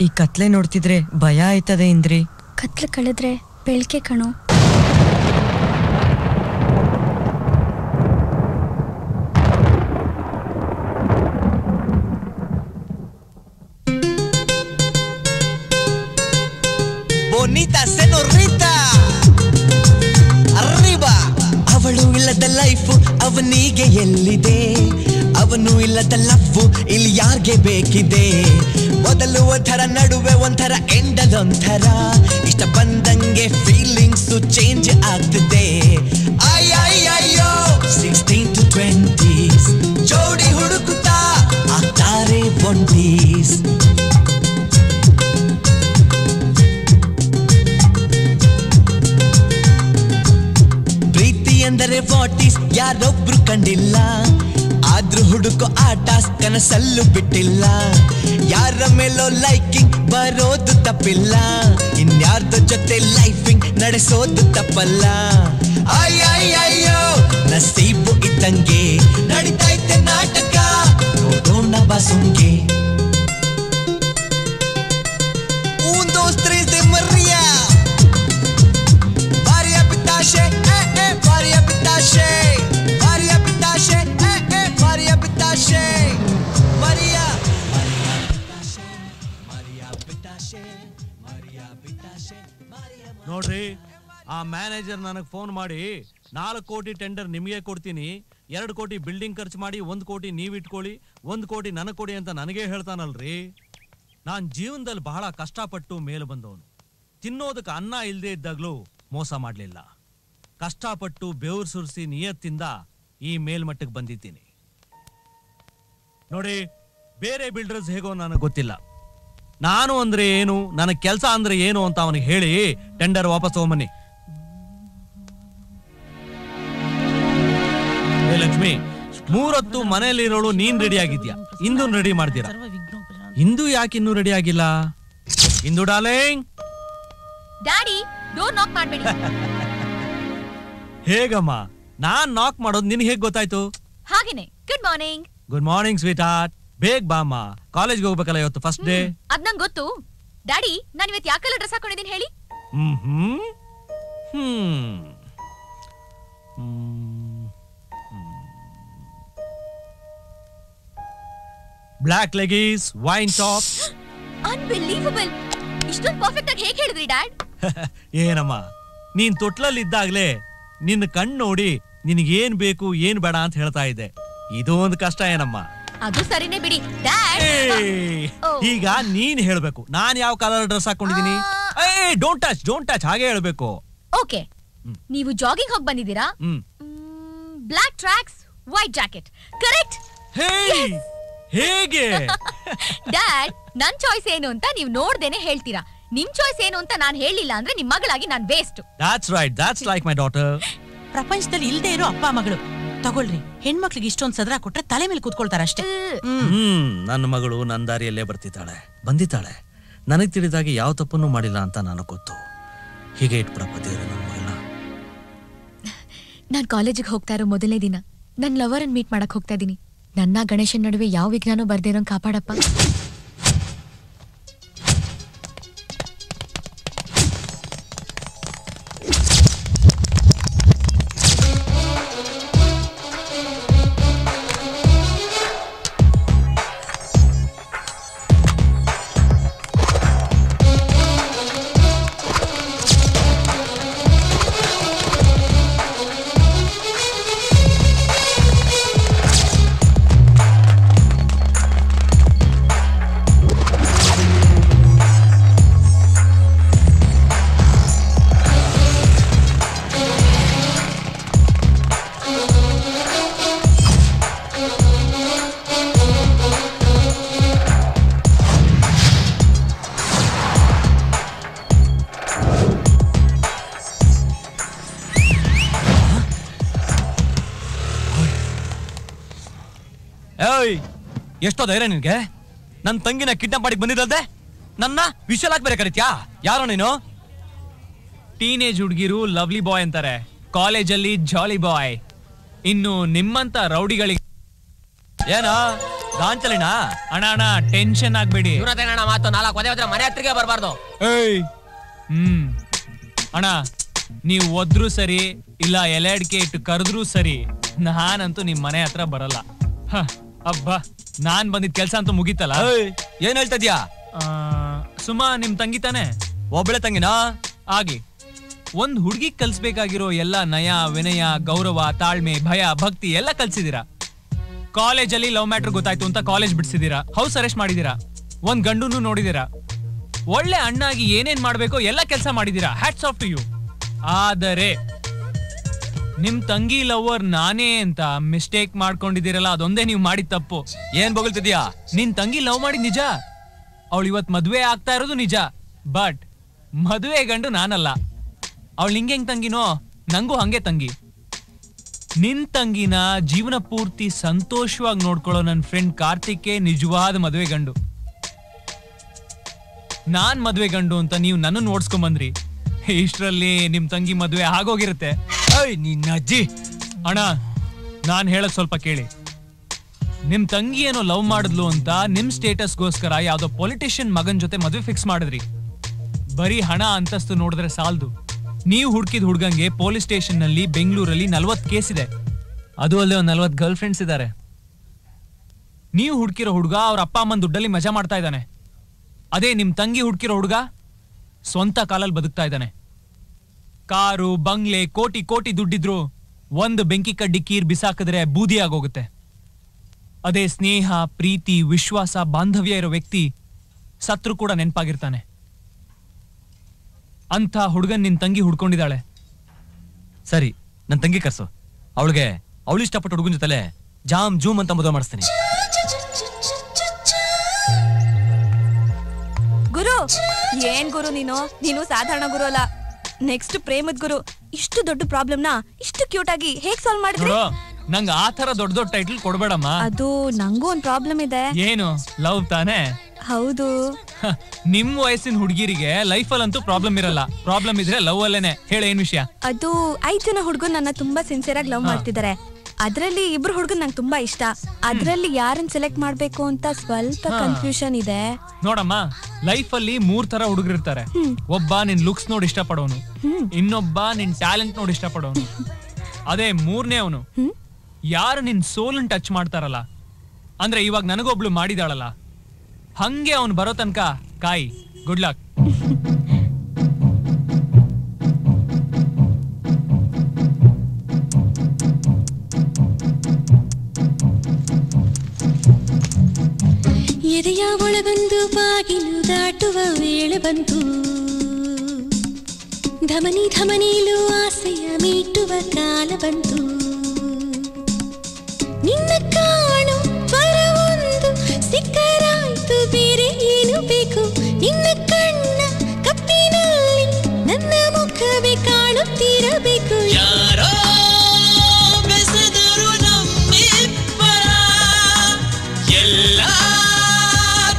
ಈ ಕತ್ಲೆ ನೋಡ್ತಿದ್ರೆ ಭಯ ಆಯ್ತದೆ ಇಂದ್ರಿ. ಕತ್ಲೆ ಕಳೆದ್ರೆ ಬೆಳಕೆ ಕಣೋ. Bonita señorita arriba ಅವಳು ಇಲ್ಲದ ಲೈಫ್ ಅವನಿಗೆ ಎಲ್ಲಿದೆ, ಅವನು ಇಲ್ಲದ ಲವ್ ಇಲ್ಲಿ ಯಾರಿಗೆ ಬೇಕಿದೆ. ಮೊದಲು ಒಂಥರ ನಡುವೆ ಒಂಥರ ಎಂಡದೊಂಥರ ಇಷ್ಟ ಬಂದಂಗೆ ಫೀಲಿಂಗ್ಸ್ ಚೇಂಜ್ ಆಗ್ತಿದೆ. ಅಯ್ಯಯ್ಯೋ 16 to 20s ಜೋಡಿ ಹುಡುಕುತ್ತಾ ಆಗ್ತಾರೆ ಒಂಟೀಸ್. ಅಂದರೆ ವಾಟೀಸ್ ಯಾರೊಬ್ರು ಕಂಡಿಲ್ಲ, ಆದ್ರೂ ಹುಡುಕೋ ಆಟ ಕನಸಲ್ಲೂ ಬಿಟ್ಟಿಲ್ಲ. ಯಾರ ಮೇಲೋ ಲೈಕಿಂಗ್ ಬರೋದು ತಪ್ಪಿಲ್ಲ, ಇನ್ಯಾರ್ದ ಜೊತೆ ಲೈಫಿಂಗ್ ನಡೆಸೋದು ತಪ್ಪಲ್ಲ. ಅಯ್ಯಯ್ಯೋ ನಸೀಬು ಇದ್ದಂಗೆ ನಡಿತೈತೆ ನಾಟಕ, ನೋಡೋಣ ಬಾಸುಂಗೆ. Un, dos, tres de Maria Maria Pitache Maria Pitache Maria Pitache Maria Pitache Maria Pitache Maria Pitache. ನೋಡ್ರಿ, ಆ ಮ್ಯಾನೇಜರ್ ನನಗೆ ಫೋನ್ ಮಾಡಿ 4 ಕೋಟಿ ಟೆಂಡರ್ ನಿಮಗೆ ಕೊಡ್ತೀನಿ, 2 ಕೋಟಿ ಬಿಲ್ಡಿಂಗ್ ಖರ್ಚು ಮಾಡಿ 1 ಕೋಟಿ ನೀವು ಇಟ್ಕೊಳ್ಳಿ, 1 ಕೋಟಿ ನನಗೆ ಕೊಡಿ ಅಂತ ನನಗೇ ಹೇಳ್ತಾನಲ್ರಿ. ನಾನು ಜೀವನದಲ್ಲಿ ಬಹಳ ಕಷ್ಟಪಟ್ಟು ಮೇಲೆ ಬಂದವನು. ತಿನ್ನೋದಕ್ಕೆ ಅನ್ನ ಇಲ್ಲದೆ ಇದ್ದಾಗಲೂ ಮೋಸ ಮಾಡಲಿಲ್ಲ. ಕಷ್ಟಪಟ್ಟು ಬೆವರು ಸುರಿಸಿ ನಿಯತ್ತಿಂದ ಈ ಮೇಲ್ಮಟ್ಟಕ್ಕೆ ಬಂದಿದ್ದೀನಿ. ನೋಡಿ, ಬೇರೆ ಬಿಲ್ಡರ್ಸ್ ಹೇಗೋ ನನಗೆ ಗೊತ್ತಿಲ್ಲ. ನಾನು ಅಂದ್ರೆ ಏನು, ನನಗೆ ಕೆಲಸ ಅಂದ್ರೆ ಏನು ಅಂತ ಅವನಿಗೆ ಹೇಳಿ ಟೆಂಡರ್ ವಾಪಸ್ ತಗೊಂಬನ್ನಿ. ಲಕ್ಷ್ಮಿ, 3 ಹೊತ್ತು ಮನೆಯಲ್ಲಿರೋಳು ನೀನ್ ರೆಡಿ ಆಗಿದ್ಯಾ, ಇಂದು ರೆಡಿ ಮಾಡ್ತೀರಾ? ಇಂದು ಯಾಕೆ ಇನ್ನೂ ರೆಡಿ ಆಗಿಲ್ಲ? ಇಂದು ಡಾರ್ಲಿಂಗ್, ಡ್ಯಾಡಿ ಡೋರ್ ನಾಕ್ ಮಾಡಬೇಡಿ. ಹೇಗಮ್ಮ, ನಾನ್ ನಾಕ್ ಮಾಡೋದು ನಿನ್ಗೆ ಹೇಗ್ ಗೊತ್ತಾಯ್ತು? ಹಾಗೇನೆ. Good morning. Good morning sweet heart. ಬೇಗ ಬಾಮ್ಮ, ಕಾಲೇಜ್ಗೆ ಹೋಗ್ಬೇಕಲ್ಲ, ಇವತ್ತು ಫಸ್ಟ್ ಡೇ. ಅದ್ ನಂಗೆ ಗೊತ್ತು. ಡ್ಯಾಡಿ, ನಾನು ಇವತ್ತು ಯಾವ ಕಲರ್ ಡ್ರೆಸ್ ಹಾಕೊಂಡಿದ್ದೀನಿ ಹೇಳಿ? Black leggings, wine top. Unbelievable. ಇಷ್ಟೊಂದು ಪರ್ಫೆಕ್ಟ್ ಆಗಿ ಹೇಗೆ ಹೇಳಿದ್ರಿ ಡ್ಯಾಡ್? ಏನಮ್ಮ, ನೀನ್ ತೊಟ್ಲಲ್ಲಿ ಇದ್ದಾಗ್ಲೇ ನಿನ್ನ ಕಣ್ಣು ನೋಡಿ ನಿನಗೇನ್ ಬೇಕು ಏನ್ ಬೇಡ ಅಂತ ಹೇಳ್ತಾ ಇದ್ದೆ. ಇದು ಒಂದು ಕಷ್ಟ ಏನಮ್ಮ? ಅದು ಸರಿನೇ ಬಿಡಿ ಡ್ಯಾಡ್. ಈಗ ನೀನ್ ಹೇಳ್ಬೇಕು ನಾನ್ ಯಾವ ಕಲರ್ ಡ್ರೆಸ್ ಹಾಕೊಂಡಿದೀನಿ. ಡೋಂಟ್ ಟಚ್ ಹಾಗೆ ಹೇಳ್ಬೇಕು. ಓಕೆ, ನೀವು ಜಾಗಿಂಗ್ ಹೋಗಿ ಬಂದಿದ್ದೀರಾ? Black tracks, white jacket, correct? ಹೇಗೆ? ಡ್ಯಾಡ್, ನನ್ ಚಾಯ್ಸ್ ಏನು ಅಂತ ನೀವು ನೋಡ್ದೇನೆ ಹೇಳ್ತೀರಾ. ನಿಮ್ ಚಾಯ್ಸ್ ಏನು ಅಂತ ನಾನ್ ಹೇಳಿಲ್ಲ ಅಂದ್ರೆ ನಿಮ್ ಮಗಳಾಗಿ ನಾನ್ waste. That's right, that's like my daughter. ಪ್ರಪಂಚದಲ್ಲಿ ಇಲ್ದೇ ಇರೋ ಅಪ್ಪ ಮಗಳು. ತಗೊಳ್ರಿ, ಹೆಣ್ಮಕ್ಳಿಗೆ ಇಷ್ಟೊಂದು ಸದರ ಕೊಟ್ರೆ ತಲೆ ಮೇಲೆ ಕೂತ್ಕೊಳ್ತಾರಷ್ಟೇ. ನನ್ನ ಮಗಳು ನನ್ನ ದಾರಿಯಲ್ಲೇ ಬಂದಿದ್ದಾಳೆ. ನನಗ್ ತಿಳಿದಾಗ ಯಾವ ತಪ್ಪನ್ನು ಮಾಡಿಲ್ಲ ಅಂತ ನನಗೆ ಗೊತ್ತು. ಹೀಗೆ ಇಟ್ಬಿಡಪ್ಪ ದೇವ್ರೆ ನನ್ನ ಮಗಳನ್ನ. ನಾನ್ ಕಾಲೇಜಿಗೆ ಹೋಗ್ತಾ ಇರೋ ಮೊದಲನೇ ದಿನ ನನ್ ಲವರ್ ಅನ್ ಮೀಟ್ ಮಾಡಕ್ ಹೋಗ್ತಾ ಇದೀನಿ. ನನ್ನ ಗಣೇಶನ್ ನಡುವೆ ಯಾವ ವಿಘ್ನನೂ ಬರ್ದಿರೋಂಗ್ ಕಾಪಾಡಪ್ಪ. ಎಷ್ಟೋ ಧೈರ್ಯ ನಿನ್ಗೆ? ನನ್ನ ತಂಗಿನ ಕಿಡ್ನಾಪ್ ಮಾಡಿ ಬಂದಿದ್ದಲ್ದೆ ನನ್ನ ವಿಷಲ್ ಬೇರೆ ಕರಿತ್ಯಾ? ಯಾರೋ ನೀನು? ಟೀನೇಜ್ ಹುಡುಗಿರು ಲವ್ಲಿ ಬಾಯ್ ಅಂತಾರೆ, ಕಾಲೇಜಲ್ಲಿ ಜಾಲಿ ಬಾಯ್. ಇನ್ನು ನಿಮ್ಮಂತ ರೌಡಿಗಳಿಗೆ ಏನೋ ಗಾಂಚಲಿನ ಅಣ್ಣ ಅಣ್ಣ ಟೆನ್ಷನ್ ಆಗ್ಬೇಡಿ. ಅಣ್ಣ ಮಾತು 4 ಒದೆ ಹೋದ್ರೆ ಮನೆ ಹತ್ತಿರಗೆ ಬರಬಾರ್ದು. ಅಣ್ಣ ನೀವು ಒದ್ರು ಸರಿ ಇಲ್ಲ ಎಲೆ ಅಡಿಕೆ ಇಟ್ಟು ಕರೆದ್ರು ಸರಿ, ನಾನಂತೂ ನಿಮ್ ಮನೆ ಹತ್ರ ಬರಲ್ಲ. ಅಬ್ಬಾ ನಾನ್ ಬಂದಿದ್ ಕೆಲ್ಸ ಅಂತೂ ಮುಗೀತಲ್ಲ. ಏನ್ ಹೇಳ್ತಾ ಇದ್ಯಾ? ಸುಮಾ ನಿಮ್ ತಂಗಿ ತಾನೆ? ಒಬ್ಬಳೆ ತಂಗಿನಾ? ಆಗ್ಲಿ. ಒಂದ್ ಹುಡ್ಗಿ ಕಲ್ಸ್ಬೇಕಾಗಿರೋ ಎಲ್ಲ ನಯ ವಿನಯ ಗೌರವ ತಾಳ್ಮೆ ಭಯ ಭಕ್ತಿ ಎಲ್ಲ ಕಲ್ಸಿದೀರಾ. ಕಾಲೇಜಲ್ಲಿ ಲವ್ ಮ್ಯಾಟ್ರ್ ಗೊತ್ತಾಯ್ತು ಅಂತ ಕಾಲೇಜ್ ಬಿಡ್ಸಿದೀರಾ, ಹೌಸ್ ಅರೆಸ್ಟ್ ಮಾಡಿದೀರಾ, ಒಂದ್ ಗಂಡುನು ನೋಡಿದೀರಾ, ಒಳ್ಳೆ ಅಣ್ಣಾಗಿ ಏನೇನ್ ಮಾಡ್ಬೇಕೋ ಎಲ್ಲ ಕೆಲಸ ಮಾಡಿದೀರಾ. Hats off to you. ಆದರೆ ನಿಮ್ ತಂಗಿ ಲವರ್ ನಾನೇ ಅಂತ ಮಿಸ್ಟೇಕ್ ಮಾಡ್ಕೊಂಡಿದ್ದೀರಲ್ಲ, ಅದೊಂದೇ ನೀವು ಮಾಡಿದ ತಪ್ಪು. ಏನ್ ಬೊಗಳ್ತಿದ್ಯಾ? ನಿನ್ ತಂಗಿ ಲವ್ ಮಾಡಿದ್ ನಿಜ, ಅವಳು ಇವತ್ ಮದ್ವೆ ಆಗ್ತಾ ಇರೋದು ನಿಜ. ಬಟ್ ಮದುವೆ ಗಂಡು ನಾನಲ್ಲ. ಅವಳು ನಿಂಗೆ ಹೆಂಗ್ ತಂಗಿನೋ ನಂಗೂ ಹಂಗೆ ತಂಗಿ. ನಿನ್ ತಂಗಿನ ಜೀವನ ಪೂರ್ತಿ ಸಂತೋಷವಾಗಿ ನೋಡ್ಕೊಳ್ಳೋ ನನ್ ಫ್ರೆಂಡ್ ಕಾರ್ತಿಕೇ ನಿಜವಾದ ಮದುವೆ ಗಂಡು. ನಾನ್ ಮದ್ವೆ ಗಂಡು ಅಂತ ನೀವು ನನ್ನ ಓಡಿಸ್ಕೊಂಡ್ ಬಂದ್ರಿ. ಇಷ್ಟರಲ್ಲಿ ನಿಮ್ ತಂಗಿ ಮದ್ವೆ ಆಗೋಗಿರುತ್ತೆ. ನಿನ್ನ ಅಜ್ಜಿ. ಅಣ್ಣ ನಾನ್ ಹೇಳದ್ ಸ್ವಲ್ಪ ಕೇಳಿ. ನಿಮ್ ತಂಗಿ ಏನೋ ಲವ್ ಮಾಡಿದ್ಲು ಅಂತ ನಿಮ್ ಸ್ಟೇಟಸ್ಗೋಸ್ಕರ ಯಾವ್ದೋ ಪೊಲಿಟಿಷಿಯನ್ ಮಗನ್ ಜೊತೆ ಮದ್ವೆ ಫಿಕ್ಸ್ ಮಾಡಿದ್ರಿ. ಬರೀ ಹಣ ಅಂತಸ್ತು ನೋಡಿದ್ರೆ ಸಾಲದು. ನೀವು ಹುಡುಕಿದ ಹುಡ್ಗಂಗೆ ಪೊಲೀಸ್ ಸ್ಟೇಷನ್ ನಲ್ಲಿ ಬೆಂಗಳೂರಲ್ಲಿ 40 ಕೇಸ್ ಇದೆ. ಅದು ಅಲ್ಲೇ 40 ಗರ್ಲ್ ಫ್ರೆಂಡ್ಸ್ ಇದ್ದಾರೆ. ನೀವು ಹುಡುಕಿರೋ ಹುಡುಗ ಅವ್ರ ಅಪ್ಪ ಅಮ್ಮನ ದುಡ್ಡಲ್ಲಿ ಮಜಾ ಮಾಡ್ತಾ ಇದ್ದಾನೆ. ಅದೇ ನಿಮ್ ತಂಗಿ ಹುಡುಕಿರೋ ಹುಡುಗ ಸ್ವಂತ ಕಾಲಲ್ಲಿ ಬದುಕ್ತಾ ಇದ್ದಾನೆ. ಕಾರು ಬಂಗ್ಲೆ ಕೋಟಿ ಕೋಟಿ ದುಡ್ಡಿದ್ರು ಒಂದು ಬೆಂಕಿ ಕಡ್ಡಿ ಕೀರ್ ಬಿಸಾಕಿದ್ರೆ ಬೂದಿ ಆಗೋಗುತ್ತೆ. ಅದೇ ಸ್ನೇಹ ಪ್ರೀತಿ ವಿಶ್ವಾಸ ಬಾಂಧವ್ಯ ಇರೋ ವ್ಯಕ್ತಿ ಸತ್ರು ಕೂಡ ನೆನಪಾಗಿರ್ತಾನೆ. ಅಂತ ಹುಡುಗನ್ ನಿನ್ ತಂಗಿ ಹುಡ್ಕೊಂಡಿದ್ದಾಳೆ. ಸರಿ, ನನ್ ತಂಗಿ ಕರ್ಸು. ಅವಳು ಇಷ್ಟಪಟ್ಟ ಹುಡುಗನ ಜೊತೆಲೆ ಜಾಮ್ ಜೂಮ್ ಅಂತ ಮದುವೆ ಮಾಡಿಸ್ತೀನಿ. ಗುರು ಏನ್ ಗುರು ನೀನು ಸಾಧಾರಣ ಗುರು ಅಲ್ಲ, ನೆಕ್ಸ್ಟ್ ಪ್ರೇಮದ ಗುರು. ಇಷ್ಟು ದೊಡ್ಡ ಪ್ರಾಬ್ಲಮ್ ನ ಇಷ್ಟು ಕ್ಯೂಟ್ ಆಗಿ ಹೇಗ್ ಸಾಲ್ವ್ ಮಾಡಿದ್ರಿ? ನಂಗೆ ಆ ತರ ದೊಡ್ಡ ದೊಡ್ಡ ಟೈಟಲ್ ಕೊಡ್ಬೇಡಮ್ಮ. ಅದು ನಂಗೂ ಒಂದ್ ಪ್ರಾಬ್ಲಮ್ ಇದೆ. ಏನು? ಲವ್ ತಾನೆ? ಹೌದು. ನಿಮ್ ವಯಸ್ಸಿನ ಹುಡುಗಿರಿಗೆ ಲೈಫ್ ಅಲ್ಲಂತೂ ಪ್ರಾಬ್ಲಮ್ ಇರಲ್ಲ. ಪ್ರಾಬ್ಲಮ್ ಇದ್ರೆ ಲವ್ ಅಲ್ಲೇನೆ. ಹೇಳ ಏನ್ ವಿಷಯ? ಅದು 5 ಜನ ಹುಡುಗರು ನನ್ನ ತುಂಬಾ ಸಿನ್ಸಿಯರ್ ಆಗಿ ಲವ್ ಮಾಡ್ತಿದ್ದಾರೆ. ಅದ್ರಲ್ಲಿ 2 ಹುಡುಗರು ನಂಗೆ ತುಂಬಾ ಇಷ್ಟ. ಅದ್ರಲ್ಲಿ ಯಾರನ್ನ ಸೆಲೆಕ್ಟ್ ಮಾಡ್ಬೇಕು ಅಂತ ಸ್ವಲ್ಪ ಕನ್ಫ್ಯೂಷನ್ ಇದೆ. ನೋಡಮ್ಮ, ಲೈಫ್ ಅಲ್ಲಿ 3 ತರ ಹುಡುಗರು ಇರ್ತಾರೆ. ಒಬ್ಬ ನಿನ್ ಲುಕ್ಸ್ ನೋಡಿ ಇಷ್ಟ ಪಡೋನು, ಇನ್ನೊಬ್ಬ ನಿನ್ ಟ್ಯಾಲೆಂಟ್ ನೋಡಿ ಇಷ್ಟ ಪಡೋನು, ಅದೇ 3ನೇ ಅವನು ಯಾರು ನಿನ್ ಸೋಲ್ ಟಚ್ ಮಾಡ್ತಾರಲ್ಲ. ಅಂದ್ರೆ ಇವಾಗ ನನಗೊಬ್ಳು ಮಾಡಿದಾಳಲ್ಲ, ಹಂಗೆ ಅವನು ಬರೋ ತನಕ ಕಾಯಿ. Good luck. ಎದೆಯ ಒಳಗೊಂದು ಬಾಗಿಲು ದಾಟುವ ವೇಳೆ ಬಂತು. ಧಮನಿ ಧಮನಿಲು ಆಸೆಯ ಮೀಟುವ ಕಾಲ ಬಂತು. ನಿನ್ನ ಕಾಣು ಪರವೊಂದು ಸಿಕ್ಕರಾಯ್ತು, ಬೇರೆ ಏನು ಬೇಕು? ನಿನ್ನ ಕಣ್ಣ ಕಪ್ಪಿನಲ್ಲಿ ನನ್ನ ಮುಖವೇ ಕಾಣುತ್ತಿರಬೇಕು. ಯಾರೋ ಬೆಸೆದರು ನಮ್ಮಿಬ್ಬರ, ಎಲ್ಲ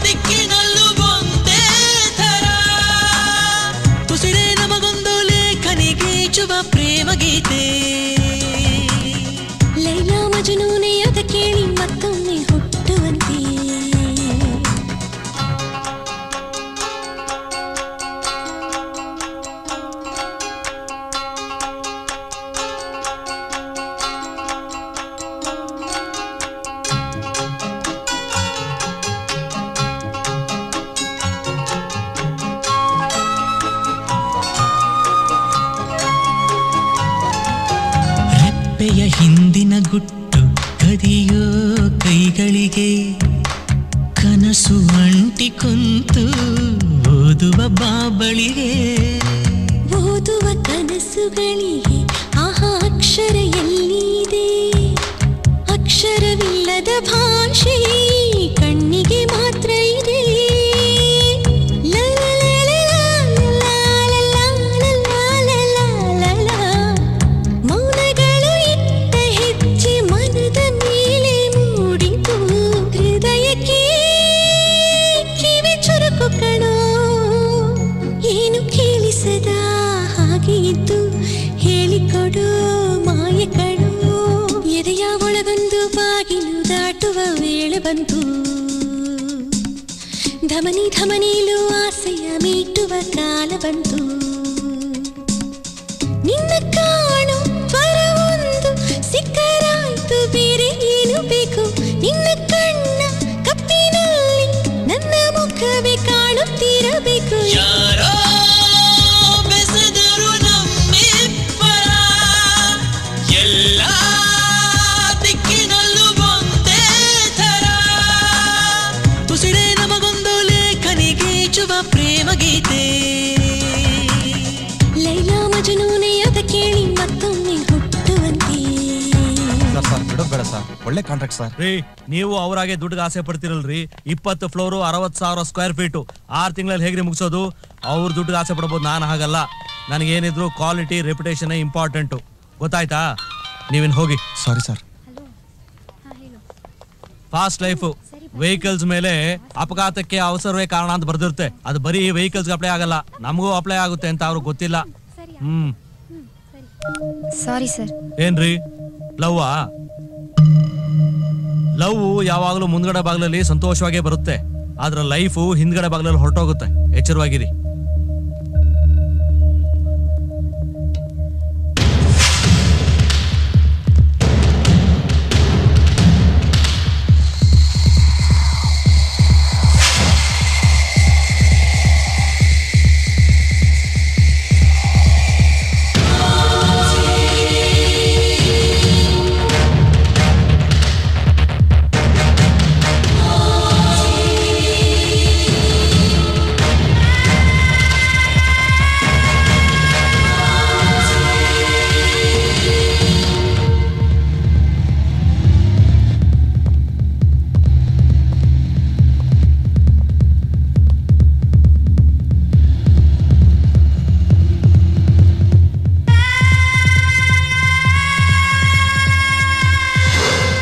ದಿಕ್ಕಿನಲ್ಲೂ ಒಂದೇ ಥರ. ಉಸಿರೇ ನಮಗೊಂದು ಲೇಖನಿಗೆ ಚುವ ಪ್ರೇಮ ಗೀತೆ. ಲೈಲಾ ಮಜನೂನೇ ಅದ ಕೇಳಿ ಮತ್ತೊಮ್ಮೆ ಹುಟ್ಟುವಂತೆ. ರೆಪ್ಪೆಯ ಹಿಂದಿನ ಗುಟ್ಟು ಕದಿಯೋ ಕೈಗಳಿಗೆ, ಕನಸು ಅಂಟಿ ಕುಂತು ಓದುವ ಬಾಬಳಿಗೆ. ಓದುವ ಕನಸುಗಳಿಗೆ ಆಹಾ ಅಕ್ಷರ ಎಲ್ಲಿದೆ? ಅಕ್ಷರವಿಲ್ಲದ ಭಾಷೆ ಕಣ್ಣಿಗೆ ಮಾತ್ರ ಇದೆ. ಮೌನಗಳು ಇಟ್ಟ ಹೆಜ್ಜೆ ಮನದ ಮೇಲೆ ಮೂಡಿತು. ಹೃದಯಕ್ಕೆ ಕಿವಿ ಚುರುಕು ಕಣೋ, ಏನು ಕೇಳಿಸದ ಹಾಗೆ ಇದ್ದು ಹೇಳಿಕೊಡು ಮಾಯ ಕಣೋ. ಎದೆಯ ಒಳಗೊಂದು ಬಾಗಿಲು ದಾಟುವ ವೇಳೆ ಬಂತು. ಧಮನಿ ಧಮನಿಲು ಆಸೆಯ ಮೀಟುವ ಕಾಲ ಬಂತು. ನಿನ್ನ ಕಾಣು ಪರವೊಂದು ಸಿಕ್ಕರಾಯ್ತು, ಬೇರೆ ಏನು ಬೇಕು? ನಿನ್ನ ಕಣ್ಣ ಕಪ್ಪಿನಲ್ಲಿ ನನ್ನ ಮುಖವೇ ಕಾಣುತ್ತಿರಬೇಕು. ಯಾರೋ ಬೆಸೆದರು ನಮ್ಮಿಬ್ಬರ, ಎಲ್ಲ ದಿಕ್ಕಿನಲ್ಲೂ ಒಂದೇ ಥರ. ಉಸಿರೇ ನಮಗೊಂದು ಲೇಖನಿಗೀಚುವ ಪ್ರೇಮ ಗೀತೆ. ಲೈಲಾ ಮಜನೂನೆ ಅದ ಕೇಳಿ ಮತ್ತೊಮ್ಮೆ ಹುಟ್ಟುವಂತೆ. ಸರ್ ಬಿಡೋಬೇಡ ಸರ್, ಒಳ್ಳೆ ಕಾಂಟ್ರಾಕ್ಟ್ ಸರ್. ರೀ ನೀವು ಅವರಾಗೆ ದುಡ್ಡಿಗೆ ಆಸೆ ಪಡ್ತಿರಲ್ರಿ. 20 ಫ್ಲೋರು 60,000 ಸ್ಕ್ವೇರ್ ಫೀಟು 6 ತಿಂಗಳಲ್ಲಿ ಹೇಗ್ರಿ ಮುಗಿಸೋದು? ಅವ್ರ ದುಡ್ಡಿಗೆ ಆಸೆ ಪಡ್ಬೋದು, ನಾನು ಹಾಗಲ್ಲ. ನನಗೇನಿದ್ರು ಕ್ವಾಲಿಟಿ ರೆಪ್ಯುಟೇಷನ್ ಇಂಪಾರ್ಟೆಂಟು, ಗೊತ್ತಾಯ್ತಾ? ನೀವಿನ್ ಹೋಗಿ. Sorry sir. Fast life vehicles ಮೇಲೆ ಅಪಘಾತಕ್ಕೆ ಅವಸರವೇ ಕಾರಣ ಅಂತ ಬರ್ದಿರುತ್ತೆ. ಅದು ಬರೀ ವೆಹಿಕಲ್ಸ್ ಅಪ್ಲೈ ಆಗಲ್ಲ, ನಮಗೂ ಅಪ್ಲೈ ಆಗುತ್ತೆ ಅಂತ ಅವ್ರಿಗೆ ಗೊತ್ತಿಲ್ಲ. Sorry sir. ಏನ್ರಿ ಲವ್ವಾ? ಲವ್ ಯಾವಾಗಲೂ ಮುಂದ್ಗಡೆ ಬಾಗ್ಲಲ್ಲಿ ಸಂತೋಷವಾಗೇ ಬರುತ್ತೆ, ಆದ್ರೆ ಲೈಫು ಹಿಂದ್ಗಡೆ ಬಾಗ್ಲಲ್ಲಿ ಹೊರಟೋಗುತ್ತೆ. ಎಚ್ಚರವಾಗಿರಿ.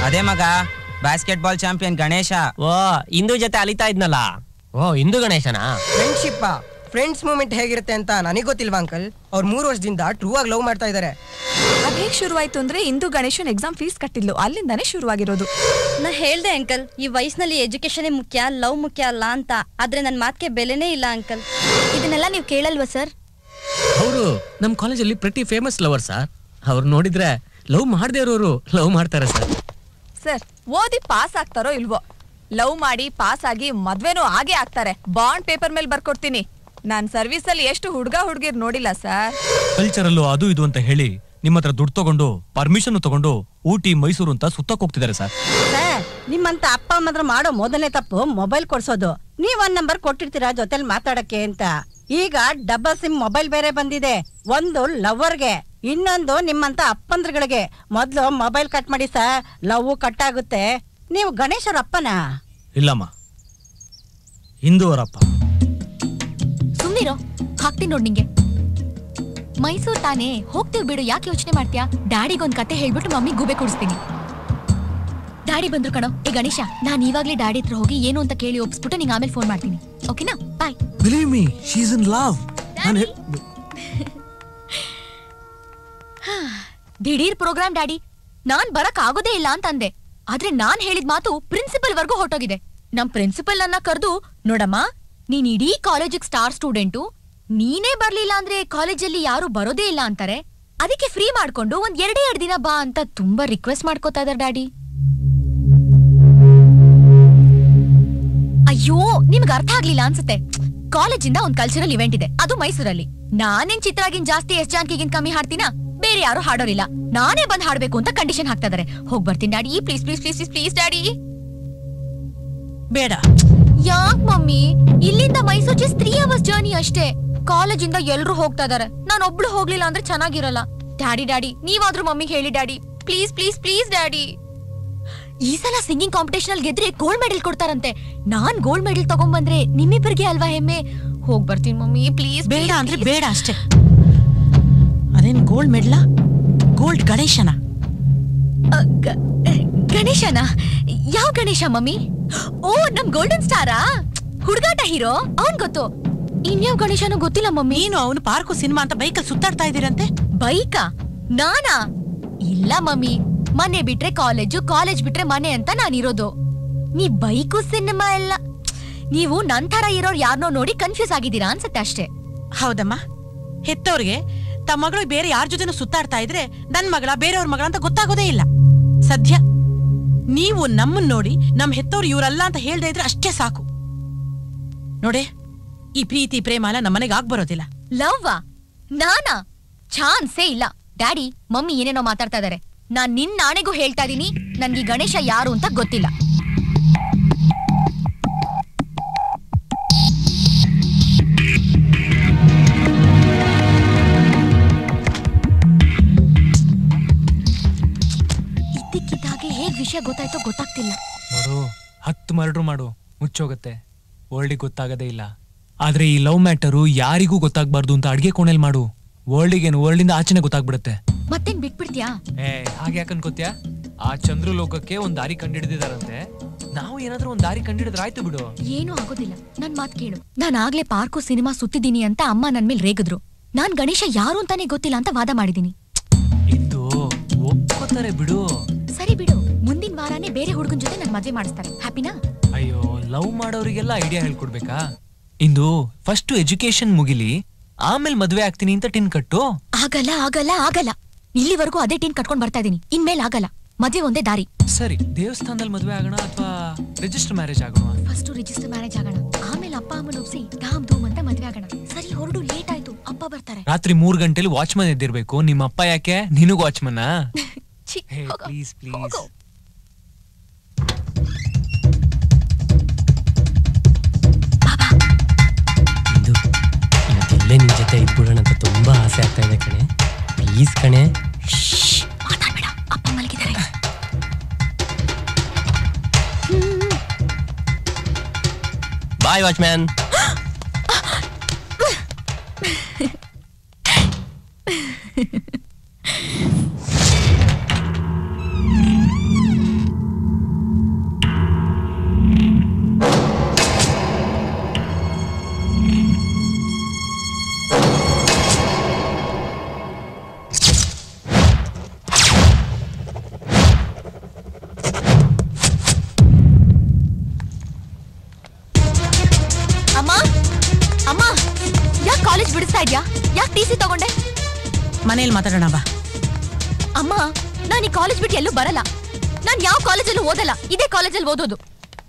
ಅದೇ ಮಗ ಬಾಸ್ಕೆಟ್ಬಾಲ್ ಚಾಂಪಿಯನ್ ಗಣೇಶ. ಓ ಇಂದು ಜೊತೆ ಅಲಿತಾ ಇದ್ನಲ್ಲ. ಓ ಇಂದು ಗಣೇಶನಾ? ಫ್ರೆಂಡ್ಶಿಪ್ ಫ್ರೆಂಡ್ಸ್ ಮೂಮೆಂಟ್ ಹೇಗಿರುತ್ತೆ ಅಂತ ನನಗೆ ಗೊತ್ತಿಲ್ವಾ ಅಂಕಲ್? ಅವ್ರು 3 ವರ್ಷದಿಂದ ಟ್ರೂ ಆಗಿ ಲವ್ ಮಾಡ್ತಾ ಇದ್ದಾರೆ. ಅದ್ ಹೇಗ್ ಶುರುವಾಯ್ತು ಅಂದ್ರೆ ಇಂದು ಗಣೇಶನ್ ಎಕ್ಸಾಮ್ ಫೀಸ್ ಕಟ್ಟಿದ್ಲು, ಅಲ್ಲಿಂದಾನೇ ಶುರುವಾಗಿರೋದು. ನಾ ಹೇಳ್ದೆ ಅಂಕಲ್, ಈ ವಯಸ್ಸಿನಲ್ಲಿ ಎಜುಕೇಶನ್ ಮುಖ್ಯ, ಲವ್ ಮುಖ್ಯ ಅಲ್ಲ ಅಂತ. ಆದ್ರೆ ನನ್ನ ಮಾತಿಗೆ ಬೆಲೆನೇ ಇಲ್ಲ ಅಂಕಲ್. ಇದನ್ನೆಲ್ಲ ನೀವು ಕೇಳಲ್ವಾ ಸರ್? ಅವರು ನಮ್ ಕಾಲೇಜಲ್ಲಿ ಪ್ರತಿ ಫೇಮಸ್ ಲವರ್ ಸರ್. ಅವ್ರು ನೋಡಿದ್ರೆ ಲವ್ ಮಾಡದೇ ಇರೋರು ಲವ್ ಮಾಡ್ತಾರೆ ಸರ್. ಸರ್ ಓದಿ ಪಾಸ್ ಆಗ್ತಾರೋ ಇಲ್ವೋ, ಲವ್ ಮಾಡಿ ಪಾಸ್ ಆಗಿ ಮದ್ವೆನೂ ಆಗೇ ಆಗ್ತಾರೆ. ಬಾಂಡ್ ಪೇಪರ್ ಮೇಲೆ ಬರ್ಕೊಡ್ತೀನಿ. ನಾನ್ ಸರ್ವಿಸ್ ಅಲ್ಲಿ ಎಷ್ಟು ಹುಡುಗಿರ್ ನೋಡಿಲ್ಲ ಸರ್. ಕಲ್ಚರಲ್ಲೂ ಅದು ಇದು ಅಂತ ಹೇಳಿ ನಿಮ್ಮ ಹತ್ರ ದುಡ್ಡು ತಗೊಂಡು ಪರ್ಮಿಷನ್ ತಗೊಂಡು ಊಟಿ ಮೈಸೂರು ಅಂತ ಸುತ್ತಕ್ ಹೋಗ್ತಿದ್ದಾರೆ ಸರ್. ನಿಮ್ಮಂತ ಅಪ್ಪ ಅಮ್ಮದ್ರ ಮಾಡೋ ಮೊದಲನೇ ತಪ್ಪು ಮೊಬೈಲ್ ಕೊಡ್ಸೋದು. ನೀವ್ 1 ನಂಬರ್ ಕೊಟ್ಟಿರ್ತೀರಾ ಜೊತೆಲಿ ಮಾತಾಡಕ್ಕೆ ಅಂತ. ಈಗ ಡಬಲ್ ಸಿಮ್ ಮೊಬೈಲ್ ಬೇರೆ ಬಂದಿದೆ. ಒಂದು ಲವರ್ಗೆ, ಇನ್ನೊಂದು ನಿಮ್ಮಂತ ಅಪ್ಪಂದ್ರಗಳಿಗೆ. ಮೊದ್ಲು ಮೊಬೈಲ್ ಕಟ್ ಮಾಡಿ ಸರ್, ಲವ್ ಕಟ್ ಆಗುತ್ತೆ. ನೀವು ಗಣೇಶರ ಅಪ್ಪನಾ? ಇಲ್ಲಮ್ಮ, ಹಿಂದೂವರಪ್ಪ. ಸುಮ್ನಿರೋ, ಹಾಕ್ತೀನಿ ನೋಡ್ ನಿಂಗೆ. ಮೈಸೂರ್ ತಾನೇ, ಹೋಗ್ತೀವಿ ಬಿಡು, ಯಾಕೆ ಯೋಚನೆ ಮಾಡ್ತೀಯಾ? ಡ್ಯಾಡಿಗೊಂದ್ ಕತೆ ಹೇಳ್ಬಿಟ್ಟು ಮಮ್ಮಿ ಗೂಬೆ ಕುಡಿಸ್ತೀನಿ. ಡ್ಯಾಡಿ ಬಂದ್ರು ಕಣೋ. ಏ ಗಣೇಶ, ನಾನ್ ಇವಾಗ್ಲೇ ಡ್ಯಾಡಿ ಹತ್ರ ಹೋಗಿ ಏನು ಅಂತ ಕೇಳಿ ಒಪ್ಸ್ಬಿಟ್ಟು ನಿಂಗೆ ಆಮೇಲೆ ಫೋನ್ ಮಾಡ್ತೀನಿ. ಓಕೆನಾ? ಬಾಯ್. Believe me, she's in love. ದಿಢೀರ್ ಪ್ರೋಗ್ರಾಮ್ ಡ್ಯಾಡಿ. ನಾನ್ ಬರಕ್ ಆಗೋದೇ ಇಲ್ಲ ಅಂತ ಅಂದೆ, ಆದ್ರೆ ನಾನ್ ಹೇಳಿದ ಮಾತು ಪ್ರಿನ್ಸಿಪಲ್ ವರ್ಗೂ ಹೊರಟೋಗಿದೆ. ನಮ್ ಪ್ರಿನ್ಸಿಪಲ್ ನನ್ನ ಕರೆದು, ನೋಡಮ್ಮ ನೀನ್ ಇಡೀ ಕಾಲೇಜಿಗೆ ಸ್ಟಾರ್ ಸ್ಟೂಡೆಂಟು, ನೀನೇ ಬರ್ಲಿಲ್ಲ ಅಂದ್ರೆ ಕಾಲೇಜಲ್ಲಿ ಯಾರು ಬರೋದೇ ಇಲ್ಲ ಅಂತಾರೆ. ಅದಕ್ಕೆ ಫ್ರೀ ಮಾಡ್ಕೊಂಡು ಒಂದ್ 2 ದಿನ ಬಾ ಅಂತ ತುಂಬಾ ರಿಕ್ವೆಸ್ಟ್ ಮಾಡ್ಕೋತಾ ಇದಾರೆ ಡ್ಯಾಡಿ. ಅಯ್ಯೋ, ನಿಮ್ಗೆ ಅರ್ಥ ಆಗ್ಲಿಲ್ಲ ಅನ್ಸುತ್ತೆ. ಕಾಲೇಜಿಂದ ಒಂದ್ ಕಲ್ಚರಲ್ ಇವೆಂಟ್ ಇದೆ, ಅದು ಮೈಸೂರಲ್ಲಿ. ನಾನೇನ್ ಚಿತ್ರಗಿನ್ ಜಾಸ್ತಿ ಎಸ್ ಜಾನಕಿಗಿನ್ ಕಮ್ಮಿ ಹಾಡ್ತೀನ? ಬೇರೆ ಯಾರು ಹಾಡೋರಿಲ್ಲ, ನಾನೇ ಬಂದ್ ಹಾಡ್ಬೇಕು ಅಂತ ಕಂಡೀಷನ್ ಹಾಕ್ತಾ ಇದಾರೆ. ಹೋಗ್ ಬರ್ತೀನಿ daddy, please please please please daddy. ಬೇಡ. ಯಾಕ್ ಮಮ್ಮಿ? ಇಲ್ಲಿಂದ ಮೈಸೂರು ಜಸ್ಟ್ 3 hours ಜರ್ನಿ ಅಷ್ಟೇ. ಕಾಲೇಜಿಂದ ಎಲ್ರು ಹೋಗ್ತಾ ಇದಾರೆ, ನಾನು ಒಬ್ಳು ಹೋಗ್ಲಿಲ್ಲ ಅಂದ್ರೆ ಚೆನ್ನಾಗಿರಲ್ಲ. ಡ್ಯಾಡಿ ಡ್ಯಾಡಿ, ನೀವಾದ್ರೂ ಮಮ್ಮಿಗೆ ಹೇಳಿ daddy, please please please daddy. ಈ ಸಲ ಸಿಂಗಿಂಗ್ ಕಾಂಪಿಟೇಷನ್ ಅಲ್ಲಿ ಗೆದ್ರೆ ಗೋಲ್ಡ್ ಮೆಡಲ್ ಕೊಡ್ತಾರಂತೆ. ನಾನ್ ಗೋಲ್ಡ್ ಮೆಡಲ್ ತಗೊಂಡ್ಬಂದ್ರೆ ನಿಮ್ಮಿಬ್ಬರಿಗೆ ಅಲ್ವಾ ಹೆಮ್ಮೆ. ಹೋಗ್ ಬರ್ತೀನಿ ಮಮ್ಮಿ, ಪ್ಲೀಸ್. ಬೇಡ ಅಂದ್ರೆ ಬೇಡ ಅಷ್ಟೇ. ಅದೇನ್ ಗೋಲ್ಡ್ ಮೆಡಲ? ಗೋಲ್ಡ್ ಗಣೇಶನ? ಗಣೇಶನ? ಯಾವ ಗಣೇಶ ಮಮ್ಮಿ? ಓ, ನಮ್ ಗೋಲ್ಡನ್ ಸ್ಟಾರಾ, ಹುಡುಗಾಟ ಹೀರೋ, ಅವನ್ ಗೊತ್ತು. ಇನ್ಯಾವ ಗಣೇಶನೂ ಗೊತ್ತಿಲ್ಲ ಮಮ್ಮಿ. ನೀನು ಅವನು ಪಾರ್ಕು ಸಿನಿಮಾ ಅಂತ ಬೈಕಲ್ಲಿ ಸುತ್ತಾಡ್ತಾ ಇದೀರಂತೆ. ಬೈಕಾ? ನಾನಾ? ಇಲ್ಲ ಮಮ್ಮಿ, ಮನೆ ಬಿಟ್ರೆ ಕಾಲೇಜು, ಕಾಲೇಜ್ ಬಿಟ್ರೆ ಮನೆ ಅಂತ ನಾನಿರೋದು. ನೀ ಬೈಕು ಸಿನಿಮಾ ಎಲ್ಲ ನೀವು ನಂತರ ಇರೋರು ಯಾರನ್ನೋ ನೋಡಿ ಕನ್ಫ್ಯೂಸ್ ಆಗಿದ್ದೀರಾ ಅನ್ಸುತ್ತೆ ಅಷ್ಟೇ. ಹೌದಮ್ಮ, ಹೆತ್ತವ್ರಿಗೆ ತಮ್ಮ ಮಗಳು ಬೇರೆ ಯಾರ ಜೊತೆನೂ ಸುತ್ತಾಡ್ತಾ ಇದ್ರೆ ನನ್ ಮಗಳ ಬೇರೆಯವ್ರ ಮಗಳ ಅಂತ ಗೊತ್ತಾಗೋದೇ ಇಲ್ಲ. ಸದ್ಯ ನೀವು ನಮ್ಮನ್ ನೋಡಿ ನಮ್ ಹೆತ್ತವ್ರು ಇವ್ರಲ್ಲ ಅಂತ ಹೇಳ್ದೆ ಇದ್ರೆ ಅಷ್ಟೇ ಸಾಕು. ನೋಡೆ, ಈ ಪ್ರೀತಿ ಪ್ರೇಮ ಎಲ್ಲ ನಮ್ಮನೆಗೆ ಆಗ್ಬರೋದಿಲ್ಲ. ಲವ್ವಾ? ನಾನಾ? ಚಾನ್ಸೇ ಇಲ್ಲ. ಡ್ಯಾಡಿ, ಮಮ್ಮಿ ಏನೇನೋ ಮಾತಾಡ್ತಾ ಇದಾರೆ. ನಾನ್ ನಿನ್ ನಾಣೆಗೂ ಹೇಳ್ತಾ ಇದೀನಿ, ನನ್ಗೆ ಗಣೇಶ ಯಾರು ಅಂತ ಗೊತ್ತಿಲ್ಲ. ಇದ್ದಕ್ಕಿದ್ದಾಗೆ ಹೇಗ್ ವಿಷಯ ಗೊತ್ತಾಯ್ತೋ ಗೊತ್ತಾಗ್ತಿಲ್ಲ. ನೋಡು, 10 ಮರ್ಡರ್ ಮಾಡು, ಮುಚ್ಚೋಗತ್ತೆ, ವರ್ಲ್ಡಿಗೆ ಗೊತ್ತಾಗದೇ ಇಲ್ಲ. ಆದ್ರೆ ಈ ಲವ್ ಮ್ಯಾಟರು ಯಾರಿಗೂ ಗೊತ್ತಾಗ್ಬಾರ್ದು ಅಂತ ಅಡ್ಗೆ ಕೋಣೆಲ್ ಮಾಡು. ವರ್ಲ್ಡಿಗೇನು ವರ್ಲ್ಡಿಂದ ಆಚೆನೆ ಗೊತ್ತಾಗ್ಬಿಡುತ್ತೆ. ಮತ್ತೇನ್ ಬಿಟ್ಬಿಡ್ತೀಯಾ? ಹಾಗೆ ಯಾಕೆ ಅನ್ಕೋತ್ಯಾ? ಆ ಚಂದ್ರು ಲೋಕಕ್ಕೆ ಒಂದ್ ದಾರಿ ಕಂಡಿಡಿದಾರಂತೆ. ನಾವು ಏನಾದ್ರೂ ಒಂದ್ ದಾರಿ ಕಂಡಿಡಿದ್ರೆ ಆಯ್ತು ಬಿಡು. ಏನೂ ಆಗೋದಿಲ್ಲ, ನನ್ ಮಾತ್ ಕೇಳು. ನಾನ್ ಆಗ್ಲೇ ಪಾರ್ಕು ಸಿನಿಮಾ ಸುತ್ತಿದ್ದೀನಿ ಅಂತ ಅಮ್ಮ ನನ್ ಮೇಲೆ ರೇಗಿದ್ರು. ನಾನ್ ಗಣೇಶ ಯಾರು ಅಂತಾನೆ ಗೊತ್ತಿಲ್ಲ ಅಂತ ವಾದ ಮಾಡಿದೀನಿ. ಇದು ಒಪ್ಕೋತಾರೆ ಬಿಡು. ಸರಿ ಬಿಡು, ಮುಂದಿನ ವಾರಾನೇ ಬೇರೆ ಹುಡುಗನ್ ಜೊತೆ ನನ್ ಮದ್ವೆ ಮಾಡಿಸ್ತಾರೆ. ಹ್ಯಾಪಿನಾ? ಅಯ್ಯೋ, ಲವ್ ಮಾಡೋರಿಗೆಲ್ಲ ಐಡಿಯಾ ಹೇಳ್ಕೊಡ್ಬೇಕಾ? ಇಂದು ಫಸ್ಟ್ ಎಜುಕೇಶನ್ ಮುಗಿಲಿ, ಆಮೇಲೆ ಮದ್ವೆ ಆಗ್ತೀನಿ ಅಂತ ಟಿನ್ ಕಟ್ಟು. ಆಗಲ್ಲ ಆಗಲ್ಲ ಆಗಲ್ಲ, ಇಲ್ಲಿವರೆಗೂ ಅದೇ ಟಿನ್ ಕಟ್ಕೊಂಡ್ ಬರ್ತಾ ಇದೀನಿ. ಇನ್ಮೇಲೆ ಆಗಲ್ಲ, ಮದ್ವೆ ಒಂದೇ ದಾರಿ. ಸರಿ, ದೇವಸ್ಥಾನದಲ್ಲಿ ಮದ್ವೆ ಆಗೋಣ ಅಥವಾ ರಿಜಿಸ್ಟರ್ ಮ್ಯಾರೇಜ್ ಆಗೋಣ? ಫಸ್ಟ್ ರಿಜಿಸ್ಟರ್ ಮ್ಯಾರೇಜ್ ಆಗೋಣ, ಆಮೇಲೆ ಅಪ್ಪ ಅಮ್ಮನ ಒಪ್ಸಿ ಧಾಮ್ ಧೂಮ್ ಅಂತ ಮದ್ವೆ ಆಗೋಣ. ಸರಿ, ಹೊರಡು, ಲೇಟ್ ಆಯ್ತು, ಅಪ್ಪ ಬರ್ತಾರೆ. ರಾತ್ರಿ 3 ಗಂಟೆಲಿ ವಾಚ್ಮನ್ ಎದ್ದಿರ್ಬೇಕು. ನಿಮ್ಮ ಅಪ್ಪ ಯಾಕೆ? ನಿನಗೂ ವಾಚ್ಮನ್? Please please. ಇವತ್ತೆಲ್ಲೇ ನಿನ್ ಜೊತೆ ಇದ್ಬಿಡೋಣ ಅಂತ ತುಂಬಾ ಆಸೆ ಆಗ್ತಾ ಇದೆ ಕಣೆ. ಪ್ಲೀಸ್ ಕಣೆ. ಮಾತಾಡ್ಬೇಡ, ಅಪ್ಪ ಮಲಗಿದ್ದಾರೆ. ಬಾಯ್ ವಾಚ್ಮ್ಯಾನ್. ಯಾಕೆ ಟಿಸಿ ತಗೊಂಡೆ? ಮನೇಲಿ ಮಾತಾಡೋಣ ಬಾ. ಅಮ್ಮ, ನಾನು ಈ ಕಾಲೇಜ್ ಬಿಟ್ಟು ಎಲ್ಲೂ ಬರಲ್ಲ. ನಾನು ಯಾವ ಕಾಲೇಜಲ್ಲೂ ಓದಲ್ಲ, ಇದೇ ಕಾಲೇಜಲ್ಲಿ ಓದೋದು.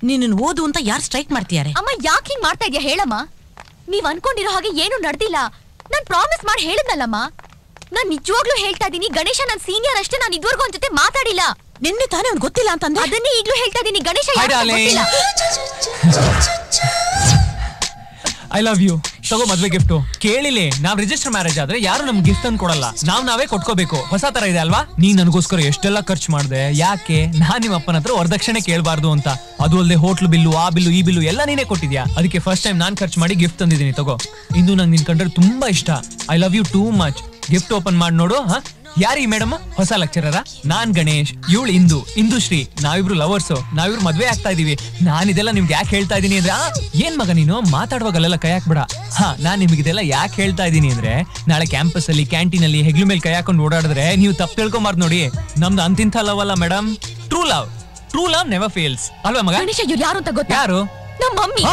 ನೀನು ಓದು ಅಂತ ಯಾರು ಸ್ಟ್ರೈಕ್ ಮಾಡ್ತಿದ್ದಾರೆ? ಅಮ್ಮ, ಯಾಕೆ ಹಿಂಗ್ ಮಾಡ್ತಾ ಇದೀಯ ಹೇಳಮ್ಮ? ನೀವ್ ಅನ್ಕೊಂಡಿರೋ ಹಾಗೆ ಏನು ನಡೆದಿಲ್ಲ. ನಾನ್ ಪ್ರಾಮಿಸ್ ಮಾಡಿ ಹೇಳಿದ್ನಲ್ಲಮ್ಮ. ನಾನ್ ನಿಜವಾಗ್ಲೂ ಹೇಳ್ತಾ ಇದೀನಿ, ಗಣೇಶ ನನ್ ಸೀನಿಯರ್ ಅಷ್ಟೇ. ನಾನು ಇದುವರೆಗೂ ಅವನ ಜೊತೆ ಮಾತಾಡಿಲ್ಲ. ನಿನ್ನೆ ತಾನೇ ಅವ್ನು ಗೊತ್ತಿಲ್ಲ ಅಂತಂದ್ರೆ ಅದನ್ನೇ ಈಗ್ಲೂ ಹೇಳ್ತಾ ಇದೀನಿ, ಗಣೇಶ ಯಾರು ಅಂತ ಗೊತ್ತಿಲ್ಲ. I love you. ತಗೋ ಮದ್ವೆ ಗಿಫ್ಟ್. ಕೇಳಿಲಿ, ನಾವ್ ರಿಜಿಸ್ಟರ್ ಮ್ಯಾರೇಜ್ ಆದ್ರೆ ಯಾರು ನಮ್ಗೆ ಗಿಫ್ಟ್ ಅನ್ನು ಕೊಡಲ್ಲ, ನಾವೇ ಕೊಟ್ಕೋಬೇಕು. ಹೊಸ ತರ ಇದೆ ಅಲ್ವಾ? ನೀನ್ ನನಗೋಸ್ಕರ ಎಷ್ಟೆಲ್ಲ ಖರ್ಚು ಮಾಡ್ದೆ. ಯಾಕೆ? ನಾನ್ ನಿಮ್ಮ ಅಪ್ಪನ ಹತ್ರ ವರದಕ್ಷಿಣೆ ಕೇಳಬಾರ್ದು ಅಂತ. ಅದು ಅಲ್ಲದೆ ಹೋಟ್ಲು ಬಿಲ್ಲು, ಆ ಬಿಲ್ಲು, ಈ ಬಿಲ್ಲು ಎಲ್ಲ ನೀನೇ ಕೊಟ್ಟಿದ್ಯಾ. ಅದಕ್ಕೆ ಫಸ್ಟ್ ಟೈಮ್ ನಾನ್ ಖರ್ಚು ಮಾಡಿ ಗಿಫ್ಟ್ ತಂದಿದ್ದೀನಿ. ತಗೋ, ಇಂದು ನಂಗೆ ನಿನ್ ಕಂಡ್ರೆ ತುಂಬಾ ಇಷ್ಟ. I love you too much. Gift open ಮಾಡಿ ನೋಡು. ಯಾರೀ ಮೇಡಮ್? ಹೊಸ ಲೆಕ್ಚರರ? ನಾನ್ ಗಣೇಶ್, ಇವಳು ಇಂದುಶ್ರೀ. ನಾವಿಬ್ರು ಲವರ್ಸ್. ನಾವಿಬ್ರು ಮದ್ವೆ ಆಗ್ತಾ ಇದೀವಿ. ನಾನಿದೆಲ್ಲ ನಿಮ್ಗೆ ಯಾಕೆ ಹೇಳ್ತಾ ಇದೀನಿ ಅಂದ್ರೆ, ಏನ್ ಮಗ ನೀನು ಮಾತಾಡುವಾಗಲ್ಲೆಲ್ಲ ಕೈ ಹಾಕ್ಬೇಡ. ನಾನ್ ನಿಮ್ಗಿದೆಲ್ಲ ಯಾಕೆ ಹೇಳ್ತಾ ಇದೀನಿ ಅಂದ್ರೆ, ನಾಳೆ ಕ್ಯಾಂಪಸ್ ಅಲ್ಲಿ, ಕ್ಯಾಂಟೀನ್ ಅಲ್ಲಿ ಹೆಗ್ಲು ಮೇಲೆ ಕೈ ಹಾಕೊಂಡು ಓಡಾಡಿದ್ರೆ ನೀವು ತಪ್ಪು ತಿಳ್ಕೊಂಬಾರ್ದು ನೋಡಿ. ನಮ್ದು ಅಂತಿಂತ ಲವ್ ಅಲ್ಲ madam, true love. True love never fails ಅಲ್ವಾ ಮಗ? ಗಣೇಶ ಇವ್ರು ಯಾರು ಅಂತ ಗೊತ್ತಾ? ಯಾರು? ನಮ್ಮ ಮಮ್ಮಿ.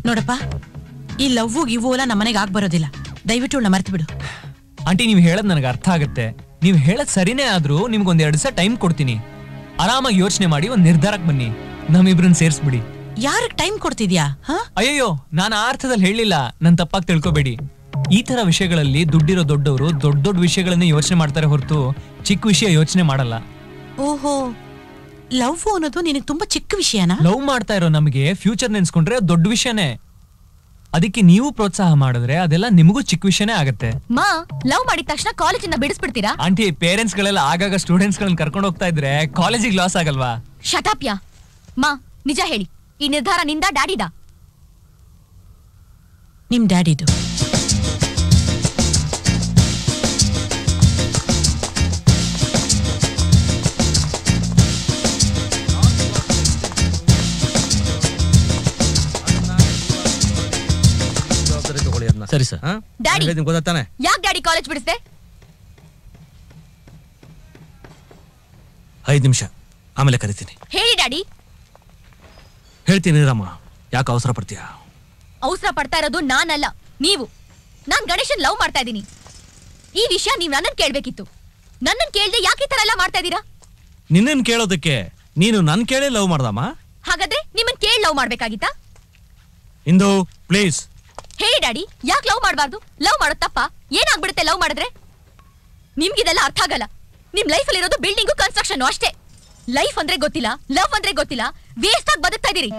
ನೋಡಪ್ಪ, ಈ ಲವ್ವು ಗಿವ್ವು ಎಲ್ಲ ನಮ್ಮನೆಗೆ ಆಗ್ಬರೋದಿಲ್ಲ. ದಯವಿಟ್ಟು ಮರ್ತು ಬಿಡು. ಆಂಟಿ, ನೀವ್ ಹೇಳದ್ ನನಗೆ ಅರ್ಥ ಆಗುತ್ತೆ. ನೀವ್ ಹೇಳದ್ ಸರಿನೇ ಆದ್ರೂ ನಿಮ್ಗೊಂದ್ 2 ದಿವಸ ಟೈಮ್ ಕೊಡ್ತೀನಿ. ಆರಾಮಾಗಿ ಯೋಚನೆ ಮಾಡಿ ಒಂದ್ ನಿರ್ಧಾರಕ್ಕೆ ಬನ್ನಿ. ನಮ್ಮಿಬ್ರನ್ನ ಸೇರ್ಸ್ಬಿಡಿ. ಯಾರಿಗೆ ಟೈಮ್ ಕೊಡ್ತಿದ್ಯಾ? ಅಯ್ಯೋ, ನಾನು ಆ ಅರ್ಥದಲ್ಲಿ ಹೇಳಿಲ್ಲ, ನನ್ ತಪ್ಪಾಗಿ ತಿಳ್ಕೊಬೇಡಿ. ಈ ತರ ವಿಷಯಗಳಲ್ಲಿ ದುಡ್ಡಿರೋ ದೊಡ್ಡವರು ದೊಡ್ಡ ದೊಡ್ಡ ವಿಷಯಗಳನ್ನ ಯೋಚನೆ ಮಾಡ್ತಾರೆ ಹೊರತು ಚಿಕ್ಕ ವಿಷಯ ಯೋಚನೆ ಮಾಡಲ್ಲ. ಓಹೋ, ಲವ್ ಅನ್ನೋದು ನಿನಗೆ ತುಂಬಾ ಚಿಕ್ಕ ವಿಷಯನಾ? ಲವ್ ಮಾಡ್ತಾ ಇರೋ ನಮಗೆ ಫ್ಯೂಚರ್ ನೆನ್ಸ್ಕೊಂಡ್ರೆ ದೊಡ್ಡ ವಿಷಯನೇ. ಅದಕ್ಕೆ ನೀವು ಪ್ರೋತ್ಸಾಹ ಮಾಡಿದ್ರೆ ಅದೆಲ್ಲ ನಿಮಗೂ ಚಿಕ್ಕ ವಿಷಯನೇ ಆಗತ್ತೆ. ಮಾ, ಲವ್ ಮಾಡಿದ ತಕ್ಷಣ ಕಾಲೇಜಿಂದ ಬಿಡಿಸ್ಬಿಡ್ತೀರಾ? ಆಂಟಿ, ಪೇರೆಂಟ್ಸ್ ಗಳೆಲ್ಲ ಆಗಾಗ ಸ್ಟೂಡೆಂಟ್ಸ್ ಗಳನ್ನ ಕರ್ಕೊಂಡು ಹೋಗ್ತಾ ಇದ್ರೆ ಕಾಲೇಜಿಗೆ ಲಾಸ್ ಆಗಲ್ವಾ? ಶಟಾಪ್ಯಾ. ಮಾ, ನಿಜ ಹೇಳಿ, ಈ ನಿರ್ಧಾರ ನಿಂದ ಡ್ಯಾಡಿದ? ನಿಮ್ ಡ್ಯಾಡಿದು. ಸರಿ ಸರ್. ಡ್ಯಾಡಿ ಗೊತ್ತಾನೆ. ಯಾಕೆ ಡ್ಯಾಡಿ ಕಾಲೇಜ್ ಬಿಡಿಸ್ದೆ? 5 ನಿಮಿಷ ಆಮೇಲೆ ಕರಿತೀನಿ. ಹೇಳಿ ಡ್ಯಾಡಿ. ಹೇಳ್ತೀನಿ ರಾಮ, ಯಾಕೆ ಅವಸರ ಪಡ್ತೀಯ? ಅವಸರ ಪಡ್ತಾ ಇರೋದು ನಾನಲ್ಲ, ನೀವು. ನಾನ್ ಗಣೇಶನ್ ಲವ್ ಮಾಡ್ತಾ ಇದ್ದೀನಿ. ಈ ವಿಷಯ ನೀವ್ ನನ್ನನ್ ಕೇಳ್ಬೇಕಿತ್ತು. ನನ್ನನ್ ಕೇಳ್ದೆ ಯಾಕೆ ಈ ತರ ಎಲ್ಲ ಮಾಡ್ತಾ ಇದೀರಾ? ನಿನ್ನನ್ ಕೇಳೋದಕ್ಕೆ ನೀನು ನನ್ ಕೇಳೇ ಲವ್ ಮಾಡ್ದಮ್ಮ? ಹಾಗಾದ್ರೆ ನಿಮ್ಮನ್ ಕೇಳಿ ಲವ್ ಮಾಡ್ಬೇಕಾಗಿತ್ತಾ? ಇಂದು ಪ್ಲೀಸ್ ಹೇಳಿ ಡ್ಯಾಡಿ, ಯಾಕೆ ಲವ್ ಮಾಡಬಾರ್ದು? ಲವ್ ಮಾಡೋದ್ ತಪ್ಪ? ಏನಾಗ್ಬಿಡುತ್ತೆ ಲವ್ ಮಾಡಿದ್ರೆ? ನಿಮ್ಗಿದೆಲ್ಲ ಅರ್ಥ ಆಗಲ್ಲ. ನಿಮ್ ಲೈಫ್ ಅಲ್ಲಿ ಇರೋದು ಬಿಲ್ಡಿಂಗು ಕನ್ಸ್ಟ್ರಕ್ಷನ್ ಅಷ್ಟೇ. ಲೈಫ್ ಅಂದ್ರೆ ಗೊತ್ತಿಲ್ಲ, ಲವ್ ಅಂದ್ರೆ ಗೊತ್ತಿಲ್ಲ, ವೇಸ್ಟ್ ಆಗಿ ಬದುಕ್ತಾ ಇದೀರಿ.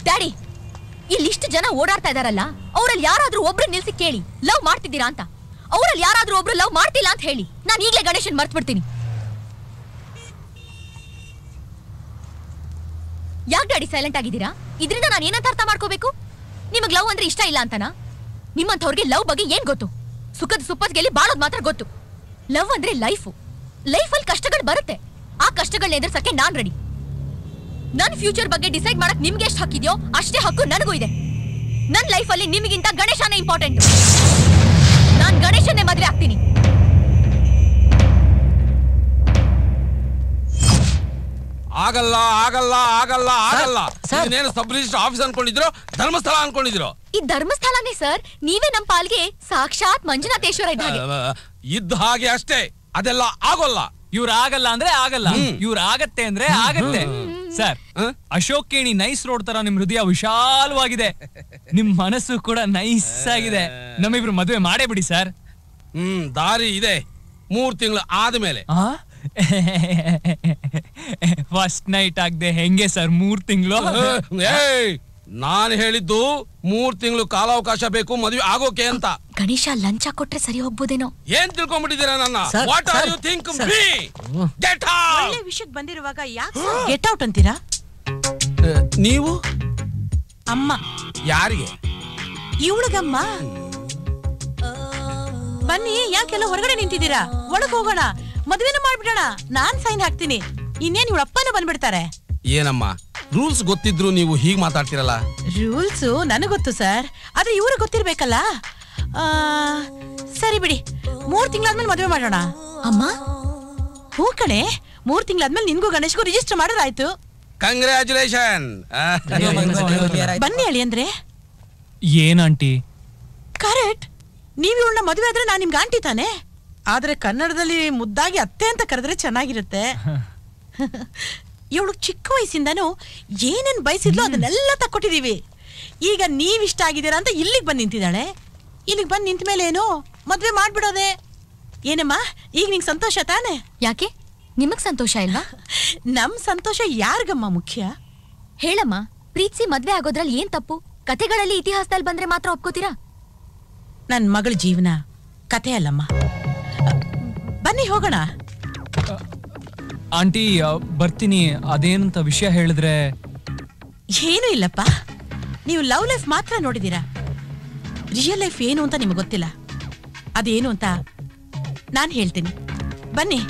ಡ್ಯಾಡಿ, ಇಲ್ಲಿಷ್ಟು ಜನ ಓಡಾಡ್ತಾ ಇದಾರಲ್ಲ, ಅವರಲ್ಲಿ ಯಾರಾದ್ರೂ ಒಬ್ರು ನಿಲ್ಸಿ ಕೇಳಿ ಲವ್ ಮಾಡ್ತಿದ್ದೀರಾ ಅಂತ. ಅವರಲ್ಲಿ ಯಾರಾದ್ರೂ ಒಬ್ರು ಲವ್ ಮಾಡ್ತಿಲ್ಲ ಅಂತ ಹೇಳಿ, ನಾನು ಈಗಲೇ ಗಣೇಶನ್ ಮರ್ತ್ ಬಿಡ್ತೀನಿ. ಯಾಕೆ ಡ್ಯಾಡಿ ಸೈಲೆಂಟ್ ಆಗಿದ್ದೀರಾ? ಇದರಿಂದ ನಾನು ಏನಂತ ಅರ್ಥ ಮಾಡ್ಕೋಬೇಕು? ನಿಮಗ್ ಲವ್ ಅಂದ್ರೆ ಇಷ್ಟ ಇಲ್ಲ ಅಂತನಾ? ನಿಮ್ಮಂಥವ್ರಿಗೆ ಲವ್ ಬಗ್ಗೆ ಏನ್ ಗೊತ್ತು? ಸುಖದ ಸುಪ್ಪತ್ಗೆಲ್ಲಿ ಬಾಳೋದ್ ಮಾತ್ರ ಗೊತ್ತು. ಲವ್ ಅಂದ್ರೆ ಲೈಫು. ಲೈಫಲ್ಲಿ ಕಷ್ಟಗಳು ಬರುತ್ತೆ. ಆ ಕಷ್ಟಗಳನ್ನ ಎದುರ್ಸಕ್ಕೆ ನಾನ್ ರೆಡಿ. ನನ್ ಫ್ಯೂಚರ್ ಬಗ್ಗೆ ಡಿಸೈಡ್ ಮಾಡಕ್ ನಿಮ್ಗೆ ಎಷ್ಟು ಹಕ್ಕಿದ್ಯೋ ಅಷ್ಟೇ ಹಕ್ಕು ನನಗೂ ಇದೆ. ನನ್ ಲೈಫಲ್ಲಿ ನಿಮಗಿಂತ ಗಣೇಶನೇ ಇಂಪಾರ್ಟೆಂಟ್. ನಾನ್ ಗಣೇಶನ್ನೇ ಮದ್ವೆ ಆಗ್ತೀನಿ. ಆಗಲ್ಲ ಆಗಲ್ಲ ಆಗಲ್ಲ ಆಗಲ್ಲ. ನೀವೇನು ಸಬ್ ರಿಜಿಸ್ಟರ್ ಆಫೀಸ್ ಅನ್ಕೊಂಡಿದ್ರು, ಧರ್ಮಸ್ಥಳ ಅನ್ಕೊಂಡಿದ್ರು? ಈ ಧರ್ಮಸ್ಥಳನೇ ಸರ್. ನೀವೇ ನಮ್ ಪಾಲ್ಗೆ ಸಾಕ್ಷಾತ್ ಮಂಜುನಾಥೇಶ್ವರ ಇದ್ದ ಹಾಗೆ. ಇದ್ದ ಹಾಗೆ ಅಷ್ಟೇ, ಅದೆಲ್ಲ ಆಗೋಲ್ಲ. ಇವ್ರ ಆಗಲ್ಲ ಅಂದ್ರೆ ಆಗಲ್ಲ, ಇವ್ರ ಆಗತ್ತೆ ಅಂದ್ರೆ ಆಗತ್ತೆ. Sir, Ashok Keni nice road ತರ ನಿಮ್ ಹೃದಯ ವಿಶಾಲವಾಗಿದೆ, ನಿಮ್ ಮನಸ್ಸು ಕೂಡ ನೈಸ್ ಆಗಿದೆ. ನಮ್ಮಿಬ್ರು ಮದುವೆ ಮಾಡೇ ಬಿಡಿ ಸರ್. ದಾರಿ ಇದೆ. 3 ತಿಂಗಳು ಆದ್ಮೇಲೆ. ಫಸ್ಟ್ ನೈಟ್ ಆಗದೆ ಹೆಂಗೆ ಸರ್ 3 ತಿಂಗಳು? ನಾನು ಹೇಳಿದ್ದು 3 ತಿಂಗಳು ಕಾಲಾವಕಾಶ ಬೇಕು ಮದುವೆ ಆಗೋಕೆ ಅಂತ. ಗಣೇಶ ಲಂಚ ಕೊಟ್ರೆ ಸರಿ ಹೋಗ್ಬೋದೇನೋ. ಏನ್ ತಿಳ್ಕೊಂಡ್ಬಿಟ್ಟಿದ್ದೀರಾ ನನ್ನ? What are you think me? Get out. ಒಳ್ಳೆ ವಿಷಯಕ್ಕೆ ಬಂದಿರುವಾಗ ಯಾಕೆ ಗೆಟ್ ಔಟ್ ಅಂತೀರಾ? ನೀವು ಅಮ್ಮ. ಯಾರಿಗೆ? ಇವಳಿಗಮ್ಮ. ಬನ್ನಿ, ಯಾಕೆಲ್ಲ ಹೊರಗಡೆ ನಿಂತಿದ್ದೀರಾ? ಒಳಗ್ ಹೋಗೋಣ, ಮದುವೆನ ಮಾಡ್ಬಿಡೋಣ. ನಾನ್ ಸೈನ್ ಹಾಕ್ತೀನಿ. ಇನ್ನೇನ್ ಇವಳ ಅಪ್ಪನ ಬಂದ್ಬಿಡ್ತಾರೆ. ಏನಮ್ಮ ರೂಲ್ಸ್ ಗೊತ್ತಿದ್ರು ನೀವು ಹೀಗ್ ಮಾತಾಡ್ತಿರಲ್ಲ? ರೂಲ್ಸ್ ನನಗ್ ಗೊತ್ತು ಸರ್, ಆದ್ರೆ ಇವ್ರಿಗೆ ಗೊತ್ತಿರ್ಬೇಕಲ್ಲ. ಸರಿ ಬಿಡಿ, 3 ತಿಂಗಳಾದ್ಮೇಲೆ ಮದುವೆ ಮಾಡೋಣ. ಅಮ್ಮ? ಹೂ ಕಣೆ, 3 ತಿಂಗಳಾದ್ಮೇಲೆ ನಿನ್ಗೂ ಗಣೇಶ್ಗೂ ರಿಜಿಸ್ಟರ್ ಮಾಡೋದಾಯ್ತು. ಕಂಗ್ರ್ಯಾಚುಲೇಷನ್. ಬನ್ನಿ ಅಳಿ ಅಂದ್ರೆ. ಏನ್ ಆಂಟಿ? ಕರೆಕ್ಟ್. ನೀವ್ ಇವಳನ್ನ ಮದುವೆ ಆದ್ರೆ ನಾನ್ ನಿಮ್ಗೆ ಆಂಟಿ ತಾನೆ. ಆದ್ರೆ ಕನ್ನಡದಲ್ಲಿ ಮುದ್ದಾಗಿ ಅತ್ತೆ ಅಂತ ಕರೆದ್ರೆ ಚೆನ್ನಾಗಿರುತ್ತೆ. ಇವಳು ಚಿಕ್ಕ ವಯಸ್ಸಿಂದನೂ ಏನೇನ್ ಬಯಸಿದ್ಲು ಅದನ್ನೆಲ್ಲ ತಕ್ಕೊಟ್ಟಿದೀವಿ. ಈಗ ನೀವ್ ಇಷ್ಟ ಆಗಿದ್ದೀರಾ ಅಂತ ಇಲ್ಲಿಗೆ ಬಂದು ನಿಂತಿದ್ದಾಳೆ. ಇಲ್ಲಿಗೆ ಬಂದು ನಿಂತ ಮೇಲೆ ಏನು ಮದ್ವೆ ಮಾಡ್ಬಿಡೋದೆ. ಏನಮ್ಮ, ಈಗ ನಿಂಗೆ ಸಂತೋಷ ತಾನೆ? ಯಾಕೆ, ನಿಮಗ್ ಸಂತೋಷ ಇಲ್ವಾ? ನಮ್ ಸಂತೋಷ ಯಾರಿಗಮ್ಮ ಮುಖ್ಯ? ಹೇಳಮ್ಮ, ಪ್ರೀತಿಸಿ ಮದ್ವೆ ಆಗೋದ್ರಲ್ಲಿ ಏನ್ ತಪ್ಪು? ಕತೆಗಳಲ್ಲಿ ಇತಿಹಾಸದಲ್ಲಿ ಬಂದ್ರೆ ಮಾತ್ರ ಒಪ್ಕೋತೀರಾ? ನನ್ ಮಗಳ ಜೀವನ ಕತೆ ಅಲ್ಲಮ್ಮ. ಬನ್ನಿ ಹೋಗೋಣ. ಆಂಟಿ ಬರ್ತೀನಿ. ಅದೇನಂತ ವಿಷಯ ಹೇಳಿದ್ರೆ? ಏನೂ ಇಲ್ಲಪ್ಪ, ನೀವು ಲವ್ ಲೈಫ್ ಮಾತ್ರ ನೋಡಿದೀರಾ. ರಿಯಲ್ ಲೈಫ್ ಏನು ಅಂತ ನಿಮ್ಗೆ ಗೊತ್ತಿಲ್ಲ. ಅದೇನು ಅಂತ ನಾನು ಹೇಳ್ತೀನಿ. ಬನ್ನಿ.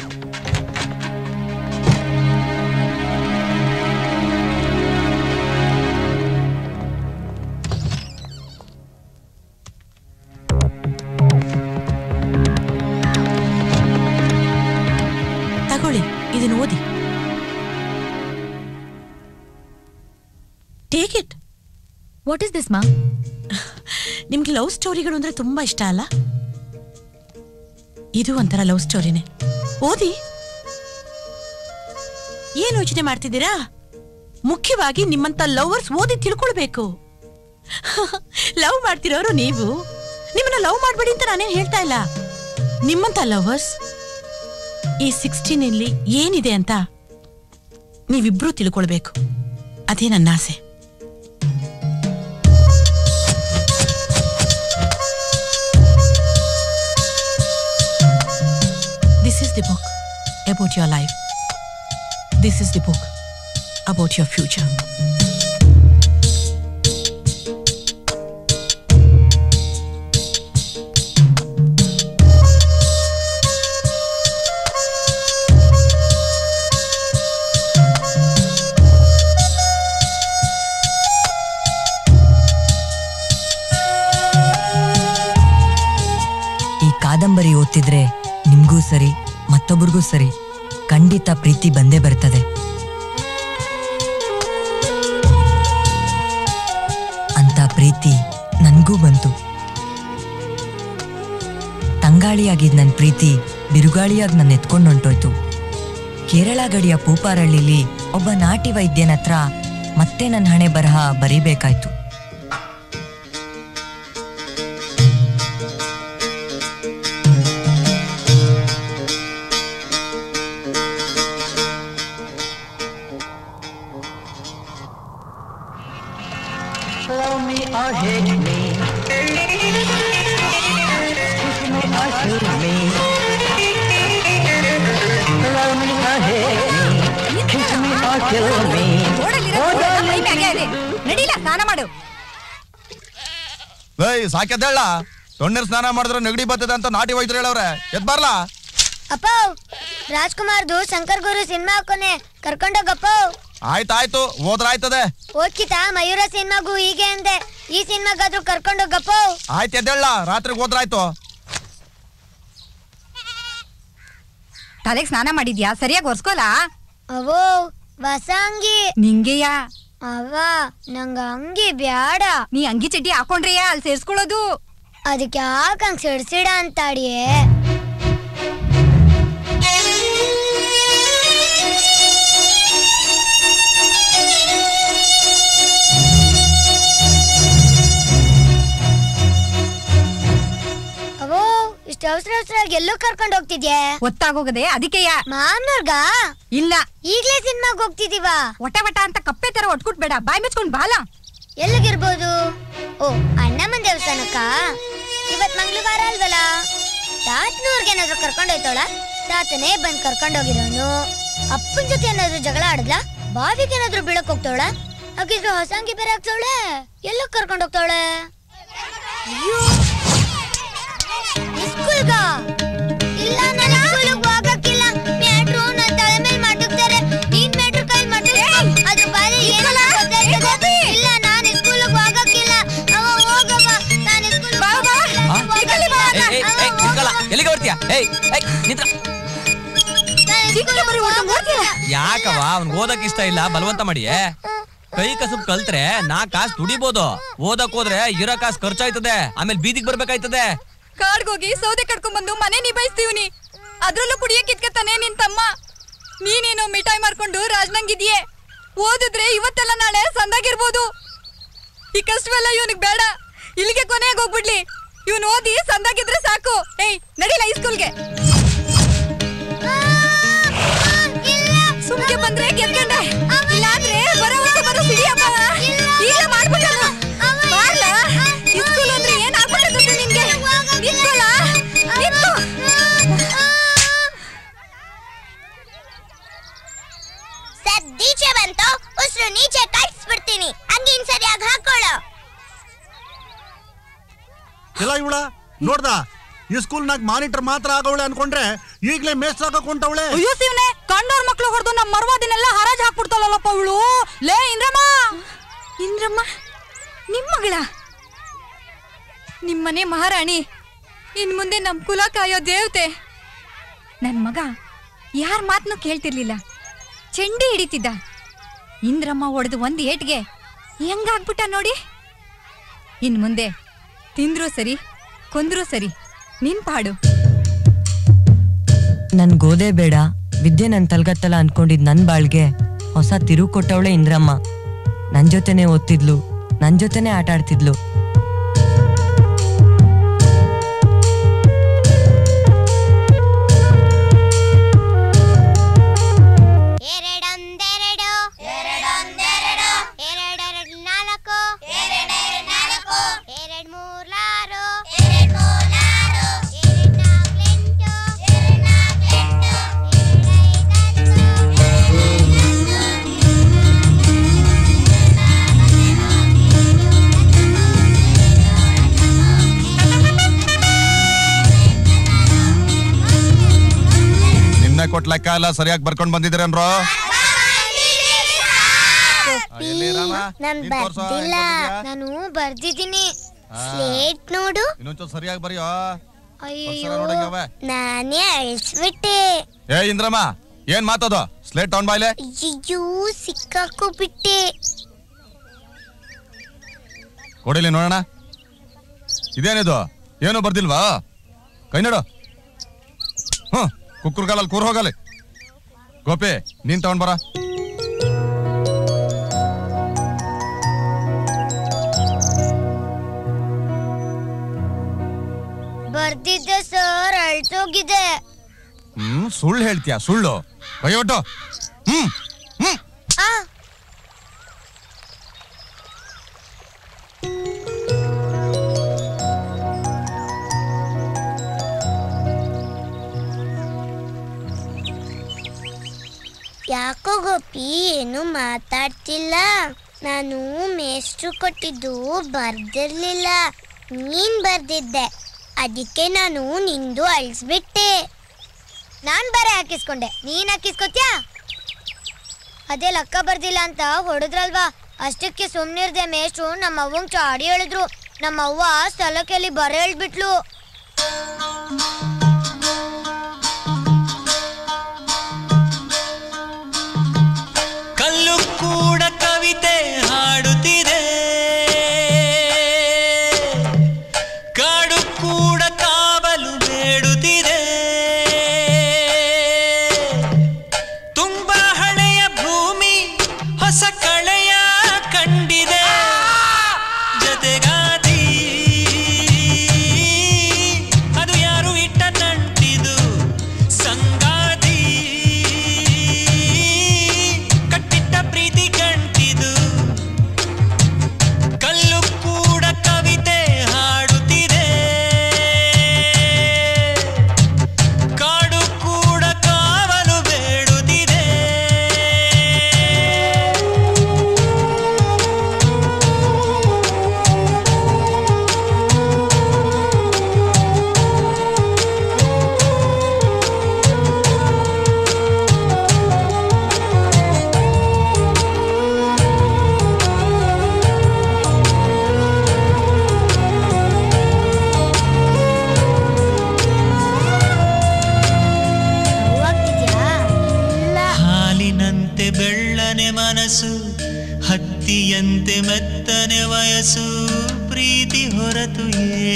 ತಗೊಳ್ಳಿ, ಇದನ್ನು ಓದಿ. Take it. What is this ಮಾ? ನಿಮ್ಗೆ ಲವ್ ಸ್ಟೋರಿಗಳು ಅಂದ್ರೆ ತುಂಬಾ ಇಷ್ಟ ಅಲ್ಲ? ಇದು ಒಂಥರ ಲವ್ ಸ್ಟೋರಿನೇ. ಓದಿ. ಏನ್ ಯೋಚನೆ ಮಾಡ್ತಿದ್ದೀರಾ? ಮುಖ್ಯವಾಗಿ ನಿಮ್ಮಂತ ಲವರ್ಸ್ ಓದಿ ತಿಳ್ಕೊಳ್ಬೇಕು. ಲವ್ ಮಾಡ್ತಿರೋರು ನೀವು. ನಿಮ್ಮನ್ನ ಲವ್ ಮಾಡ್ಬೇಡಿ ಅಂತ ನಾನೇನ್ ಹೇಳ್ತಾ ಇಲ್ಲ. ನಿಮ್ಮಂತ ಲವರ್ಸ್ ಈ 16 ಏನಿದೆ ಅಂತ ನೀವಿಬ್ರು ತಿಳ್ಕೊಳ್ಬೇಕು. ಅದೇ ನನ್ನ ಆಸೆ. This is the book about your life. This is the book about your future. ಈ ಕಾದಂಬರಿ ಓದ್ತಿದ್ರೆ ನಿಮ್ಗೂ ಸರಿ ಮತ್ತೊಬ್ಬರಿಗೂ ಸರಿ ಖಂಡಿತ ಪ್ರೀತಿ ಬಂದೇ ಬರ್ತದೆ. ಅಂತ ಪ್ರೀತಿ ನನ್ಗೂ ಬಂತು. ತಂಗಾಳಿಯಾಗಿದ್ ನನ್ ಪ್ರೀತಿ ಬಿರುಗಾಳಿಯಾಗಿ ನನ್ನ ಎತ್ಕೊಂಡು ಹೊಂಟೋಯ್ತು. ಕೇರಳ ಗಡಿಯ ಪೂಪಾರಳ್ಳಿಲಿ ಒಬ್ಬ ನಾಟಿ ವೈದ್ಯನ ಹತ್ರ ಮತ್ತೆ ನನ್ನ ಹಣೆ ಬರಹ ಬರೀಬೇಕಾಯ್ತು. ನಡೀಲ ಸ್ನಾನ ಮಾಡು. ಸಾಕ್ಯದೇಳ ತೊಣ್ಣೀರ್ ಸ್ನಾನ ಮಾಡಿದ್ರೆ ನೆಗಡಿ ಬರ್ತದೆ ಅಂತ ನಾಟಿ ವೈದ್ಯರು ಹೇಳವ್ರೆ. ಎದ್ ಬರ್ಲಾ ಅಪ್ಪ ರಾಜ್ಕುಮಾರ್ದು ಶಂಕರ್ ಗುರು ಸಿನಿಮಾ ಹಾಕೋನೆ ಕರ್ಕೊಂಡೋಗಪ್ಪ. ಆಯ್ತಾಯ್ತು ಹೋದ್ರಾಯ್ತದೆ. ಓದ್ಕಿತಾ ಮಯೂರ ಸಿನಿಮಾಗೂ ಹೀಗೆ ಅಂದೆ, ಈ ಸಿನಿಮಾಗಾದ್ರೂ ಕರ್ಕೊಂಡೋಗಪ್ಪ. ಆಯ್ತು ಎದ್ದೇಳ ರಾತ್ರಿ ಹೋದ್ರಾಯ್ತು. ತಲೆಗೆ ಸ್ನಾನ ಮಾಡಿದ್ಯಾ? ಸರಿಯಾಗಿ ಒರ್ಸ್ಕೋಲಾ? ಅವೋ ಹೊಸ ಅಂಗಿ ನಿಂಗೆಯಾ? ಅವ್ವ ನಂಗ ಅಂಗಿ ಬ್ಯಾಡ. ನೀ ಅಂಗಿ ಚಡ್ಡಿ ಹಾಕೊಂಡ್ರೆಯಾ ಅಲ್ಲಿ ಸೇರ್ಸ್ಕೊಳ್ಳೋದು? ಅದಕ್ಕೆ ಯಾಕಂಗ್ ಸಿಡ್ಸಿಡ ಅಂತಾಡಿಯೇ. ಅವೋ ಇಷ್ಟು ಅವಸರವಾಗಿ ಎಲ್ಲೋ ಕರ್ಕೊಂಡು ಹೋಗ್ತಿದ್ಯೆ? ಒತ್ತಾಗೋಗದೆ ಅದಕ್ಕೆಯ ಮಾಮ್ನವ್ರಗ? ಇಲ್ಲ ಈಗ್ಲೇ ಸಿನಿಮಾಗ್ ಹೋಗ್ತಿದೀವ. ಒಟ ಒಟ ಅಂತ ಕಪ್ಪೆ ತರ ಒಟ್ಕೊಟ್ಬೇಡ, ಬಾಯ್ ಮುಚ್ಕೊಂಡ್ ಬಾಲ. ಎಲ್ಲಿಗಿರ್ಬೋದು? ಓ ಅಣ್ಣಮ್ಮನ ದೇವಸ್ಥಾನಕ್ಕ? ಇವತ್ ಮಂಗಳವಾರ ಅಲ್ವಲ್ಲ? ತಾತನೂರ್ಗೆ ಏನಾದ್ರು ಕರ್ಕೊಂಡೋಯ್ತೋಳ? ತಾತನೇ ಬಂದ್ ಕರ್ಕೊಂಡೋಗಿರೋನು. ಅಪ್ಪನ ಜೊತೆ ಏನಾದ್ರು ಜಗಳ ಆಡದ್ಲ? ಬಾವಿಗೆ ಏನಾದ್ರು ಬೀಳಕ್ ಹೋಗ್ತಾವಳ? ಹಾಗಿದ್ರೆ ಹೊಸಂಗಿ ಬೇರೆ ಹಾಕ್ತಾವಳೆ. ಎಲ್ಲೋ ಕರ್ಕೊಂಡೋಗ್ತಾವಳೆ? ಅಯ್ಯೋ ಸ್ಕೂಲ್ಗ? ಇಲ್ಲ ನಾನು ಸ್ಕೂಲ್ಗೆ ಹೋಗಕ್ಕಿಲ್ಲ. ಮೇಟ್ರು ನನ್ನ ತಲೆ ಮೇಲೆ ಮಟಕ್ತಾರೆ. ನೀನ್ ಮೇಟ್ರು ಕೈ ಮಟಕ್ ಅದ್ರ ಬಾರಿ ಏನಲ್ಲ ಗೊತ್ತಾಗ್ತದೆ. ಇಲ್ಲ ನಾನು ಸ್ಕೂಲ್ಗೆ ಹೋಗಕ್ಕಿಲ್ಲ. ಅವ ಹೋಗವ ನಾನು ಸ್ಕೂಲ್ಗೆ ಎಲ್ಲಿಗೆ ಬರ್ತೀಯಾ? ಯಾಕವ ಅವ್ನ್ ಓದಕ್ ಇಷ್ಟ ಇಲ್ಲ ಬಲವಂತ ಮಾಡಿಯೇ? ಕೈ ಕಸಬ್ ಕಲ್ತ್ರೆ 4 ಕಾಸು ದುಡಿಬೋದು. ಓದಕ್ ಹೋದ್ರೆ ಇರೋ ಕಾಸು ಖರ್ಚಾಯ್ತದೆ, ಆಮೇಲೆ ಬೀದಿಗೆ ಬರ್ಬೇಕಾಯ್ತದೆ. ಕಾಡ್ಗೋಗಿ ಸೌದೆ ಕಟ್ಕೊಂಡ್ ಬಂದು ಮನೆ ನಿಭಾಯಿಸ್ತೀವ್ನಿ. ಅದ್ರಲ್ಲೂ ಕುಡಿಯಕ್ ಇಟ್ಕತಾನೆ ನಿನ್ ತಮ್ಮ. ನೀನೇನೋ ಮಿಠಾಯಿ ಮಾರ್ಕೊಂಡು ರಾಜ್ನಂಗಿದ್ಯೆ. ಓದಿದ್ರೆ ಇವತ್ತೆಲ್ಲ ನಾಳೆ ಸಂದಾಗಿರ್ಬೋದು. ಈ ಕಷ್ಟವೆಲ್ಲ ಇವನಿಗೆ ಬೇಡ. ಇಲ್ಲಿಗೆ ಕೊನೆಯಾಗ ಹೋಗ್ಬಿಡ್ಲಿ. ಇವನು ಓದಿ ಸಂದಾಗಿದ್ರೆ ಸಾಕು. ಏಯ್ ನಡಿಲ ಈ ಸ್ಕೂಲ್ಗೆ. ಸುಮ್ಕೆ ಬಂದ್ರೆ ಗೆದ್ಕೊಂಡೆ, ಇಲ್ಲಾಂದ್ರೆ ಬರೋ ವರ್ಷ ಬರೋ ಸಿಡಿಯಪ್ಪ. ಈಗ ಮಾಡ್ಬಿಟ್ಟ ಮಾಡ್ಲ. ಈ ಸ್ಕೂಲ್ ಅಂದ್ರೆ ಏನ್ ಆಗ್ಬಿಟ್ಟದ ನಿನ್ಗೆ? ನಿಂತ್ಕೊಳ್ಳ ನಿಂತು. ಸದ್ದೀಚೆ ಬಂತು, ಉಸ್ರು ನೀಚೆ ಕಟ್ಸ್ಬಿಡ್ತೀನಿ. ಹಂಗಿನ್ ಸರಿಯಾಗಿ ಹಾಕೊಳ್ಳೋ. ಇಲ್ಲ ಇವಳ ನೋಡ್ದ ಈ ಸ್ಕೂಲ್ನಾಗ ಮಾನಿಟರ್ ಮಾತ್ರ ಆಗವಳೆ ಅನ್ಕೊಂಡ್ರೆ ಈಗ್ಲೇ ಮೇಸ್ಟ್ರಾಗ ಕೊಂಟವಳೆ. ಅಯ್ಯೋ ಶಿವನೇ, ಕಂಡೋರ್ ಮಕ್ಳು ಹೊಡೆದು ನಮ್ಮ ಮರ್ವಾದಿನೆಲ್ಲ ಹರಾಜ್ ಹಾಕ್ಬಿಡ್ತಾಳಲ್ಲಪ್ಪ ಅವಳು. ಲೇ ಇಂದ್ರಮ್ಮ, ಇಂದ್ರಮ್ಮ ನಿಮ್ ಮಗಳ? ನಿಮ್ಮನೆ ಮಹಾರಾಣಿ, ಇನ್ ಮುಂದೆ ನಮ್ ಕುಲ ಕಾಯೋ ದೇವತೆ. ನನ್ ಮಗ ಯಾರ ಮಾತನ್ನು ಕೇಳ್ತಿರ್ಲಿಲ್ಲ, ಚಂಡಿ ಹಿಡಿತಿದ್ದ. ಇಂದ್ರಮ್ಮ ಹೊಡೆದು ಒಂದ್ ಏಟ್ಗೆ ಹೆಂಗಾಗ್ಬಿಟ್ಟ ನೋಡಿ. ಇನ್ ಮುಂದೆ ತಿಂದ್ರು ಸರಿ ಕೊಂದ್ರು ಸರಿ, ನಿನ್ ಪಾಡು. ನನ್ ಗೋದೆ ಬೇಡ ವಿದ್ಯೆ ನನ್ ತಲ್ಗತ್ತಲ್ಲ ಅನ್ಕೊಂಡಿದ್ ನನ್ ಬಾಳ್ಗೆ ಹೊಸ ತಿರುವು ಕೊಟ್ಟವಳೆ ಇಂದ್ರಮ್ಮ. ನನ್ ಜೊತೆನೆ ಓದ್ತಿದ್ಲು, ನನ್ ಜೊತೆನೆ ಆಟ ಆಡ್ತಿದ್ಲು. ಕೊಟ್ ಲೆಕ್ಕ ಎಲ್ಲ ಸರಿಯಾಗಿ ಬರ್ಕೊಂಡ್ ಬಂದಿದ್ದೀರನ್ರೋ? ನಾನು ಬರ್ದಿದ್ದೀನಿ. ಸ್ಲೇಟ್ ನೋಡು. ಇನ್ನೊಂಚೂರು ಸರಿಯಾಗಿ ಬರೆಯೋ. ಅಯ್ಯೋ ನಾನೇ ಅಳಿಸ್ಬಿಟ್ಟೆ. ಏ ಇಂದ್ರಮ್ಮ ಏನ್ ಮಾತದು? ಸ್ಲೇಟ್ ತಗೊಂಡ್ ಬಾಯ್ಲೆ. ಅಯ್ಯೋ ಸಿಕ್ಕಾಕೋಬಿಟ್ಟೆ. ಕೊಡಿಲಿ ನೋಡೋಣ. ಇದೇನಿದು? ಏನು ಬರ್ದಿಲ್ವಾ? ಕೈ ನೋಡು. ಕುಕ್ಕರ್ ಕಾಲಲ್ಲಿ ಕೂರ್ ಹೋಗಲಿ. ಗೋಪಿ ನೀನ್ ತಗೊಂಡ್ ಬರ. ಬರ್ದಿದ್ದೆ ಸರ್, ಅಳ್ಸೋಗಿದೆ. ಸುಳ್ಳು ಹೇಳ್ತೀಯ? ಸುಳ್ಳು ಕೈ ಒಟ್ಟು. ಯಾಕೋ ಗೋಪಿ ಏನು ಮಾತಾಡ್ತಿಲ್ಲ? ನಾನು ಮೇಷ್ಟ್ರು ಕೊಟ್ಟಿದ್ದು ಬರ್ದಿರ್ಲಿಲ್ಲ, ನೀನ್ ಬರ್ದಿದ್ದೆ. ಅದಕ್ಕೆ ನಾನು ನಿಂದು ಅಳಿಸ್ಬಿಟ್ಟೆ. ನಾನ್ ಬೇರೆ ಹಾಕಿಸ್ಕೊಂಡೆ, ನೀನ್ ಹಾಕಿಸ್ಕೊತ್ಯಾ? ಅದೇ ಲೆಕ್ಕ ಬರ್ದಿಲ್ಲ ಅಂತ ಹೊಡೆದ್ರಲ್ವಾ, ಅಷ್ಟಕ್ಕೆ ಸುಮ್ನಿರ್ದೆ. ಮೇಷ್ಟ್ರು ನಮ್ಮ ಅವ್ವಂಗ್ ಚಾಡಿ ಹೇಳಿದ್ರು. ನಮ್ಮ ಅವ್ವ ಸ್ಥಳಕ್ಕೆಲ್ಲಿ ಬರ ಹೇಳ್ಬಿಟ್ಲು. ಕಲ್ಲು ಕೂಡ ಕವಿತೆ ಹಾಡುತ್ತಿದೆ, ಕಾಡು ಕೂಡ ಕಾವಲು ಬೇಡುತ್ತಿದೆ. ತುಂಬಾ ಹಳೆಯ ಭೂಮಿ ಹೊಸ ಕಳೆಯ ಕಂಡಿದೆ. ಜತೆಗಾತಿ ಅದು ಯಾರು ಇಟ್ಟ ನಂಟಿದು, ಸಂಗಾತಿ ಕಟ್ಟಿಟ್ಟ ಪ್ರೀತಿ ಗಂಟಿದು. ಕಲ್ಲು ಕೂಡ ಕವಿತೆ ಹಾಡುತ್ತಿದೆ, ಕಾಡು ಕೂಡ ಕಾವಲು ಬೇಡುತ್ತಿದೆ. ಹಾಲಿನಂತೆ ಬೆಳ್ಳನೆ ಮನಸ್ಸು, ಹತ್ತಿಯಂತೆ ಮೆತ್ತನೆ ವಯಸ್ಸು. ಪ್ರೀತಿ ಹೊರತು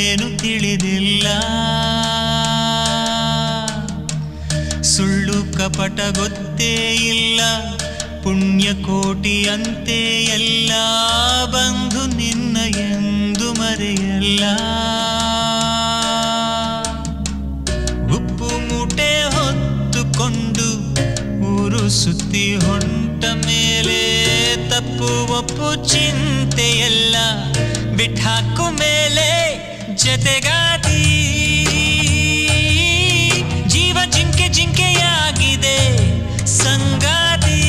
ಏನು ತಿಳಿದಿಲ್ಲ, ಸುಳ್ಳು ಕಪಟ ಗೊತ್ತೇ ಇಲ್ಲ. ಪುಣ್ಯಕೋಟಿಯಂತೆ ಎಲ್ಲ ಬಂಧು ನಿನ್ನ ಎಂದು ಮರೆಯಲ್ಲ. ಉಪ್ಪು ಮೂಟೆ ಹೊತ್ತುಕೊಂಡು ಊರು ಸುತ್ತಿ ಹೊಂಟ ಮೇಲೆ ತಪ್ಪು ಒಪ್ಪು ಚಿಂತೆಯೆಲ್ಲ ಬಿಟ್ಟಾಕು ಮೇಲೆ. ಜತೆಗಾತಿ ಜೀವ ಜಿಂಕೆ ಜಿಂಕೆಯಾಗಿದೆ, ಸಂಗಾತಿ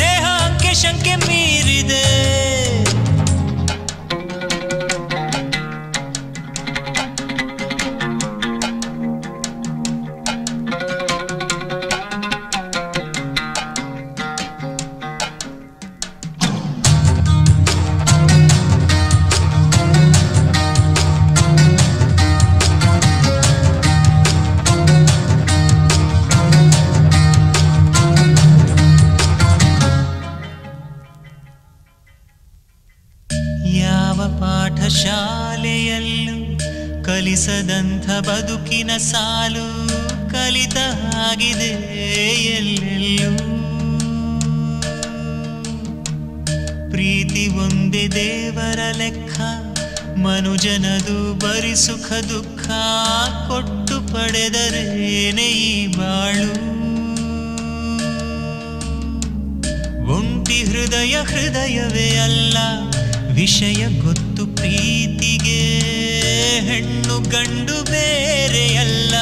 ದೇಹ ಅಂಕೆ ಶಂಕೆ ಮೀರಿದೆ. ಯಾವ ಪಾಠಶಾಲೆಯಲ್ಲೂ ಕಲಿಸದಂಥ ಬದುಕಿನ ಸಾಲು ಕಲಿತ ಆಗಿದೆ ಎಲ್ಲೆಲ್ಲೂ. ಪ್ರೀತಿ ಒಂದೇ ದೇವರ ಲೆಕ್ಕ, ಮನುಜನದು ಬರಿ ಸುಖ ದುಃಖ. ಕೊಟ್ಟು ಪಡೆದರೇನೆ ಈ ಬಾಳು. ಒಂಟಿ ಹೃದಯ ಹೃದಯವೇ ಅಲ್ಲ, ವಿಷಯ ಗೊತ್ತು ಪ್ರೀತಿಗೆ. ಹೆಣ್ಣು ಗಂಡು ಬೇರೆಯಲ್ಲ,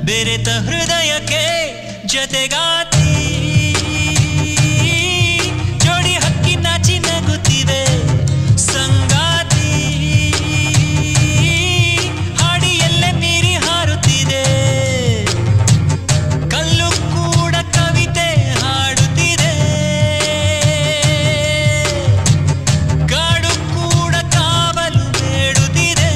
ಬೆರೆತ ಹೃದಯಕ್ಕೆ ಜತೆಗಾತಿ. ಜೋಡಿ ಹಕ್ಕಿ ನಾಚಿ ನಗುತ್ತಿವೆ, ಸಂಗಾತಿ ಹಾಡಿ ಎಲ್ಲೆ ಮೀರಿ ಹಾರುತ್ತಿದೆ. ಕಲ್ಲು ಕೂಡ ಕವಿತೆ ಹಾಡುತ್ತಿದೆ, ಕಾಡು ಕೂಡ ಕಾವಲು ಬೇಡುತ್ತಿದೆ.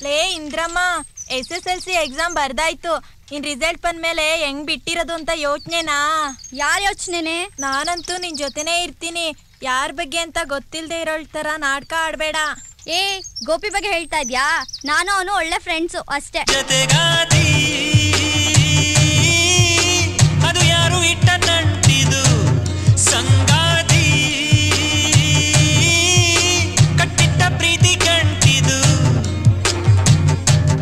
ಲೇ ಇಂದ್ರಮ್ಮ SSLC ಎಕ್ಸಾಮ್ ಬರ್ದಾಯ್ತು. ಇನ್ ರಿಸಲ್ಟ್ ಬಂದ್ಮೇಲೆ ಹೆಂಗ್ ಬಿಟ್ಟಿರೋದು ಅಂತ ಯೋಚನೆನಾ? ಯಾರ್ ಯೋಚನೆನೆ? ನಾನಂತೂ ನಿನ್ ಜೊತೆನೇ ಇರ್ತೀನಿ. ಯಾರ್ ಬಗ್ಗೆ ಅಂತ ಗೊತ್ತಿಲ್ದೆ ಇರೋಳ್ ತರ ನಾಟಕ ಆಡ್ಬೇಡ. ಏ ಗೋಪಿ ಬಗ್ಗೆ ಹೇಳ್ತಾ ಇದ್ಯಾ? ನಾನು ಅವನು ಒಳ್ಳೆ ಫ್ರೆಂಡ್ಸು ಅಷ್ಟೇ. ಅದು ಯಾರು ಇಟ್ಟ ನಂಟಿದು ಸಂಗಾತಿ, ಕಟ್ಟಿಟ್ಟ ಪ್ರೀತಿ ಗಂಟಿದು.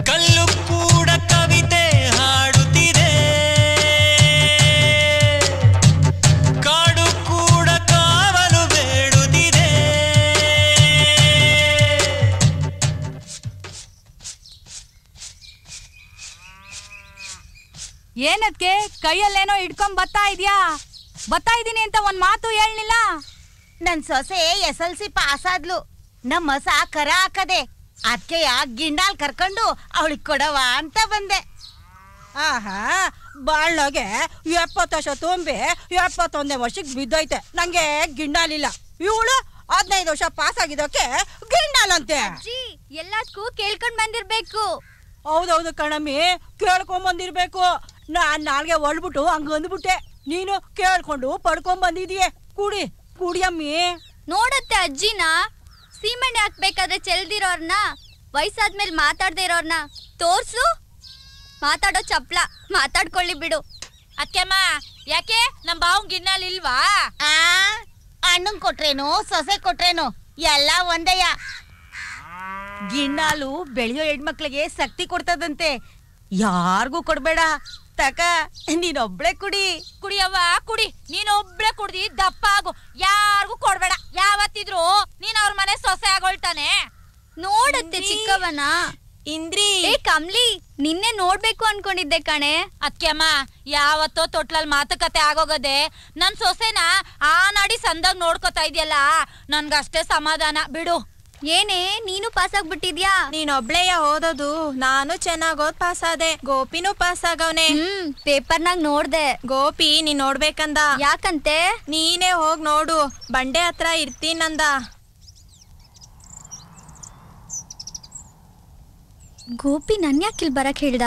ಕಲ್ಲು ಕೂಡ ಕವಿತೆ ಹಾಡುತ್ತಿದೆ, ಕಾಡು ಕೂಡ ಕಾವಲು ಬೇಡುತ್ತಿದೆ. ಏನದ್ಕೆ ಕೈಯಲ್ಲೇನೋ ಇಟ್ಕೊಂಡ್ ಬರ್ತಾ ಇದೀನಿ ಅಂತ ಒಂದ್ ಮಾತು ಹೇಳಲಿಲ್ಲ. ನನ್ ಸೊಸೆ SLC ಪಾಸ್ ಆದ್ಲು. ನಮ್ಮ ಹೊಸ ಕರ ಹಾಕದೆ ಅದಕ್ಕೆ ಗಿಂಡಾಲ್ ಕರ್ಕೊಂಡು ಅವಳಿಗೆ ಕೊಡವ ಅಂತ ಬಂದೆ. ಆಹಾ ಬಾಳ್ನಾಗೆ 70 ವರ್ಷ ತುಂಬಿ 71ನೇ ವರ್ಷಕ್ಕೆ ಬಿದ್ದೈತೆ. ನಂಗೆ ಗಿಂಡಾಲಿಲ್ಲ. ಇವಳು 15 ವರ್ಷ ಪಾಸ್ ಆಗಿದ್ದಕ್ಕೆ ಗಿಂಡಾಲಂತೆ. ಎಲ್ಲದಕ್ಕೂ ಕೇಳ್ಕೊಂಡ್ ಬಂದಿರ್ಬೇಕು. ಹೌದೌದು ಕಣಮ್ಮಿ, ಕೇಳ್ಕೊಂಡ್ ಬಂದಿರ್ಬೇಕು. ನಾನ್ ನಾಲ್ಗೆ ಹೊಳ್ಬಿಟ್ಟು ಹಂಗ ಅಂದ್ಬಿಟ್ಟೆ. ನೀನು ಕೇಳ್ಕೊಂಡು ಪಡ್ಕೊಂಡ್ ಬಂದಿದೀಯ. ಕುಡಿಯಮ್ಮಿ. ನೋಡತ್ತೆ ಅಜ್ಜಿನ ಸೀಮೆಣ್ಣೆ ಹಾಕ್ಬೇಕಾದ್ರೆ ಚೆಲ್ದಿರೋರ್ನ, ವಯಸ್ಸಾದ್ಮೇಲೆ ಮಾತಾಡ್ದೇ ಇರೋರ್ನ ತೋರ್ಸು. ಮಾತಾಡೋ ಚಪ್ಲ ಮಾತಾಡ್ಕೊಳ್ಳಿ ಬಿಡು. ಅಕ್ಕೆಮ್ಮ ಯಾಕೆ ನಮ್ ಬಾವ್ ಗಿಣ್ಣಲ್ ಇಲ್ವಾ? ಅಣ್ಣಂಗ್ ಕೊಟ್ರೇನು ಸೊಸೆ ಕೊಟ್ರೇನು ಎಲ್ಲ ಒಂದಯ್ಯ. ಗಿಣ್ಣಾಲು ಬೆಳೆಯೋ ಹೆಣ್ಮಕ್ಳಿಗೆ ಶಕ್ತಿ ಕೊಡ್ತದಂತೆ. ಯಾರಿಗೂ ಕೊಡ್ಬೇಡ, ತಕ ನೀನೊಬ್ಳೆ ಕುಡಿಯವ್ವ ಕುಡಿ. ನೀನ್ ಒಬ್ಳೆ ಕುಡ್ದಿ ದಪ್ಪ ಆಗು, ಯಾರಿಗೂ ಕೊಡ್ಬೇಡ. ಯಾವತ್ತಿದ್ರು ನೀನ್ ಅವ್ರ ಮನೆ ಸೊಸೆ ಆಗೋಳ್ತಾನೆ. ನೋಡತ್ತೆ ಚಿಕ್ಕವನ ಇಂದ್ರಿ. ಏ ಕಮ್ಲಿ, ನಿನ್ನೆ ನೋಡ್ಬೇಕು ಅನ್ಕೊಂಡಿದ್ದೆ ಕಣೆ. ಅಕ್ಕೆಮ್ಮ ಯಾವತ್ತೋ ತೊಟ್ಲಲ್ ಮಾತುಕತೆ ಆಗೋಗದೆ ನನ್ ಸೊಸೆನ ಆ ನಾಡಿ ಸಂದಾಗ ನೋಡ್ಕೊತಾ ಇದೆಯಲ್ಲ, ನನ್ಗಷ್ಟೇ ಸಮಾಧಾನ ಬಿಡು. ಏನೇ ನೀನು ಪಾಸ್ ಆಗ್ಬಿಟ್ಟಿದ್ಯಾ? ನೀನ್ ಒಬ್ಳೆಯ ಓದೋದು? ನಾನು ಚೆನ್ನಾಗ್ ಓದ್ ಪಾಸ್ ಆದೆ. ಗೋಪಿನೂ ಪಾಸ್ ಆಗವ್ನೆ. ಪೇಪರ್ನಾಗ ನೋಡ್ದೆ. ಗೋಪಿ ನೀನ್ ನೋಡ್ಬೇಕಂದ. ಯಾಕಂತೆ? ನೀನೇ ಹೋಗ್ ನೋಡು, ಬಂಡೆ ಹತ್ರ ಇರ್ತೀನಂದ. ಗೋಪಿ ನನ್ ಯಾಕಿಲ್ ಬರಕ್ ಹೇಳ್ದ?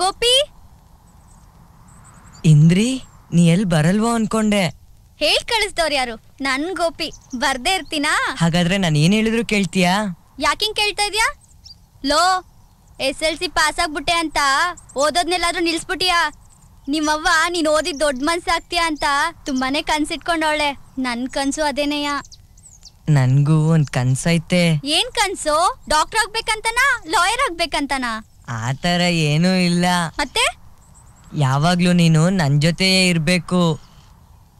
ಗೋಪಿ ಇಂದ್ರಿ, ನೀ ಎಲ್ ಬರಲ್ವೋ ಅನ್ಕೊಂಡೆ. ಹೇಳ್ ಕಳಿಸ್ದವ್ರು ಯಾರು? ನನ್ ಗೋಪಿ ಬರ್ದೇ ಇರ್ತೀನಾ? ಹಾಗಾದ್ರೆ ನಾನು ಏನ್ ಹೇಳಿದ್ರು ಕೇಳ್ತೀಯಾ? ಯಾಕಿಂಗ್ ಕೇಳ್ತಾ ಇದ್ಯಾ? ಲೋ SLC ಪಾಸ್ ಆಗ್ಬಿಟ್ಟೆ ಅಂತ ಓದೋದ್ನೆಲ್ಲಾದ್ರೂ ನಿಲ್ಸ್ಬಿಟ್ಟಿಯಾ? ನಿಮ್ಮವ್ವ ನೀನ್ ಓದಿದ್ ದೊಡ್ಡ ಮನ್ಸಾಗ್ತೀಯ ಅಂತ ತುಂಬಾನೇ ಕನ್ಸಿಟ್ಕೊಂಡವಳೆ. ನನ್ ಕನ್ಸು ಅದೇನೆಯ. ನನ್ಗೂ ಒಂದ್ ಕನ್ಸೈತೆ. ಏನ್ ಕನ್ಸು? ಡಾಕ್ಟರ್ ಆಗ್ಬೇಕಂತನಾ ಲಾಯರ್ ಆಗ್ಬೇಕಂತನಾ? ಆತರ ಏನೂ ಇಲ್ಲ. ಮತ್ತೆ ಯಾವಾಗ್ಲೂ ನೀನು ನನ್ ಜೊತೆಯೇ ಇರ್ಬೇಕು.